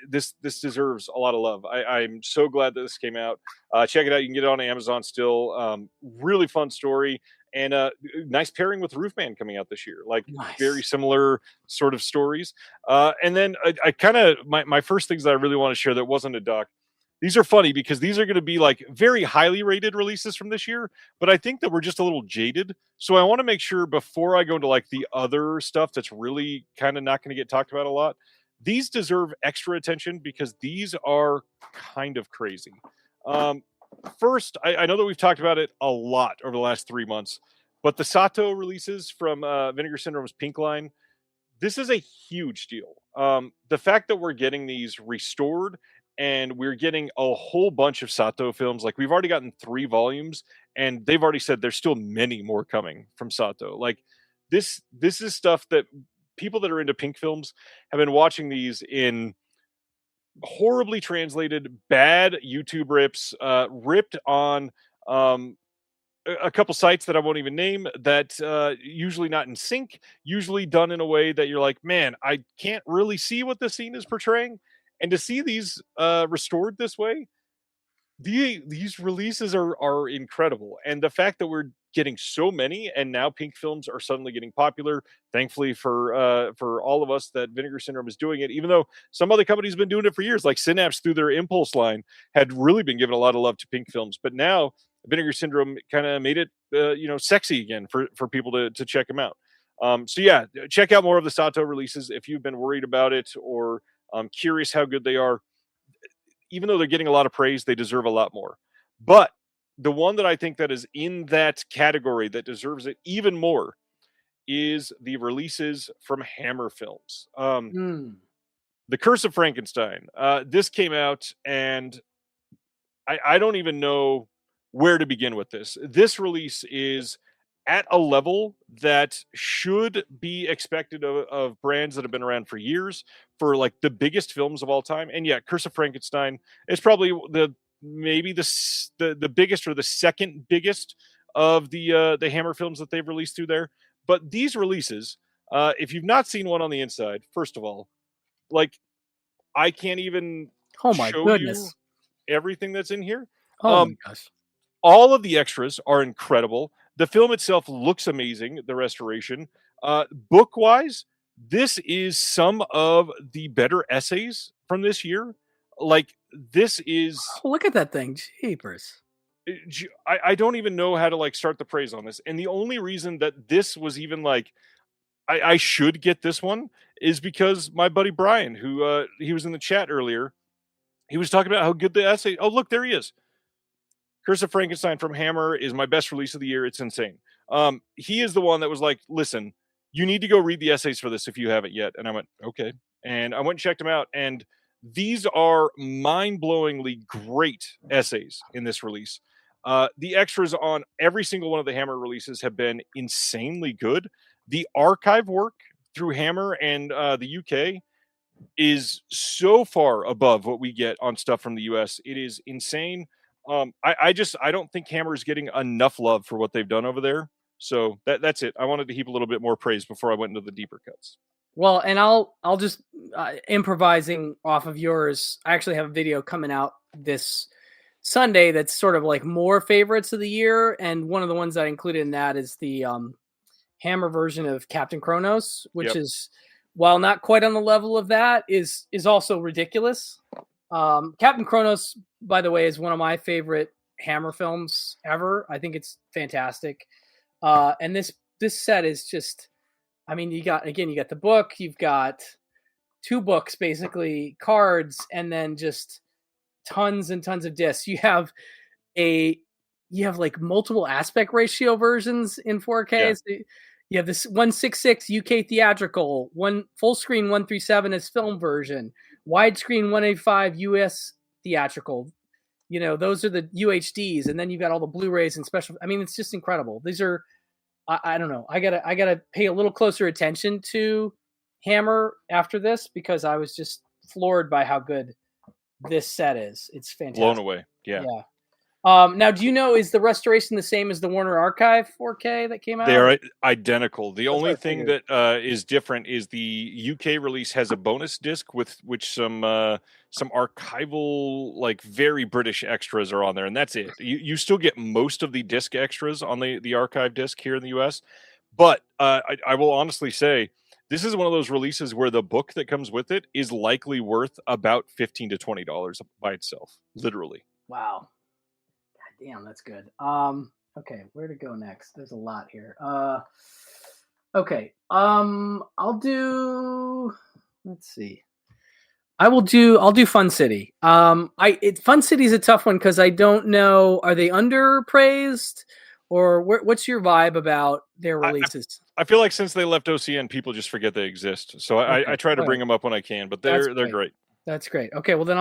this deserves a lot of love. I'm so glad that this came out. Check it out. You can get it on Amazon still. Really fun story. And nice pairing with Roofman coming out this year, like very similar sort of stories. And then I kind of my first things that I really want to share that wasn't a doc. These are funny because these are going to be like very highly rated releases from this year, but I think that we're just a little jaded. So I want to make sure before I go into like the other stuff that's really kind of not going to get talked about a lot, these deserve extra attention because these are kind of crazy. First, I know that we've talked about it a lot over the last 3 months, but the Sato releases from Vinegar Syndrome's Pink line, this is a huge deal. The fact that we're getting these restored and we're getting a whole bunch of Sato films, like we've already gotten 3 volumes, and they've already said there's still many more coming from Sato. Like this is stuff that people that are into Pink films have been watching these in horribly translated, bad YouTube rips, ripped on a couple sites that I won't even name that usually not in sync, usually done in a way that you're like, man, I can't really see what the scene is portraying. And to see these restored this way, these releases are incredible. And the fact that we're getting so many and now Pink films are suddenly getting popular, thankfully for all of us that Vinegar Syndrome is doing it, even though some other companies have been doing it for years, like Synapse through their Impulse line had really been giving a lot of love to Pink films. But now Vinegar Syndrome kind of made it sexy again for people to check them out. So yeah, check out more of the Sato releases if you've been worried about it or curious how good they are. Even though they're getting a lot of praise, they deserve a lot more. But the one that I think that is in that category that deserves it even more is the releases from Hammer Films. The Curse of Frankenstein. This came out, and I don't even know where to begin with this. This release is at a level that should be expected of brands that have been around for years, for like the biggest films of all time. And yeah, Curse of Frankenstein is probably maybe the biggest or the second biggest of the Hammer films that they've released through there. But these releases, if you've not seen one on the inside, first of all, like I can't even show you everything that's in here. Oh my gosh. All of the extras are incredible. The film itself looks amazing, the restoration. Book-wise, this is some of the better essays from this year. Like, this is... Oh, look at that thing. Jeepers. I don't even know how to, like, start the praise on this. And the only reason that this was even, like, I should get this one is because my buddy Brian, who he was in the chat earlier, he was talking about how good the essay... Oh, look, there he is. Curse of Frankenstein from Hammer is my best release of the year. It's insane. He is the one that was like, listen, you need to go read the essays for this if you haven't yet. And I went, okay. And I went and checked them out. And these are mind-blowingly great essays in this release. The extras on every single one of the Hammer releases have been insanely good. The archive work through Hammer and the UK is so far above what we get on stuff from the US. It is insane. I don't think Hammer is getting enough love for what they've done over there. So that's it. I wanted to heap a little bit more praise before I went into the deeper cuts. Well, and I'll just improvising off of yours. I actually have a video coming out this Sunday that's sort of like more favorites of the year, and one of the ones that I included in that is the Hammer version of Captain Kronos, which is, while not quite on the level of that, is also ridiculous. Captain Kronos, by the way, is one of my favorite Hammer films ever. I think it's fantastic. And this set is just, I mean, you got the book, you've got 2 books, basically cards, and then just tons and tons of discs. You have like multiple aspect ratio versions in 4K. Yeah. So you have this 166 UK theatrical, one full screen 137 is film version, widescreen 185 US theatrical. You know, those are the UHDs, and then you've got all the Blu-rays and special. I mean, it's just incredible. These are, I don't know. I gotta pay a little closer attention to Hammer after this because I was just floored by how good this set is. It's fantastic. Blown away. Yeah. Now, do you know, is the restoration the same as the Warner Archive 4K that came out? They are identical. The That's only what I thing figured. that is different is the UK release has a bonus disc with which some archival, like very British extras are on there, and that's it. You still get most of the disc extras on the archive disc here in the US, but I will honestly say this is one of those releases where the book that comes with it is likely worth about $15 to $20 by itself, literally. Wow. God damn, that's good. Okay, where to go next? There's a lot here. Okay. I'll do, let's see. I'll do Fun City. Fun City is a tough one because I don't know, are they underpraised? Or what's your vibe about their releases? I feel like since they left OCN, people just forget they exist. So I try to bring them up when I can, but they're great. That's great. Okay, well then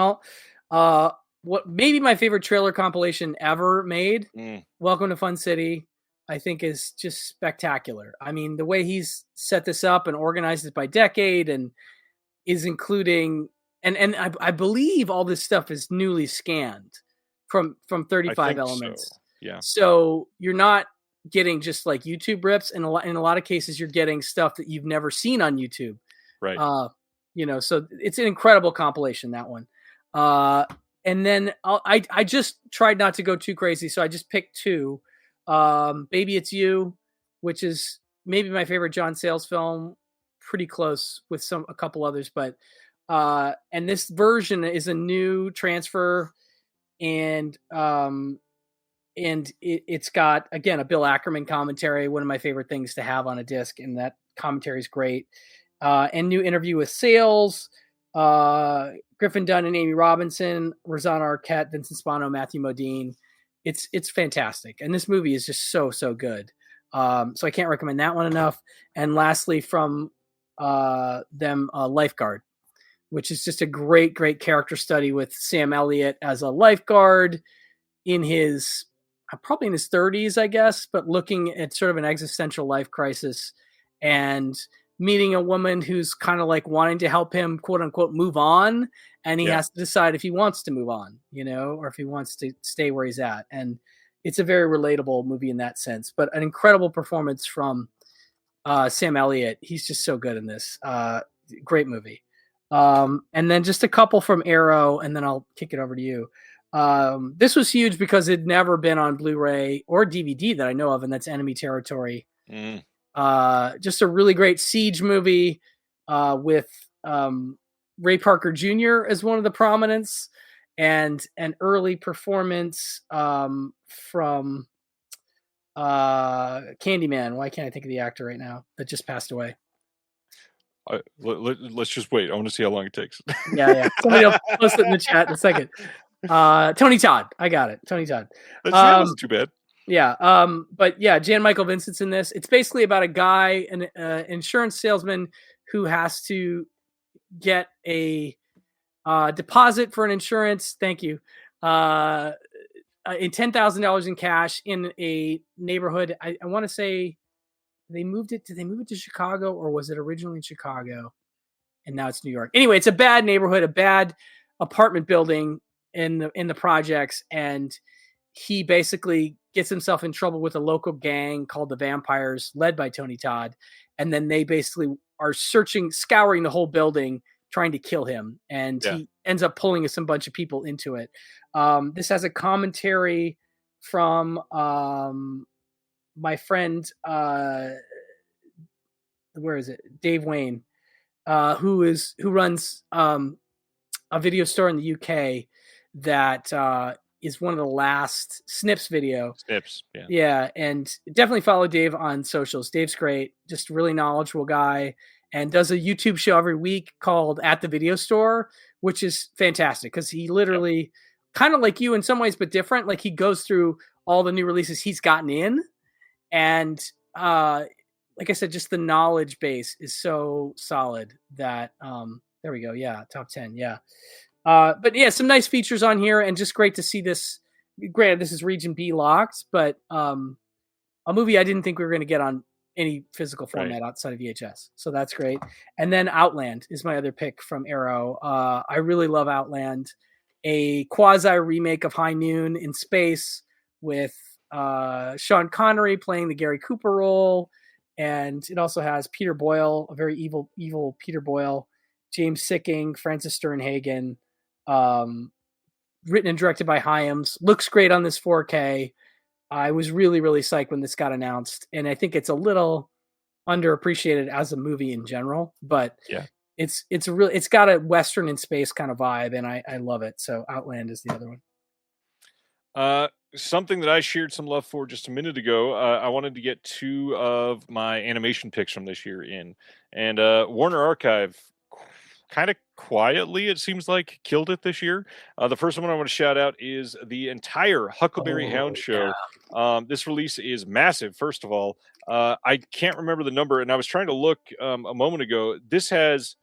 what maybe my favorite trailer compilation ever made, Welcome to Fun City, I think is just spectacular. I mean, the way he's set this up and organized it by decade and is including and I believe all this stuff is newly scanned from 35 Elements. So. Yeah. So you're not getting just like YouTube rips, and in a lot of cases you're getting stuff that you've never seen on YouTube. Right. So it's an incredible compilation, that one. And then I just tried not to go too crazy, so I just picked two. Baby It's You, which is maybe my favorite John Sayles film, pretty close with a couple others, but and this version is a new transfer, and it's got, again, a Bill Ackerman commentary, one of my favorite things to have on a disc, and that commentary is great. And new interview with Sayles, Griffin Dunn and Amy Robinson, Rosanna Arquette, Vincent Spano, Matthew Modine. It's fantastic, and this movie is just so good. So I can't recommend that one enough. And lastly, from them, Lifeguard, which is just a great character study with Sam Elliott as a lifeguard in his probably in his 30s, I guess, but looking at sort of an existential life crisis and meeting a woman who's kind of like wanting to help him, quote unquote, move on. And he has to decide if he wants to move on, or if he wants to stay where he's at. And it's a very relatable movie in that sense, but an incredible performance from Sam Elliott. He's just so good in this. Great movie. And then just a couple from Arrow, and then I'll kick it over to you. This was huge because it'd never been on Blu-ray or DVD that I know of, and that's Enemy Territory. Just a really great siege movie with Ray Parker Jr. as one of the prominents, and an early performance from Candyman. Why can't I think of the actor right now that just passed away? Let's just wait. I want to see how long it takes. Yeah. Somebody else post it in the chat in a second. Tony Todd. I got it. Tony Todd. That wasn't too bad. Yeah. But yeah, Jan Michael Vincent's in this. It's basically about a guy, an insurance salesman who has to get a deposit for an insurance. Thank you. In $10,000 in cash in a neighborhood. I want to say did they move it to Chicago, or was it originally in Chicago and now it's New York? Anyway, it's a bad neighborhood, a bad apartment building in the projects, and he basically gets himself in trouble with a local gang called the Vampires, led by Tony Todd, and then they basically are scouring the whole building, trying to kill him, and he ends up pulling some bunch of people into it. This has a commentary from my friend, where is it? Dave Wayne, who runs a video store in the UK that is one of the last Snips video. Snips, yeah. Yeah, and definitely follow Dave on socials. Dave's great, just a really knowledgeable guy, and does a YouTube show every week called At the Video Store, which is fantastic because he literally, kind of like you in some ways, but different. Like, he goes through all the new releases he's gotten in, and like I said, just the knowledge base is so solid that there we go. Yeah, top 10. Yeah. But yeah, some nice features on here, and just great to see this. Granted, this is Region B locked, but a movie I didn't think we were going to get on any physical format outside of VHS. So that's great. And then Outland is my other pick from Arrow. I really love Outland. a quasi remake of High Noon in space with Sean Connery playing the Gary Cooper role. And it also has Peter Boyle, a very evil Peter Boyle, James Sicking, Francis Sternhagen, written and directed by Hyams. Looks great on this 4K. I was really, really psyched when this got announced. And I think it's a little underappreciated as a movie in general, but yeah, it's got a Western in space kind of vibe, and I love it. So Outland is the other one. Something that I shared some love for just a minute ago. I wanted to get 2 of my animation picks from this year in, and Warner Archive kind of quietly, it seems like, killed it this year. The first one I want to shout out is the entire Huckleberry Hound show. Yeah. This release is massive. First of all, I can't remember the number, and I was trying to look a moment ago. This has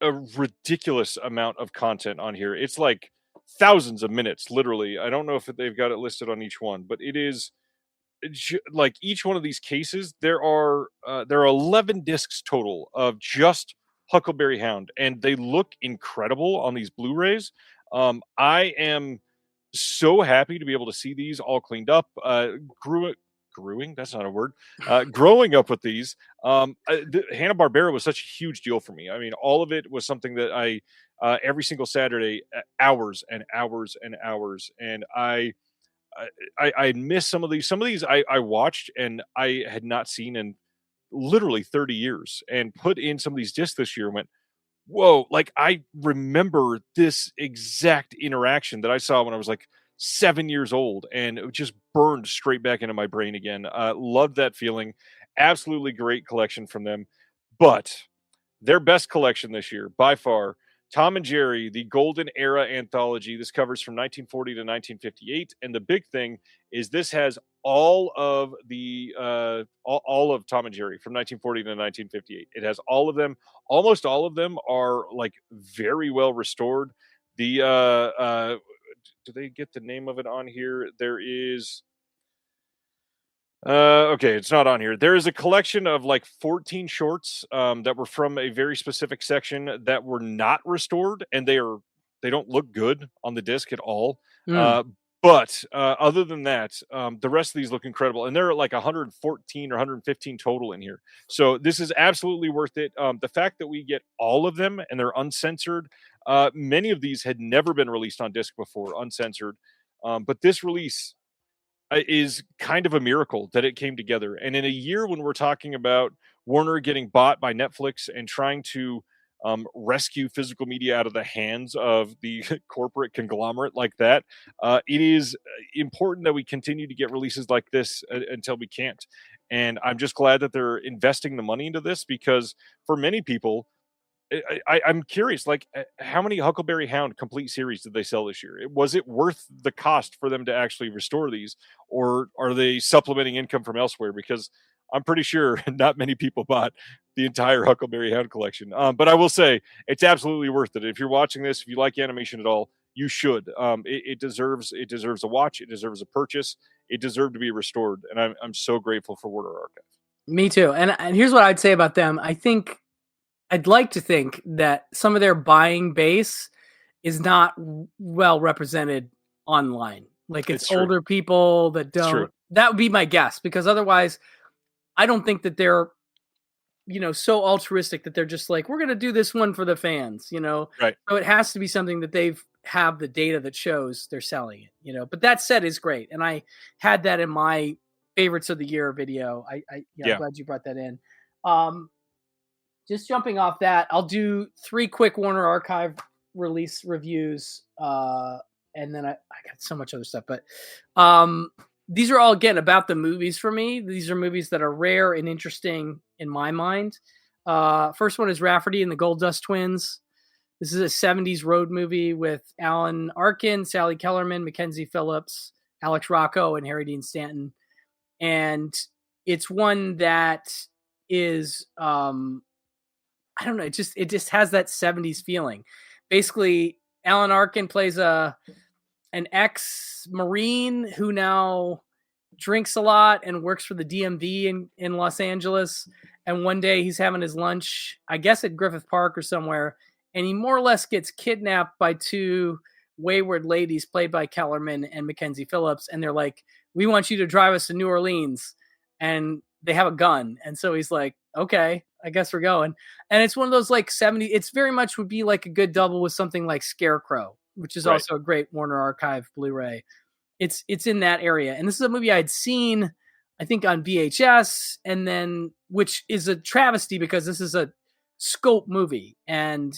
a ridiculous amount of content on here. It's like thousands of minutes, literally. I don't know if they've got it listed on each one, but it is like each one of these cases. There are 11 discs total of just Huckleberry Hound, and they look incredible on these Blu-rays. I am so happy to be able to see these all cleaned up. Growing, that's not a word. Growing up with these, Hanna-Barbera was such a huge deal for me. I mean, all of it was something that I every single Saturday, hours and hours and hours, and I miss some of these. Some of these I watched and I had not seen in literally 30 years, and put in some of these discs this year and went, whoa, like I remember this exact interaction that I saw when I was like 7 years old, and it just burned straight back into my brain again. Loved that feeling. Absolutely great collection from them. But their best collection this year, by far, Tom and Jerry, the Golden Era Anthology. This covers from 1940 to 1958. And the big thing is this has all of the all of Tom and Jerry from 1940 to 1958. It has all of them. Almost all of them are like very well restored. The do they get the name of it on here? There is okay, it's not on here. There is a collection of like 14 shorts that were from a very specific section that were not restored, and they don't look good on the disc at all. But other than that, the rest of these look incredible, and there are like 114 or 115 total in here. So this is absolutely worth it. The fact that we get all of them and they're uncensored. Many of these had never been released on disc before, uncensored. But this release is kind of a miracle that it came together. And in a year when we're talking about Warner getting bought by Netflix and trying to rescue physical media out of the hands of the corporate conglomerate like that, it is important that we continue to get releases like this until we can't. And I'm just glad that they're investing the money into this, because for many people, I'm curious, like, how many Huckleberry Hound complete series did they sell this year? Was it worth the cost for them to actually restore these, or are they supplementing income from elsewhere? Because I'm pretty sure not many people bought the entire Huckleberry Hound collection. But I will say it's absolutely worth it. If you're watching this, if you like animation at all, you should. It deserves a watch. It deserves a purchase. It deserved to be restored, and I'm so grateful for Warner Archive. Me too. And here's what I'd say about them. I'd like to think that some of their buying base is not well represented online. Like it's older people that don't. That would be my guess, because otherwise I don't think that they're, so altruistic that they're just like, we're going to do this one for the fans, Right. So it has to be something that they've have the data that shows they're selling it, but that said is great. And I had that in my favorites of the year video. I'm glad you brought that in. Just jumping off that, I'll do 3 quick Warner Archive release reviews, and then I got so much other stuff. But these are all, again, about the movies for me. These are movies that are rare and interesting in my mind. First one is Rafferty and the Gold Dust Twins. This is a 70s road movie with Alan Arkin, Sally Kellerman, Mackenzie Phillips, Alex Rocco, and Harry Dean Stanton. And it's one that is... I don't know. It just has that 70s feeling. Basically, Alan Arkin plays an ex-Marine who now drinks a lot and works for the DMV in Los Angeles. And one day he's having his lunch, I guess at Griffith Park or somewhere, and he more or less gets kidnapped by 2 wayward ladies played by Kellerman and Mackenzie Phillips, and they're like, "We want you to drive us to New Orleans," and they have a gun, and so he's like, "Okay, I guess we're going." And it's one of those like 70. It's very much would be like a good double with something like Scarecrow, which is also a great Warner Archive Blu-ray. It's in that area, and this is a movie I'd seen, I think, on VHS, and then which is a travesty because this is a scope movie, and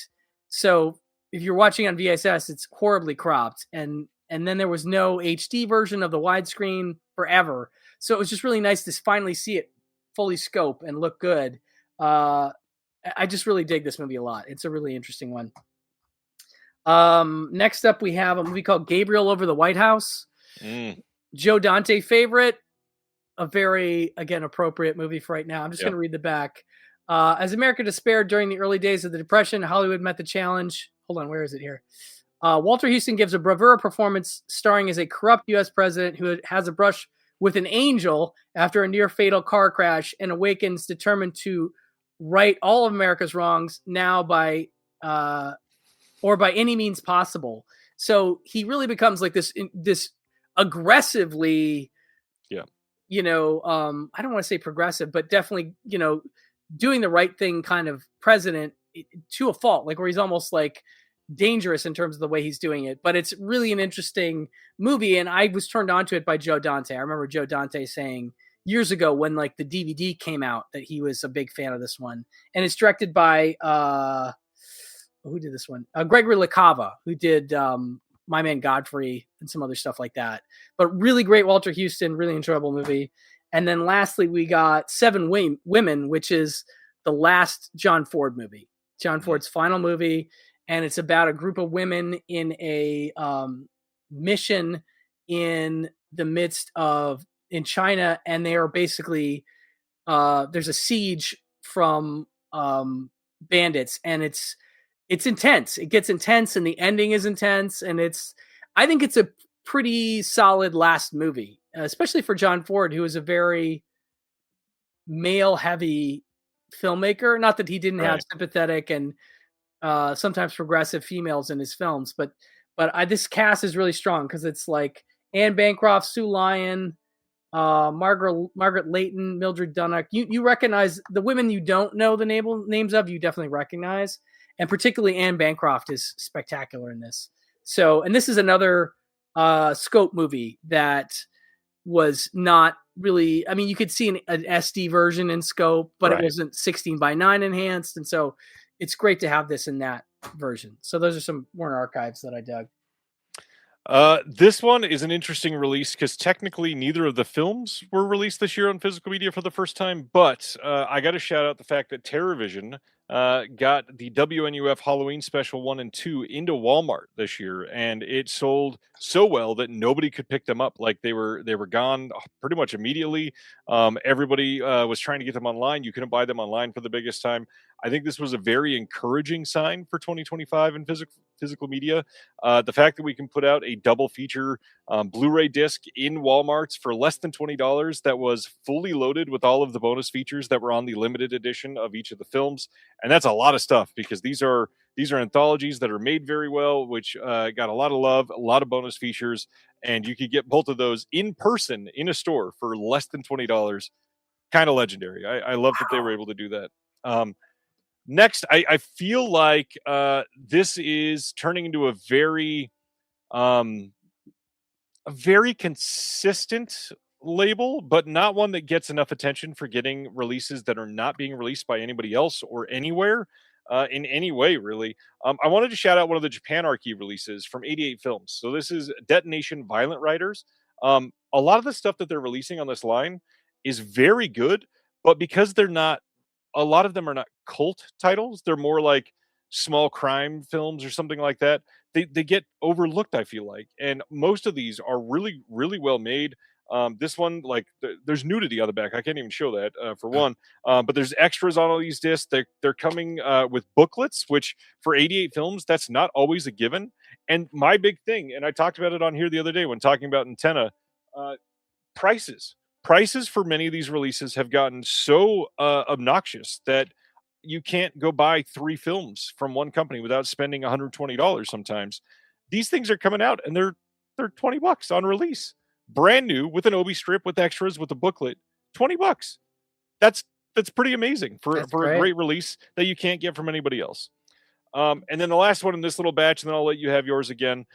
so if you're watching on VHS, it's horribly cropped, and then there was no HD version of the widescreen forever, so it was just really nice to finally see it fully scope and look good. I just really dig this movie a lot. It's a really interesting one. Next up, we have a movie called Gabriel Over the White House. Joe Dante favorite, a very, again, appropriate movie for right now. I'm just going to read the back. As America despaired during the early days of the Depression, Hollywood met the challenge. Hold on, where is it here? Walter Houston gives a bravura performance starring as a corrupt U.S. president who has a brush with an angel after a near-fatal car crash and awakens determined to right all of America's wrongs now by any means possible. So he really becomes like this aggressively, I don't want to say progressive, but definitely, doing the right thing kind of president to a fault, like where he's almost like dangerous in terms of the way he's doing it. But it's really an interesting movie, and I was turned on to it by Joe Dante. I remember Joe Dante saying years ago when like the DVD came out that he was a big fan of this one. And it's directed by who did this one? Gregory LaCava, who did My Man Godfrey and some other stuff like that. But really great Walter Houston, really enjoyable movie. And then lastly, we got Seven Women, which is the last John Ford movie, John Ford's final movie. And it's about a group of women in a mission in the midst of in China. And they are basically, there's a siege from bandits, and it's intense. It gets intense, and the ending is intense. And I think it's a pretty solid last movie, especially for John Ford, who is a very male heavy filmmaker. Not that he didn't have sympathetic and sometimes progressive females in his films, but this cast is really strong because it's like Anne Bancroft, Sue Lyon, Margaret Leighton, Mildred Dunnock. You recognize the women you don't know the names of, you definitely recognize. And particularly Anne Bancroft is spectacular in this. So, and this is another scope movie that was not really, I mean, you could see an SD version in scope, but it wasn't 16:9 enhanced. And so it's great to have this in that version. So those are some Warner Archives that I dug. This one is an interesting release because technically neither of the films were released this year on physical media for the first time, but I got to shout out the fact that TerraVision got the WNUF Halloween Special 1 and 2 into Walmart this year, and it sold so well that nobody could pick them up. Like they were gone pretty much immediately. Everybody was trying to get them online. You couldn't buy them online for the biggest time. I think this was a very encouraging sign for 2025 in physical media. The fact that we can put out a double feature Blu-ray disc in Walmarts for less than $20 that was fully loaded with all of the bonus features that were on the limited edition of each of the films. And that's a lot of stuff because these are anthologies that are made very well, which got a lot of love, a lot of bonus features, and you could get both of those in person in a store for less than $20. Kind of legendary. I love that they were able to do that. Next, I feel like this is turning into a very consistent label, but not one that gets enough attention for getting releases that are not being released by anybody else or anywhere in any way, really. I wanted to shout out one of the Japanarchy releases from 88 Films. So this is Detonation Violent Riders. A lot of the stuff that they're releasing on this line is very good, but because a lot of them are not cult titles, they're more like small crime films or something like that. They get overlooked, I feel like. And most of these are really, really well made. This one, like, there's nudity on the back. I can't even show that for one. But there's extras on all these discs. They're coming with booklets, which for 88 Films, that's not always a given. And my big thing, and I talked about it on here the other day when talking about Antenna, prices. Prices for many of these releases have gotten so obnoxious that you can't go buy 3 films from one company without spending $120 sometimes. These things are coming out and they're $20 on release. Brand new with an Obi strip, with extras, with a booklet. $20. That's pretty amazing for a great release that you can't get from anybody else. And then the last one in this little batch, and then I'll let you have yours again.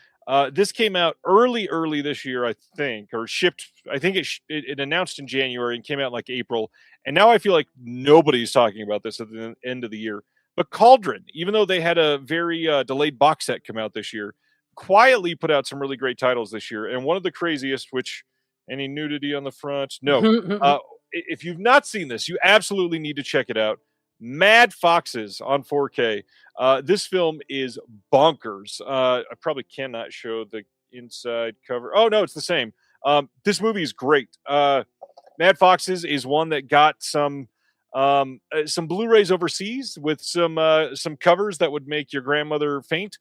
This came out early this year, I think, or shipped. I think it announced in January and came out in like April. And now I feel like nobody's talking about this at the end of the year. But Cauldron, even though they had a very delayed box set come out this year, quietly put out some really great titles this year. And one of the craziest, which any nudity on the front? No. If you've not seen this, you absolutely need to check it out. Mad Foxes on 4K. This film is bonkers. I probably cannot show the inside cover. Oh, no, it's the same. This movie is great. Mad Foxes is one that got some Blu-rays overseas with some covers that would make your grandmother faint.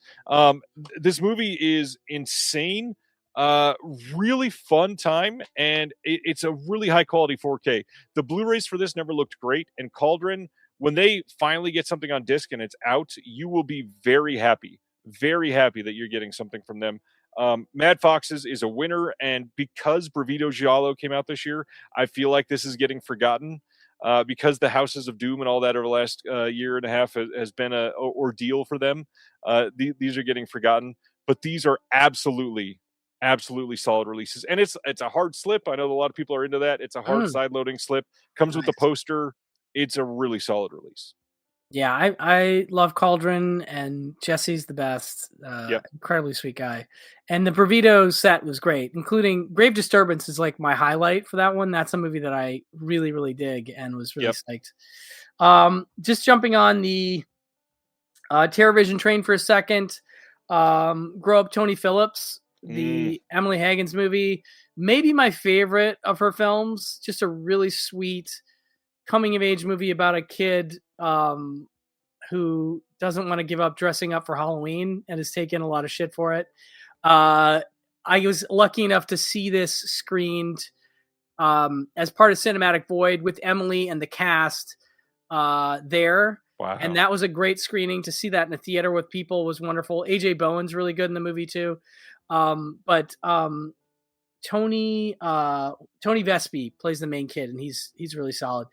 This movie is insane. Really fun time, and it's a really high quality 4K. The Blu-rays for this never looked great, and Cauldron, when they finally get something on disc and it's out, you will be very happy that you're getting something from them. Mad Foxes is a winner, and because Bravito Giallo came out this year, I feel like this is getting forgotten. Because the Houses of Doom and all that over the last year and a half has been an ordeal for them. These are getting forgotten, but these are absolutely solid releases. And it's a hard slip. I know a lot of people are into that. It's a hard side-loading slip. Comes with the poster. It's a really solid release. Yeah, I love Cauldron, and Jesse's the best. Incredibly sweet guy. And the Bravito set was great, including Grave Disturbance is like my highlight for that one. That's a movie that I really, really dig and was really psyched. Just jumping on the TerrorVision train for a second. Grow Up Tony Phillips, the Emily Haggins movie, maybe my favorite of her films. Just a really sweet coming of age movie about a kid who doesn't want to give up dressing up for Halloween and has taken a lot of shit for it. I was lucky enough to see this screened as part of Cinematic Void with Emily and the cast there. Wow. And that was a great screening. To see that in a theater with people was wonderful. AJ Bowen's really good in the movie too. But Tony Vespi plays the main kid, and he's really solid.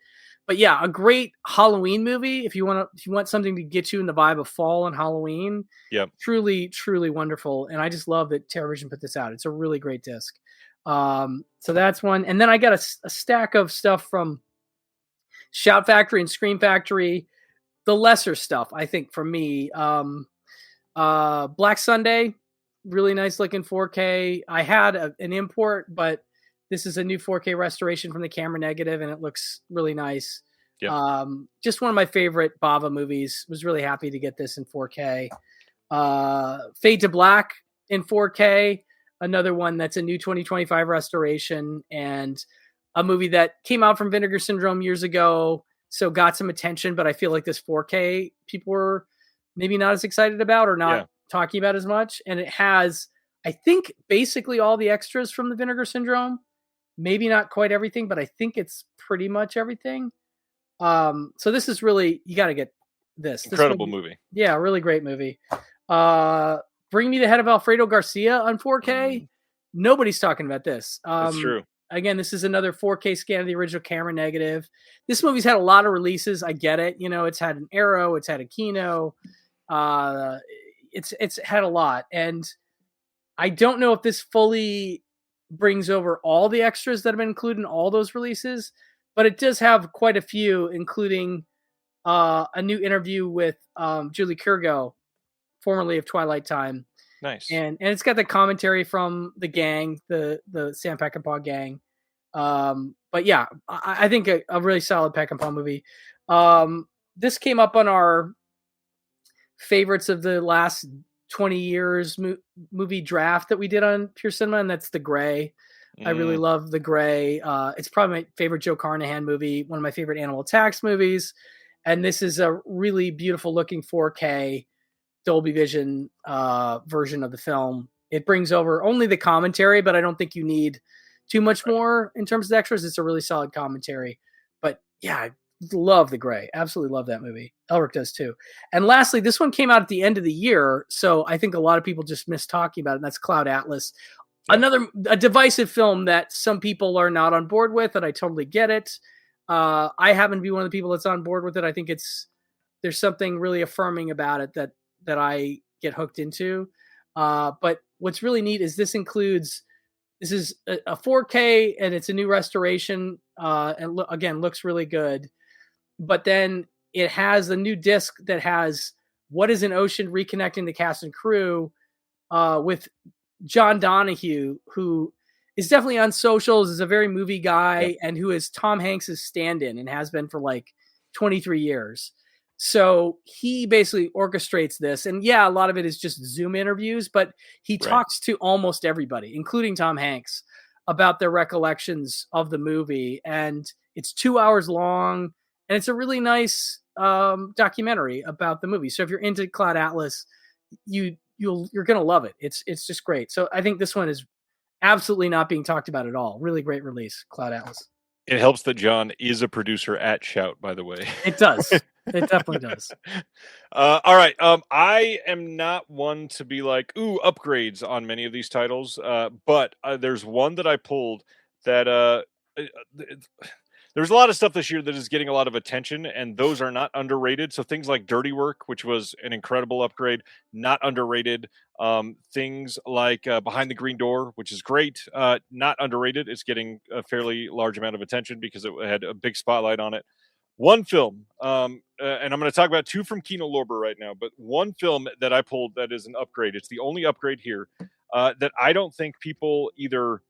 But yeah, a great Halloween movie if you want something to get you in the vibe of fall and Halloween. Yep. Truly, truly wonderful. And I just love that TerrorVision put this out. It's a really great disc. So that's one. And then I got a stack of stuff from Shout Factory and Scream Factory. The lesser stuff, I think, for me. Black Sunday, really nice looking 4K. I had an import, but this is a new 4K restoration from the camera negative, and it looks really nice. Yeah. Just one of my favorite Bava movies. Was really happy to get this in 4K. Fade to Black in 4K, another one that's a new 2025 restoration, and a movie that came out from Vinegar Syndrome years ago, so got some attention, but I feel like this 4K people were maybe not as excited about or not talking about as much. And it has, I think, basically all the extras from the Vinegar Syndrome. Maybe not quite everything, but I think it's pretty much everything. So this is really, you got to get this. Incredible movie. Yeah, really great movie. Bring Me the Head of Alfredo Garcia on 4K. Nobody's talking about this. That's true. Again, this is another 4K scan of the original camera negative. This movie's had a lot of releases. I get it. You know, it's had an Arrow, it's had a Kino. It's had a lot. And I don't know if this fully brings over all the extras that have been included in all those releases, but it does have quite a few, including a new interview with Julie Kurgo, formerly of Twilight Time. Nice. And it's got the commentary from the gang, the Sam Peckinpah gang. But yeah, I think a really solid Peckinpah movie. This came up on our favorites of the last 20 years movie draft that we did on Pure Cinema, and that's The Gray. I really love The Gray. It's probably my favorite Joe Carnahan movie, one of my favorite Animal Attacks movies. And this is a really beautiful looking 4K Dolby Vision version of the film. It brings over only the commentary, but I don't think you need too much more in terms of extras. It's a really solid commentary. But yeah, love The Gray. Absolutely love that movie. Elric does too. And lastly, this one came out at the end of the year, so I think a lot of people just missed talking about it. And that's Cloud Atlas. Yeah. A divisive film that some people are not on board with, and I totally get it. I happen to be one of the people that's on board with it. I think there's something really affirming about it that I get hooked into. But what's really neat is this is a 4K and it's a new restoration. And again, looks really good. But then it has a new disc that has What is an Ocean, reconnecting the cast and crew with John Donahue, who is definitely on socials, is a very movie guy, and who is Tom Hanks' stand-in and has been for like 23 years. So he basically orchestrates this. And yeah, a lot of it is just Zoom interviews, but he talks to almost everybody, including Tom Hanks, about their recollections of the movie. And it's 2 hours long, and it's a really nice documentary about the movie. So if you're into Cloud Atlas, you're going to love it. It's just great. So I think this one is absolutely not being talked about at all. Really great release, Cloud Atlas. It helps that John is a producer at Shout, by the way. It does. It definitely does. All right. I am not one to be like, ooh, upgrades on many of these titles. But there's one that I pulled that there's a lot of stuff this year that is getting a lot of attention, and those are not underrated. So things like Dirty Work, which was an incredible upgrade, not underrated. Things like Behind the Green Door, which is great, not underrated. It's getting a fairly large amount of attention because it had a big spotlight on it. One film, and I'm going to talk about two from Kino Lorber right now, but one film that I pulled that is an upgrade. It's the only upgrade here that I don't think people either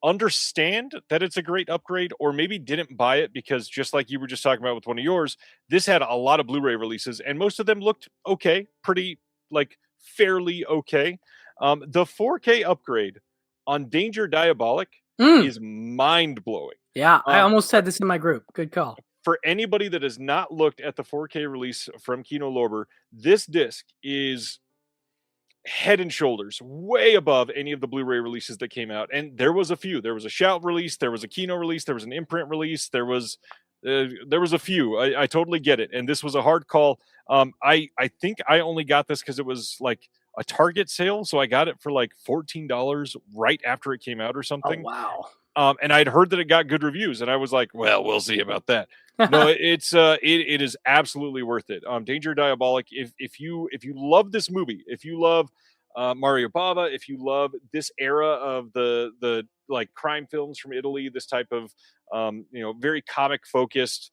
understand that it's a great upgrade or maybe didn't buy it because, just like you were just talking about with one of yours, this had a lot of Blu-ray releases and most of them looked okay, pretty like fairly okay. The 4K upgrade on Danger Diabolic is mind-blowing. Yeah, I almost had this in my group. Good call. For anybody that has not looked at the 4K release from Kino Lorber, this disc is head and shoulders way above any of the Blu-ray releases that came out. And there was a few. There was a Shout release, there was a Kino release, there was an imprint release, there was a few. I totally get it. And this was a hard call. I think I only got this because it was like a Target sale, so I got it for like $14 right after it came out or something. Oh, wow. And I'd heard that it got good reviews, and I was like, well, we'll see about that. No, it is absolutely worth it. Danger Diabolic. If you love this movie, if you love Mario Bava, if you love this era of the like crime films from Italy, this type of very comic focused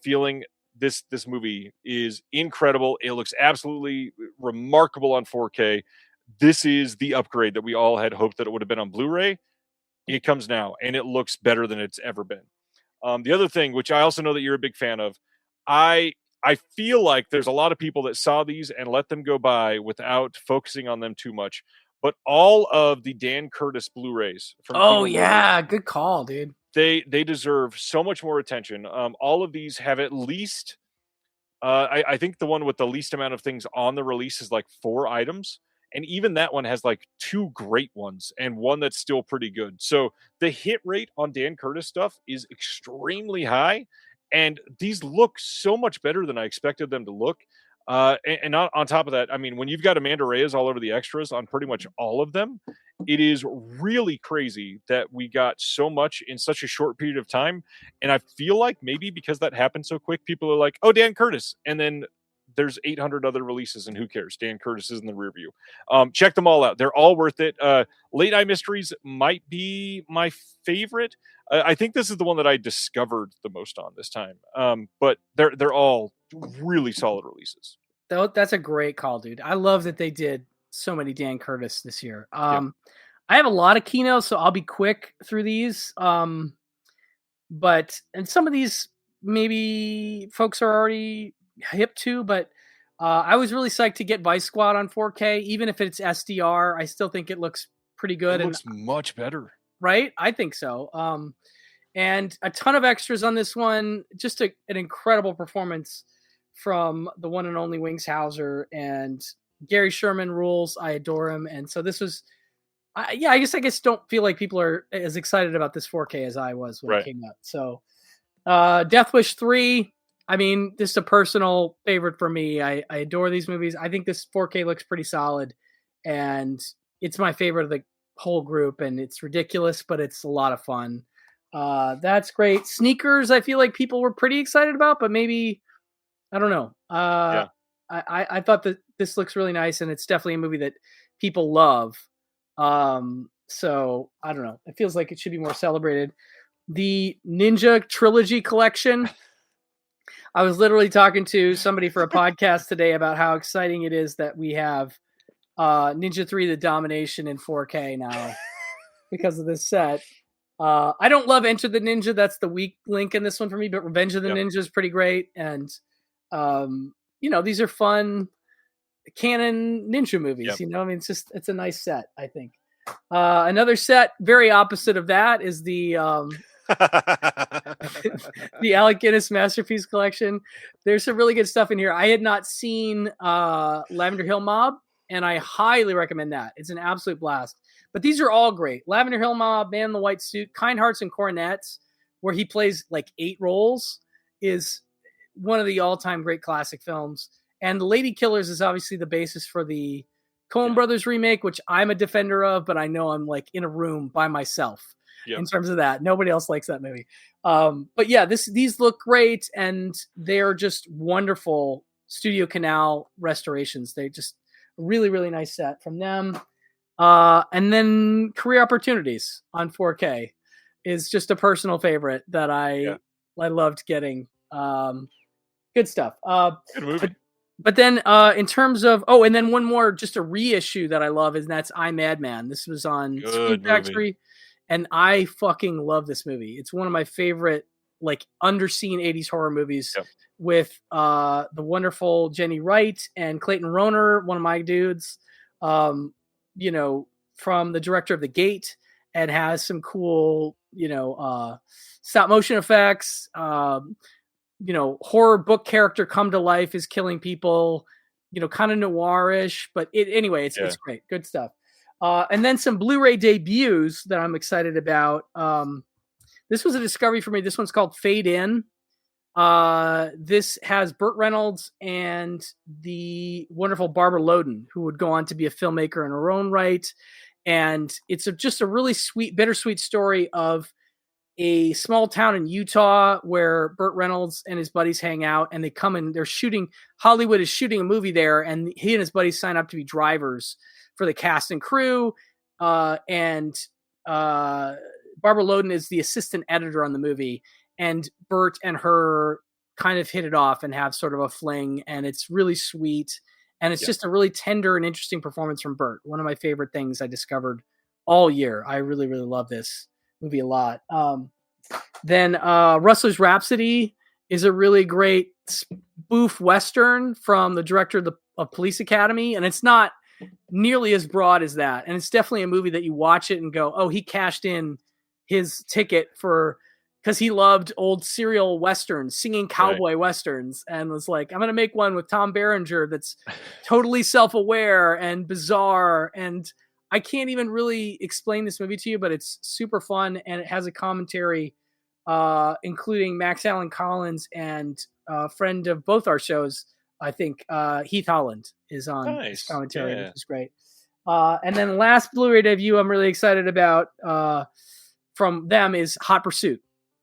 feeling, this movie is incredible. It looks absolutely remarkable on 4K. This is the upgrade that we all had hoped that it would have been on Blu-ray. It comes now, and it looks better than it's ever been. The other thing, which I also know that you're a big fan of, I feel like there's a lot of people that saw these and let them go by without focusing on them too much. But all of the Dan Curtis Blu-rays from Kino yeah, good call, dude. They deserve so much more attention. All of these have at least, I think the one with the least amount of things on the release is like 4 items. And even that one has like 2 great ones and one that's still pretty good. So the hit rate on Dan Curtis stuff is extremely high. And these look so much better than I expected them to look. And on top of that, I mean, when you've got Amanda Reyes all over the extras on pretty much all of them, it is really crazy that we got so much in such a short period of time. And I feel like maybe because that happened so quick, people are like, oh, Dan Curtis. And then there's 800 other releases, and who cares? Dan Curtis is in the rear view. Check them all out. They're all worth it. Late Eye Mysteries might be my favorite. I think this is the one that I discovered the most on this time. But they're all really solid releases. That's a great call, dude. I love that they did so many Dan Curtis this year. I have a lot of Kino, so I'll be quick through these. And some of these maybe folks are already hip to, but I was really psyched to get Vice Squad on 4K. Even if it's SDR, I still think it looks pretty good. It looks much better. Right? I think so. And a ton of extras on this one. Just an incredible performance from the one and only Wings Hauser, and Gary Sherman rules. I adore him. And so this was, I guess don't feel like people are as excited about this 4K as I was when it came out. So Death Wish 3. I mean, this is a personal favorite for me. I adore these movies. I think this 4K looks pretty solid, and it's my favorite of the whole group. And it's ridiculous, but it's a lot of fun. That's great. Sneakers, I feel like people were pretty excited about, but maybe I don't know. I thought that this looks really nice, and it's definitely a movie that people love. So I don't know. It feels like it should be more celebrated. The Ninja Trilogy Collection. I was literally talking to somebody for a podcast today about how exciting it is that we have Ninja 3 The Domination in 4K now because of this set. I don't love Enter the Ninja. That's the weak link in this one for me, but Revenge of the Ninja is pretty great. And, these are fun canon ninja movies, I mean, it's a nice set, I think. Another set, very opposite of that, is the the Alec Guinness Masterpiece Collection. There's some really good stuff in here. I had not seen Lavender Hill Mob, and I highly recommend that. It's an absolute blast. But these are all great. Lavender Hill Mob, Man in the White Suit, Kind Hearts and Coronets, where he plays like 8 roles, is one of the all-time great classic films. And The Lady Killers is obviously the basis for the Coen Brothers remake, which I'm a defender of, but I know I'm like in a room by myself in terms of that. Nobody else likes that movie. But yeah, these look great, and they're just wonderful Studio Canal restorations. They just really, really nice set from them. And then Career Opportunities on 4K is just a personal favorite that I loved getting. Good stuff. Good movie. But then in terms of, and then one more, just a reissue that I love, and that's I, Madman. This was on Screen Factory, and I fucking love this movie. It's one of my favorite, like, underseen 80s horror movies with the wonderful Jenny Wright and Clayton Rohner, one of my dudes, from the director of The Gate, and has some cool, stop motion effects, horror book character come to life is killing people, kind of noirish, but it's great. Good stuff. And then some Blu-ray debuts that I'm excited about. This was a discovery for me. This one's called Fade In. This has Burt Reynolds and the wonderful Barbara Loden, who would go on to be a filmmaker in her own right. And it's just a really sweet, bittersweet story of a small town in Utah where Burt Reynolds and his buddies hang out, and they come and Hollywood is shooting a movie there, and he and his buddies sign up to be drivers for the cast and crew. And Barbara Loden is the assistant editor on the movie, and Burt and her kind of hit it off and have sort of a fling, and it's really sweet. And it's just a really tender and interesting performance from Burt. One of my favorite things I discovered all year. I really, really love this movie a lot. Then Rustler's Rhapsody is a really great spoof Western from the director of Police Academy. And it's not nearly as broad as that. And it's definitely a movie that you watch it and go, oh, he cashed in his ticket because he loved old serial Westerns, singing cowboy Westerns, and was like, I'm going to make one with Tom Berenger that's totally self-aware and bizarre. And I can't even really explain this movie to you, but it's super fun, and it has a commentary, including Max Allen Collins and a friend of both our shows, I think, Heath Holland is on this commentary, which is great. And then last Blu-ray debut I'm really excited about from them is Hot Pursuit,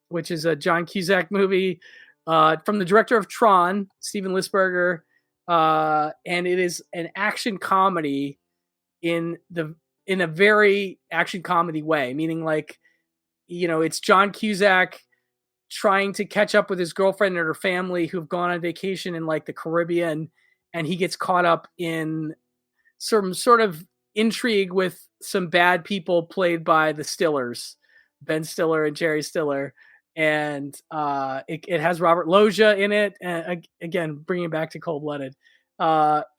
which is a John Cusack movie from the director of Tron, Steven Lisberger, and it is an action comedy in a very action comedy way, meaning like, it's John Cusack trying to catch up with his girlfriend and her family who've gone on vacation in like the Caribbean, and he gets caught up in some sort of intrigue with some bad people played by the Stillers, Ben Stiller and Jerry Stiller. And it has Robert Loggia in it. And again, bringing it back to Cold Blooded.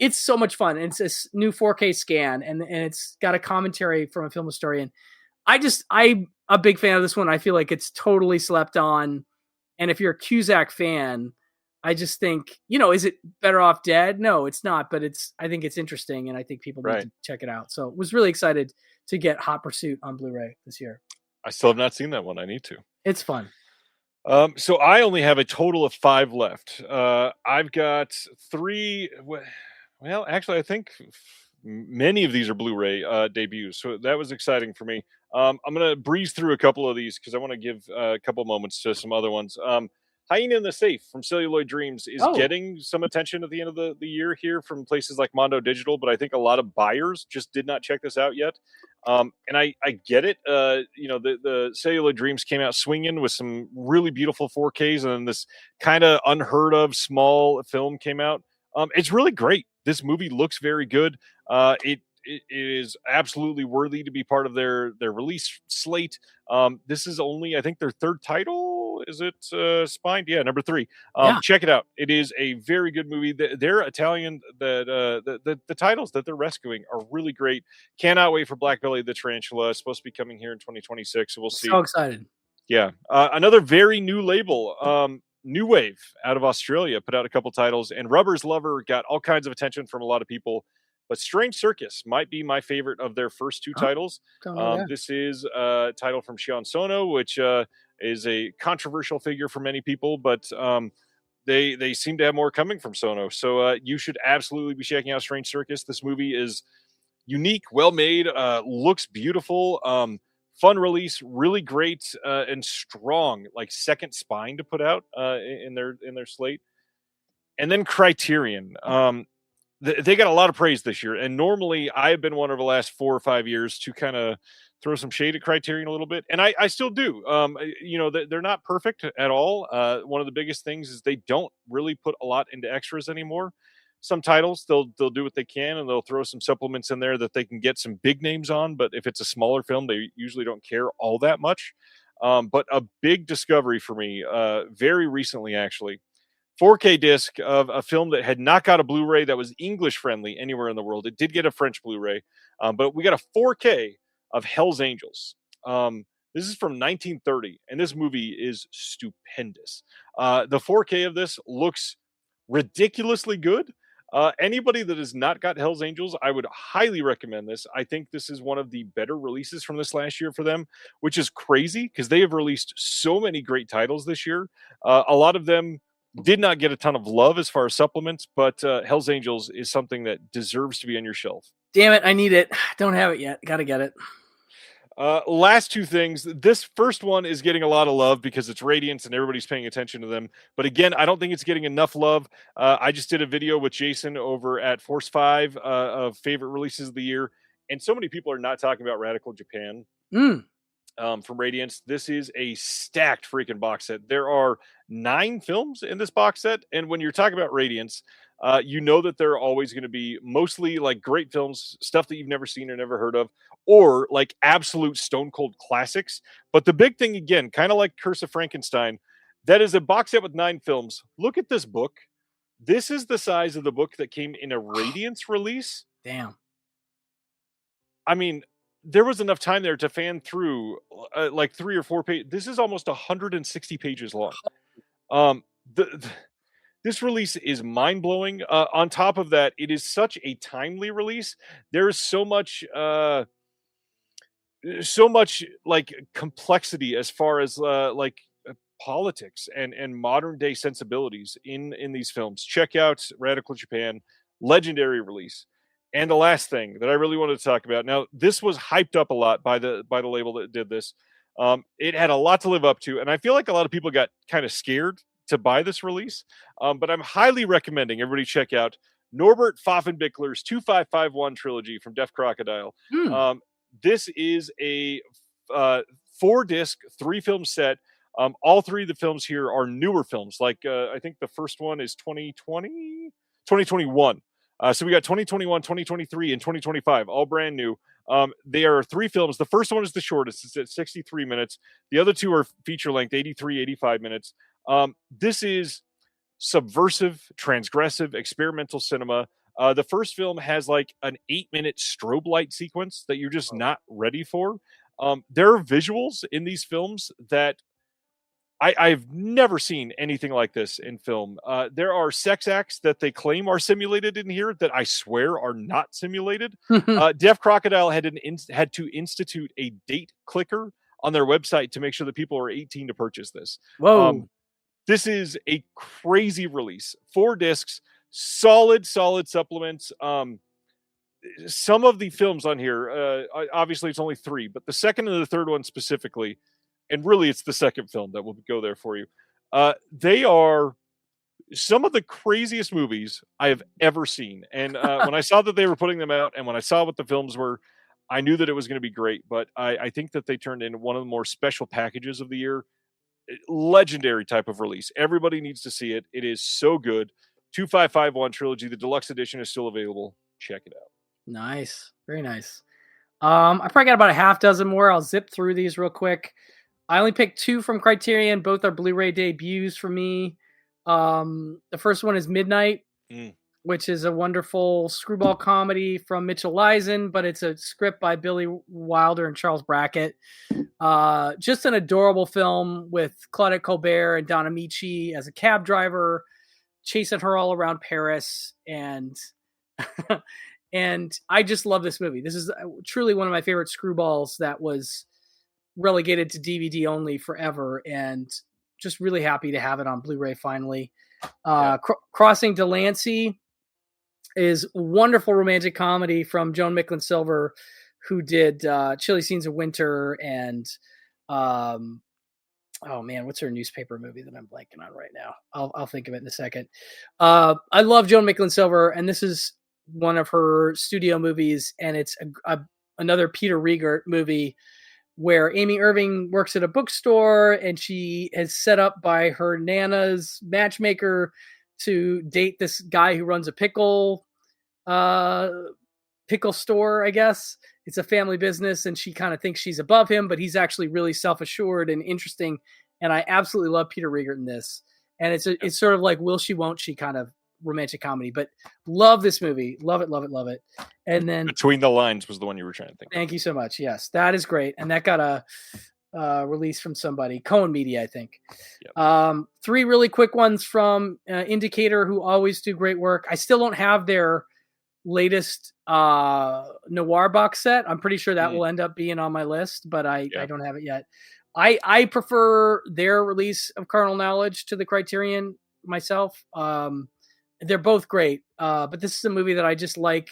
It's so much fun. It's a new 4K scan, and it's got a commentary from a film historian. I'm a big fan of this one. I feel like it's totally slept on. And if you're a Cusack fan, I just think, is it better off dead? No, it's not. But I think it's interesting, and I think people need to check it out. So was really excited to get Hot Pursuit on Blu-ray this year. I still have not seen that one. I need to. It's fun. So I only have a total of 5 left. I've got 3. Well, actually, I think many of these are Blu-ray debuts, so that was exciting for me. I'm gonna breeze through a couple of these because I want to give a couple moments to some other ones. Hyena in the Safe from Celluloid Dreams is Oh. getting some attention at the end of the year here from places like Mondo Digital, but I think a lot of buyers just did not check this out yet. And I get it. The Celluloid Dreams came out swinging with some really beautiful 4Ks, and then this kind of unheard of small film came out. It's really great. This movie looks very good. It is absolutely worthy to be part of their release slate. This is only, I think, their 3rd title. Is it Spine? Yeah, number 3. Yeah. Check it out. It is a very good movie. They're Italian. The titles that they're rescuing are really great. Cannot wait for Black Belly the Tarantula. It's supposed to be coming here in 2026. So we'll see. So excited. Yeah. Another very new label. New Wave out of Australia put out a couple titles, and Rubber's Lover got all kinds of attention from a lot of people. But Strange Circus might be my favorite of their first 2 titles. This is a title from Shion Sono, which is a controversial figure for many people, but they seem to have more coming from Sono. So you should absolutely be checking out Strange Circus. This movie is unique, well made, looks beautiful. Fun release, really great and strong, like second spine to put out in their slate. And then Criterion. They got a lot of praise this year, and normally I have been one over the last 4 or 5 years to kind of throw some shade at Criterion a little bit, and I still do. They're not perfect at all. One of the biggest things is they don't really put a lot into extras anymore. Some titles they'll do what they can, and they'll throw some supplements in there that they can get some big names on. But if it's a smaller film, they usually don't care all that much. But a big discovery for me, very recently actually, 4K disc of a film that had not got a Blu-ray that was English friendly anywhere in the world. It did get a French Blu-ray, but we got a 4K of Hell's Angels. This is from 1930, and this movie is stupendous. The 4K of this looks ridiculously good. Anybody that has not got Hell's Angels, I would highly recommend this. I think this is one of the better releases from this last year for them, which is crazy because they have released so many great titles this year. A lot of them did not get a ton of love as far as supplements, but Hell's Angels is something that deserves to be on your shelf. Damn it, I need it. Don't have it yet. Gotta get it. Last 2 things. This first one is getting a lot of love because it's Radiance and everybody's paying attention to them. But again, I don't think it's getting enough love. I just did a video with Jason over at Force 5 of favorite releases of the year. And so many people are not talking about Radical Japan. From Radiance. This is a stacked freaking box set. There are 9 films in this box set. And when you're talking about Radiance, you know that they're always going to be mostly like great films, stuff that you've never seen or never heard of, or like absolute stone cold classics. But the big thing, again, kind of like Curse of Frankenstein, that is a box set with 9 films. Look at this book. This is the size of the book that came in a Radiance release. Damn. I mean, there was enough time there to fan through like 3 or 4 pages. This is almost 160 pages long. This release is mind-blowing. On top of that, it is such a timely release. There is so much like complexity as far as politics and modern day sensibilities in these films. Check out Radical Japan, legendary release. And the last thing that I really wanted to talk about. Now, this was hyped up a lot by the label that did this. It had a lot to live up to, and I feel like a lot of people got kind of scared to buy this release. But I'm highly recommending everybody check out Norbert Pfaffenbickler's 2551 trilogy from Deaf Crocodile. This is a 4-disc, 3-film set. All 3 of the films here are newer films. Like I think the first one is 2021. So we got 2021, 2023, and 2025, all brand new. They are 3 films. The first one is the shortest. It's at 63 minutes. The other 2 are feature length, 83, 85 minutes. This is subversive, transgressive, experimental cinema. The first film has like an 8-minute strobe light sequence that you're just not ready for. There are visuals in these films that I've never seen anything like this in film. There are sex acts that they claim are simulated in here that I swear are not simulated. Deaf Crocodile had to institute a date clicker on their website to make sure that people are 18 to purchase this. Whoa. This is a crazy release. 4 discs, solid supplements. Some of the films on here, obviously it's only 3, but the second and the third one specifically, and really it's the second film that will go there for you. They are some of the craziest movies I have ever seen. And when I saw that they were putting them out and when I saw what the films were, I knew that it was going to be great. But I think that they turned in one of the more special packages of the year. Legendary type of release. Everybody needs to see it. It is so good. 2551 Trilogy. The deluxe edition is still available. Check it out. Nice. Very nice. I probably got about a half dozen more. I'll zip through these real quick. I only picked 2 from Criterion. Both are Blu-ray debuts for me. The first one is Midnight, which is a wonderful screwball comedy from Mitchell Leisen, but it's a script by Billy Wilder and Charles Brackett. Just an adorable film with Claudette Colbert and Donna Michi as a cab driver, chasing her all around Paris. And and I just love this movie. This is truly one of my favorite screwballs that was relegated to DVD only forever, and just really happy to have it on Blu-ray finally. Crossing Delancey is a wonderful romantic comedy from Joan Micklin Silver, who did Chilly Scenes of Winter and oh man, what's her newspaper movie that I'm blanking on right now? I'll think of it in a second. I love Joan Micklin Silver, and this is one of her studio movies, and it's another Peter Riegert movie where Amy Irving works at a bookstore, and she is set up by her Nana's matchmaker to date this guy who runs a pickle store, I guess. It's a family business, and she kind of thinks she's above him, but he's actually really self-assured and interesting. And I absolutely love Peter Riegert in this. And it's sort of like will she, won't she kind of romantic comedy, but love this movie. Love it, love it, love it. And then Between the Lines was the one you were trying to think of. Thank you so much. Yes, that is great. And that got a release from somebody, Cohen Media, I think. Yep. 3 really quick ones from Indicator, who always do great work. I still don't have their latest noir box set. I'm pretty sure that will end up being on my list, but I don't have it yet. I prefer their release of Carnal Knowledge to the Criterion myself. They're both great, but this is a movie that I just like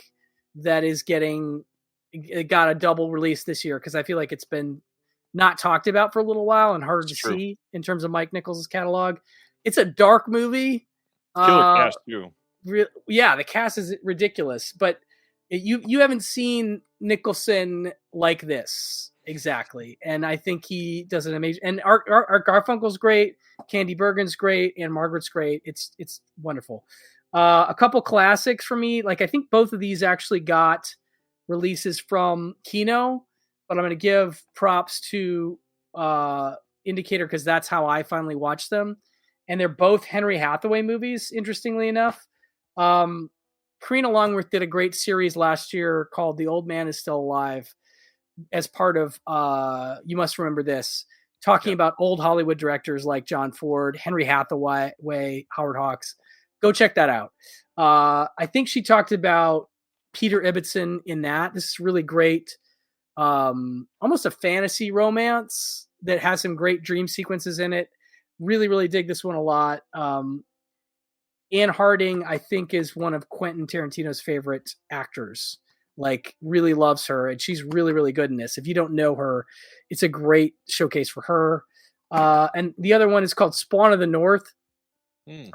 that is it got a double release this year because I feel like it's been not talked about for a little while and harder to see in terms of Mike Nichols' catalog. It's a dark movie. Killer cast too. The cast is ridiculous, but you haven't seen Nicholson like this exactly, and I think he does an amazing. And Art Garfunkel's great, Candy Bergen's great, and Margaret's great. It's wonderful. A couple classics for me, like I think both of these actually got releases from Kino, but I'm going to give props to Indicator because that's how I finally watched them, and they're both Henry Hathaway movies. Interestingly enough. Karina Longworth did a great series last year called The Old Man Is Still Alive as part of You Must Remember This, talking about old Hollywood directors like John Ford, Henry Hathaway, Howard Hawks. Go check that out. I think she talked about Peter Ibbotson in that. This is really great. Almost a fantasy romance that has some great dream sequences in it. Really, really dig this one a lot. Anne Harding, I think, is one of Quentin Tarantino's favorite actors. Like, really loves her, and she's really, really good in this. If you don't know her, it's a great showcase for her. And the other one is called Spawn of the North,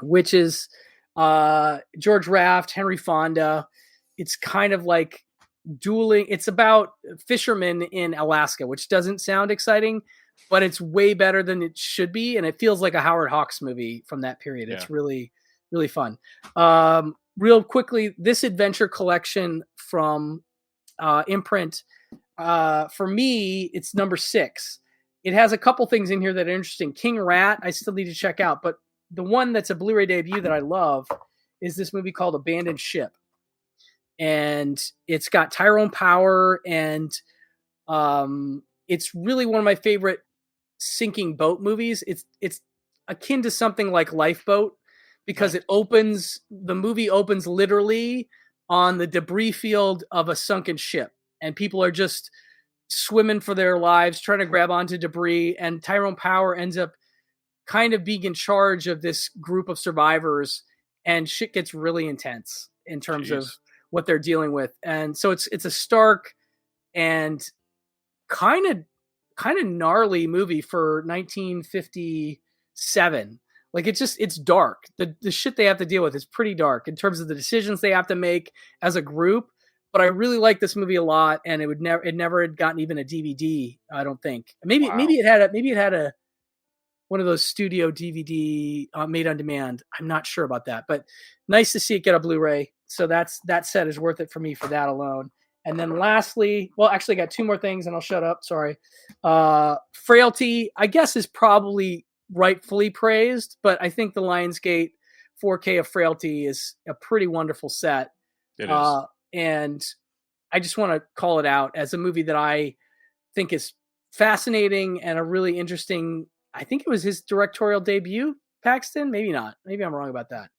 which is George Raft, Henry Fonda. It's kind of like dueling. It's about fishermen in Alaska, which doesn't sound exciting, but it's way better than it should be, and it feels like a Howard Hawks movie from that period. Yeah. It's really fun. Real quickly, this adventure collection from Imprint, for me, it's number 6. It has a couple things in here that are interesting. King Rat, I still need to check out, but the one that's a Blu-ray debut that I love is this movie called Abandoned Ship. And it's got Tyrone Power, and it's really one of my favorite sinking boat movies. It's akin to something like Lifeboat, because the movie opens literally on the debris field of a sunken ship, and people are just swimming for their lives, trying to grab onto debris, and Tyrone Power ends up kind of being in charge of this group of survivors, and shit gets really intense in terms of what they're dealing with. And so it's a stark and kind of gnarly movie for 1957. Like it's dark. The shit they have to deal with is pretty dark in terms of the decisions they have to make as a group. But I really like this movie a lot, and it never had gotten even a DVD. I don't think. Maybe it had a one of those studio DVD made on demand. I'm not sure about that, but nice to see it get a Blu-ray. So that set is worth it for me for that alone. And then lastly, well, actually, I got two more things, and I'll shut up. Sorry. Frailty, I guess, is probably rightfully praised, but I think the Lionsgate 4K of Frailty is a pretty wonderful set. It is. And I just want to call it out as a movie that I think is fascinating and a really interesting. I think it was his directorial debut, Paxton. Maybe not. Maybe I'm wrong about that.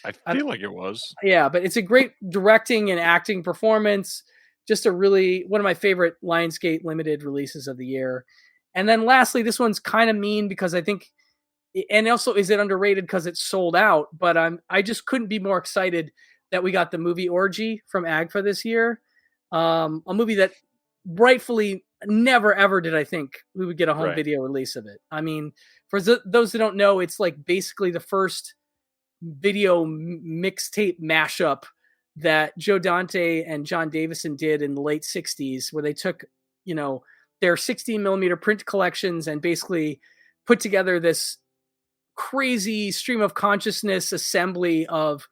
I feel like it was. Yeah, but it's a great directing and acting performance. Just one of my favorite Lionsgate limited releases of the year. And then lastly, this one's kind of mean because I think, and also is it underrated because it's sold out, but I just couldn't be more excited that we got the movie Orgy from AGFA this year. A movie that rightfully never, ever did I think we would get a home video release of it. I mean, for those who don't know, it's like basically the first video mixtape mashup that Joe Dante and John Davison did in the late 60s, where they took, their 16 millimeter print collections and basically put together this crazy stream of consciousness assembly of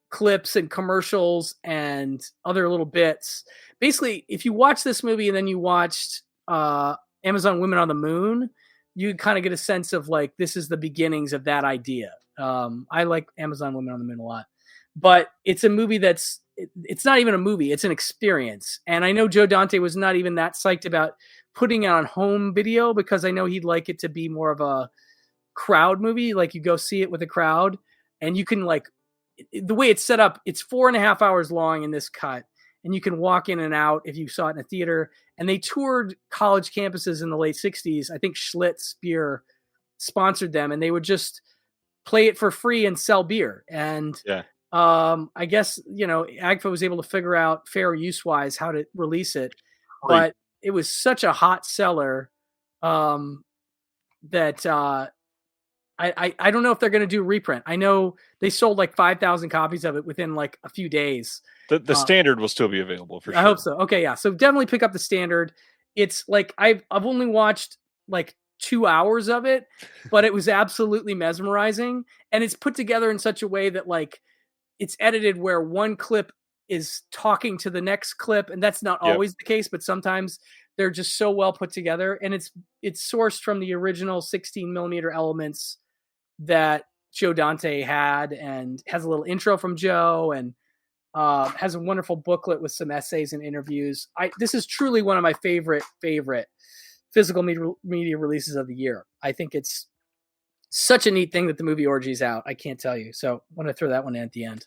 clips and commercials and other little bits. Basically, if you watch this movie and then you watched Amazon Women on the Moon, you kind of get a sense of like, this is the beginnings of that idea. I like Amazon Women on the Moon a lot, but it's a movie it's not even a movie. It's an experience. And I know Joe Dante was not even that psyched about putting it on home video because I know he'd like it to be more of a crowd movie. Like you go see it with a crowd and you can the way it's set up, it's 4.5 hours long in this cut, and you can walk in and out if you saw it in a theater. And they toured college campuses in the late 60s. I think Schlitz Beer sponsored them, and they would just play it for free and sell beer. And I guess, AGFA was able to figure out fair use wise how to release it, but it was such a hot seller that I don't know if they're going to do reprint. I know they sold like 5,000 copies of it within like a few days. The standard will still be available for sure. I hope so. Okay, yeah. So definitely pick up the standard. It's like I've only watched like 2 hours of it, but it was absolutely mesmerizing, and it's put together in such a way that like it's edited where one clip is talking to the next clip, and that's not always the case, but sometimes they're just so well put together, and it's sourced from the original 16 millimeter elements that Joe Dante had, and has a little intro from Joe, and has a wonderful booklet with some essays and interviews. This is truly one of my favorite physical media releases of the year. I think it's such a neat thing that the movie Orgy's out. I can't tell you. So I'm going to throw that one in at the end.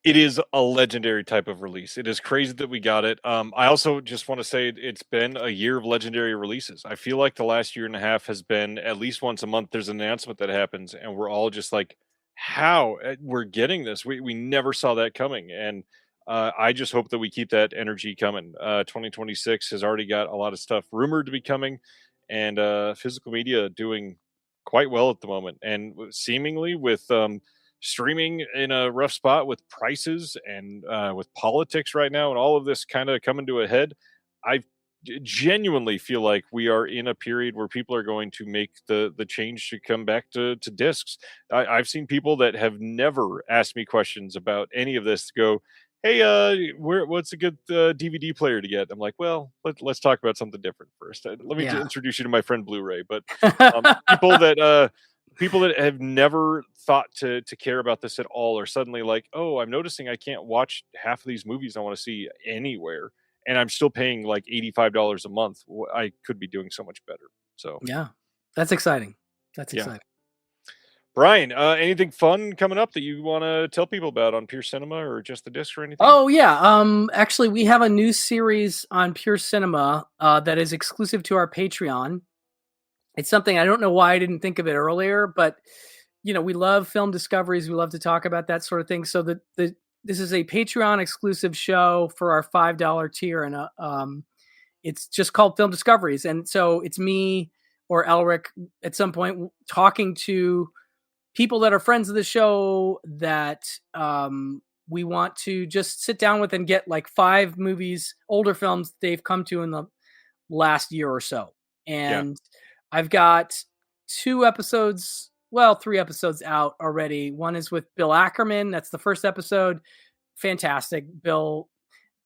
It is a legendary type of release. It is crazy that we got it. I also just want to say it's been a year of legendary releases. I feel like the last year and a half has been at least once a month. There's an announcement that happens, and we're all just like, how we're getting this? We never saw that coming. And I just hope that we keep that energy coming. 2026 has already got a lot of stuff rumored to be coming, and physical media doing quite well at the moment. And seemingly with streaming in a rough spot with prices and with politics right now and all of this kind of coming to a head, I genuinely feel like we are in a period where people are going to make the change to come back to discs. I've seen people that have never asked me questions about any of this go, hey, what's a good DVD player to get? I'm like, well, let's talk about something different first. Let me introduce you to my friend Blu-ray. But people that have never thought to care about this at all are suddenly like, oh, I'm noticing I can't watch half of these movies I want to see anywhere, and I'm still paying like $85 a month. I could be doing so much better. So yeah, that's exciting. That's exciting. Brian, anything fun coming up that you want to tell people about on Pure Cinema or Just the Disc or anything? Oh yeah. Actually, we have a new series on Pure Cinema that is exclusive to our Patreon. It's something I don't know why I didn't think of it earlier, but we love film discoveries. We love to talk about that sort of thing. So this is a Patreon exclusive show for our $5 tier, and it's just called Film Discoveries. And so it's me or Elric at some point talking to people that are friends of the show that we want to just sit down with and get like 5 movies, older films they've come to in the last year or so. And I've got 3 episodes out already. One is with Bill Ackerman. That's the first episode. Fantastic. Bill,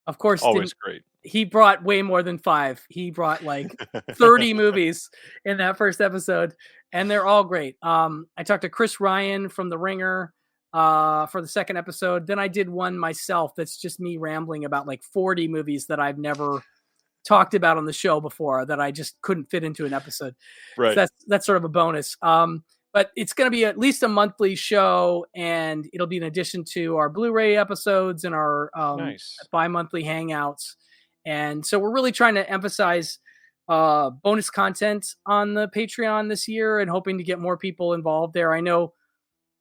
of course, always great. He brought way more than 5. He brought like 30 movies in that first episode, and they're all great. I talked to Chris Ryan from The Ringer for the second episode. Then I did one myself that's just me rambling about like 40 movies that I've never talked about on the show before that I just couldn't fit into an episode. Right. So that's sort of a bonus. But it's going to be at least a monthly show, and it'll be in addition to our Blu-ray episodes and our bi-monthly hangouts. And so we're really trying to emphasize bonus content on the Patreon this year and hoping to get more people involved there. I know,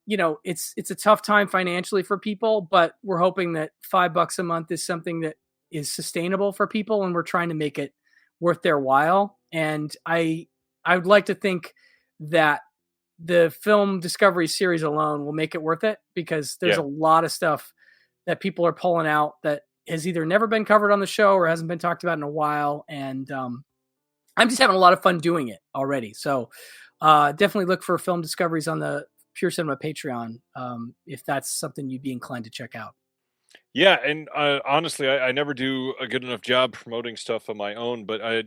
it's a tough time financially for people, but we're hoping that $5 a month is something that is sustainable for people, and we're trying to make it worth their while. And I would like to think that the Film Discovery series alone will make it worth it, because there's a lot of stuff that people are pulling out that has either never been covered on the show or hasn't been talked about in a while. And I'm just having a lot of fun doing it already. So definitely look for Film Discoveries on the Pure Cinema Patreon if that's something you'd be inclined to check out. Yeah, and honestly, I never do a good enough job promoting stuff on my own, but I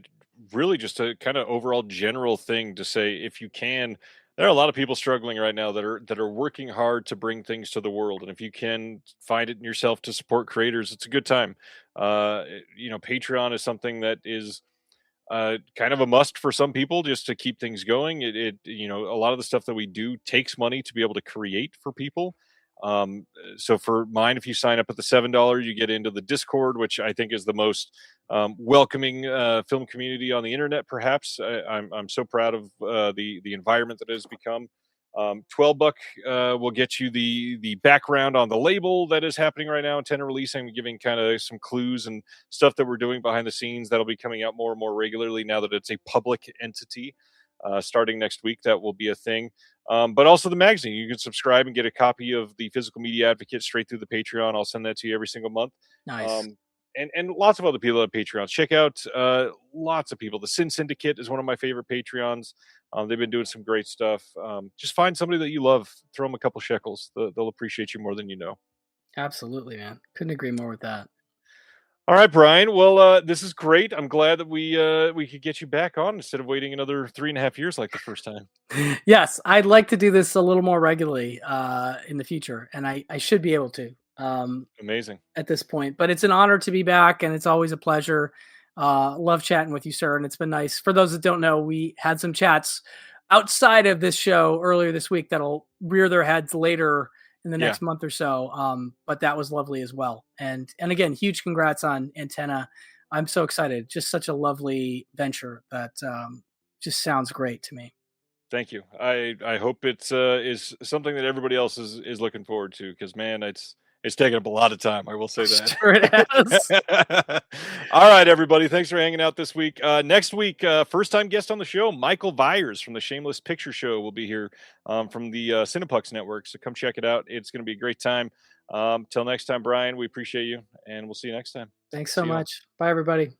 really just a kind of overall general thing to say, if you can, there are a lot of people struggling right now that are working hard to bring things to the world, and if you can find it in yourself to support creators, it's a good time. Patreon is something that is kind of a must for some people just to keep things going. A lot of the stuff that we do takes money to be able to create for people. So for mine, if you sign up at the $7, you get into the Discord, which I think is the most welcoming film community on the internet. Perhaps I'm so proud of the environment that it has become. $12 will get you the background on the label that is happening right now, and releasing, giving kind of some clues and stuff that we're doing behind the scenes that'll be coming out more and more regularly now that it's a public entity. Starting next week, that will be a thing. But also the magazine. You can subscribe and get a copy of the Physical Media Advocate straight through the Patreon. I'll send that to you every single month. Nice. And lots of other people have Patreons. Check out lots of people. The Sin Syndicate is one of my favorite Patreons. They've been doing some great stuff. Just find somebody that you love. Throw them a couple shekels. They'll appreciate you more than you know. Absolutely, man. Couldn't agree more with that. All right, Brian. Well, this is great. I'm glad that we could get you back on instead of waiting another 3.5 years like the first time. Yes, I'd like to do this a little more regularly in the future, and I should be able to. Amazing at this point, but it's an honor to be back, and it's always a pleasure. Love chatting with you, sir, and it's been nice. For those that don't know, we had some chats outside of this show earlier this week that'll rear their heads later in the next month or so. But that was lovely as well. And again, huge congrats on Antenna. I'm so excited. Just such a lovely venture that just sounds great to me. Thank you. I hope it's is something that everybody else is looking forward to, because man, it's taken up a lot of time. I will say that. Sure it has. All right, everybody. Thanks for hanging out this week. Next week, first time guest on the show, Michael Vyers from the Shameless Picture Show will be here from the Cineplex Network. So come check it out. It's going to be a great time. Till next time, Brian, we appreciate you, and we'll see you next time. Thanks so much. Bye, everybody.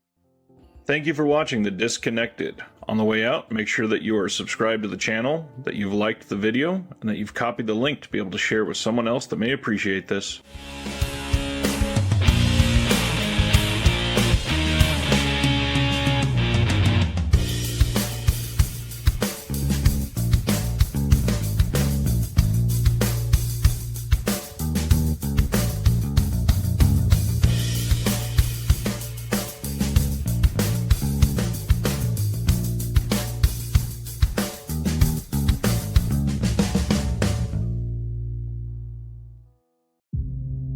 Thank you for watching The Disconnected. On the way out, make sure that you are subscribed to the channel, that you've liked the video, and that you've copied the link to be able to share with someone else that may appreciate this.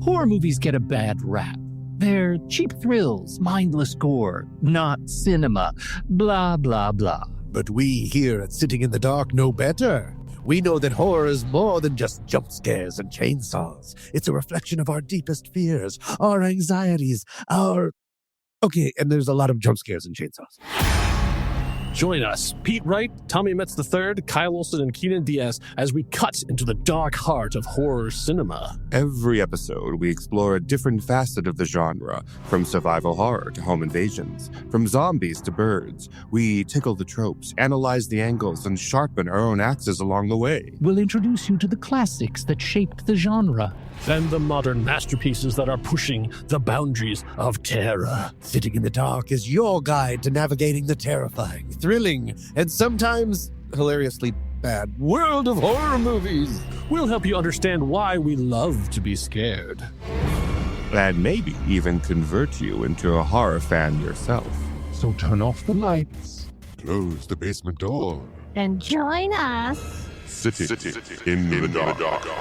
Horror movies get a bad rap. They're cheap thrills, mindless gore, not cinema, blah, blah, blah. But we here at Sitting in the Dark know better. We know that horror is more than just jump scares and chainsaws. It's a reflection of our deepest fears, our anxieties, our... Okay, and there's a lot of jump scares and chainsaws. Join us, Pete Wright, Tommy Metz III, Kyle Olson, and Keenan Diaz, as we cut into the dark heart of horror cinema. Every episode, we explore a different facet of the genre, from survival horror to home invasions, from zombies to birds. We tickle the tropes, analyze the angles, and sharpen our own axes along the way. We'll introduce you to the classics that shaped the genre. And the modern masterpieces that are pushing the boundaries of terror. Sitting in the Dark is your guide to navigating the terrifying, thrilling, and sometimes hilariously bad world of horror movies. We'll help you understand why we love to be scared. And maybe even convert you into a horror fan yourself. So turn off the lights, close the basement door, and join us. Sitting in the dark.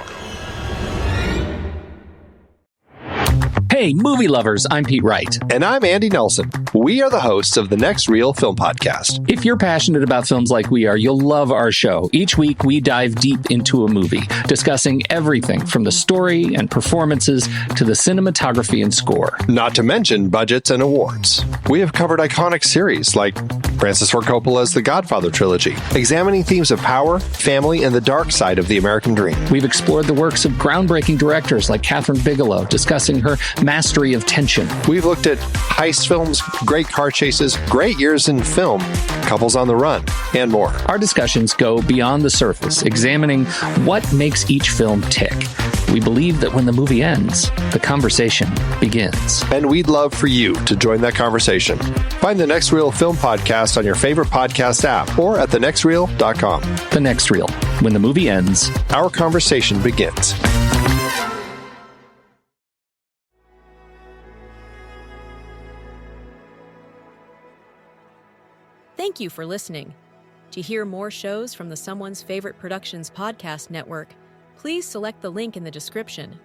Hey, movie lovers, I'm Pete Wright. And I'm Andy Nelson. We are the hosts of the Next Reel Film Podcast. If you're passionate about films like we are, you'll love our show. Each week, we dive deep into a movie, discussing everything from the story and performances to the cinematography and score. Not to mention budgets and awards. We have covered iconic series like Francis Ford Coppola's The Godfather trilogy, examining themes of power, family, and the dark side of the American dream. We've explored the works of groundbreaking directors like Catherine Bigelow, discussing her mastery of tension. We've looked at heist films, great car chases, great years in film, couples on the run, and more. Our discussions go beyond the surface, examining what makes each film tick. We believe that when the movie ends, the conversation begins. And we'd love for you to join that conversation. Find the Next Reel Film Podcast on your favorite podcast app or at thenextreel.com. The Next Reel. When the movie ends, our conversation begins. Thank you for listening. To hear more shows from the Someone's Favorite Productions podcast network, please select the link in the description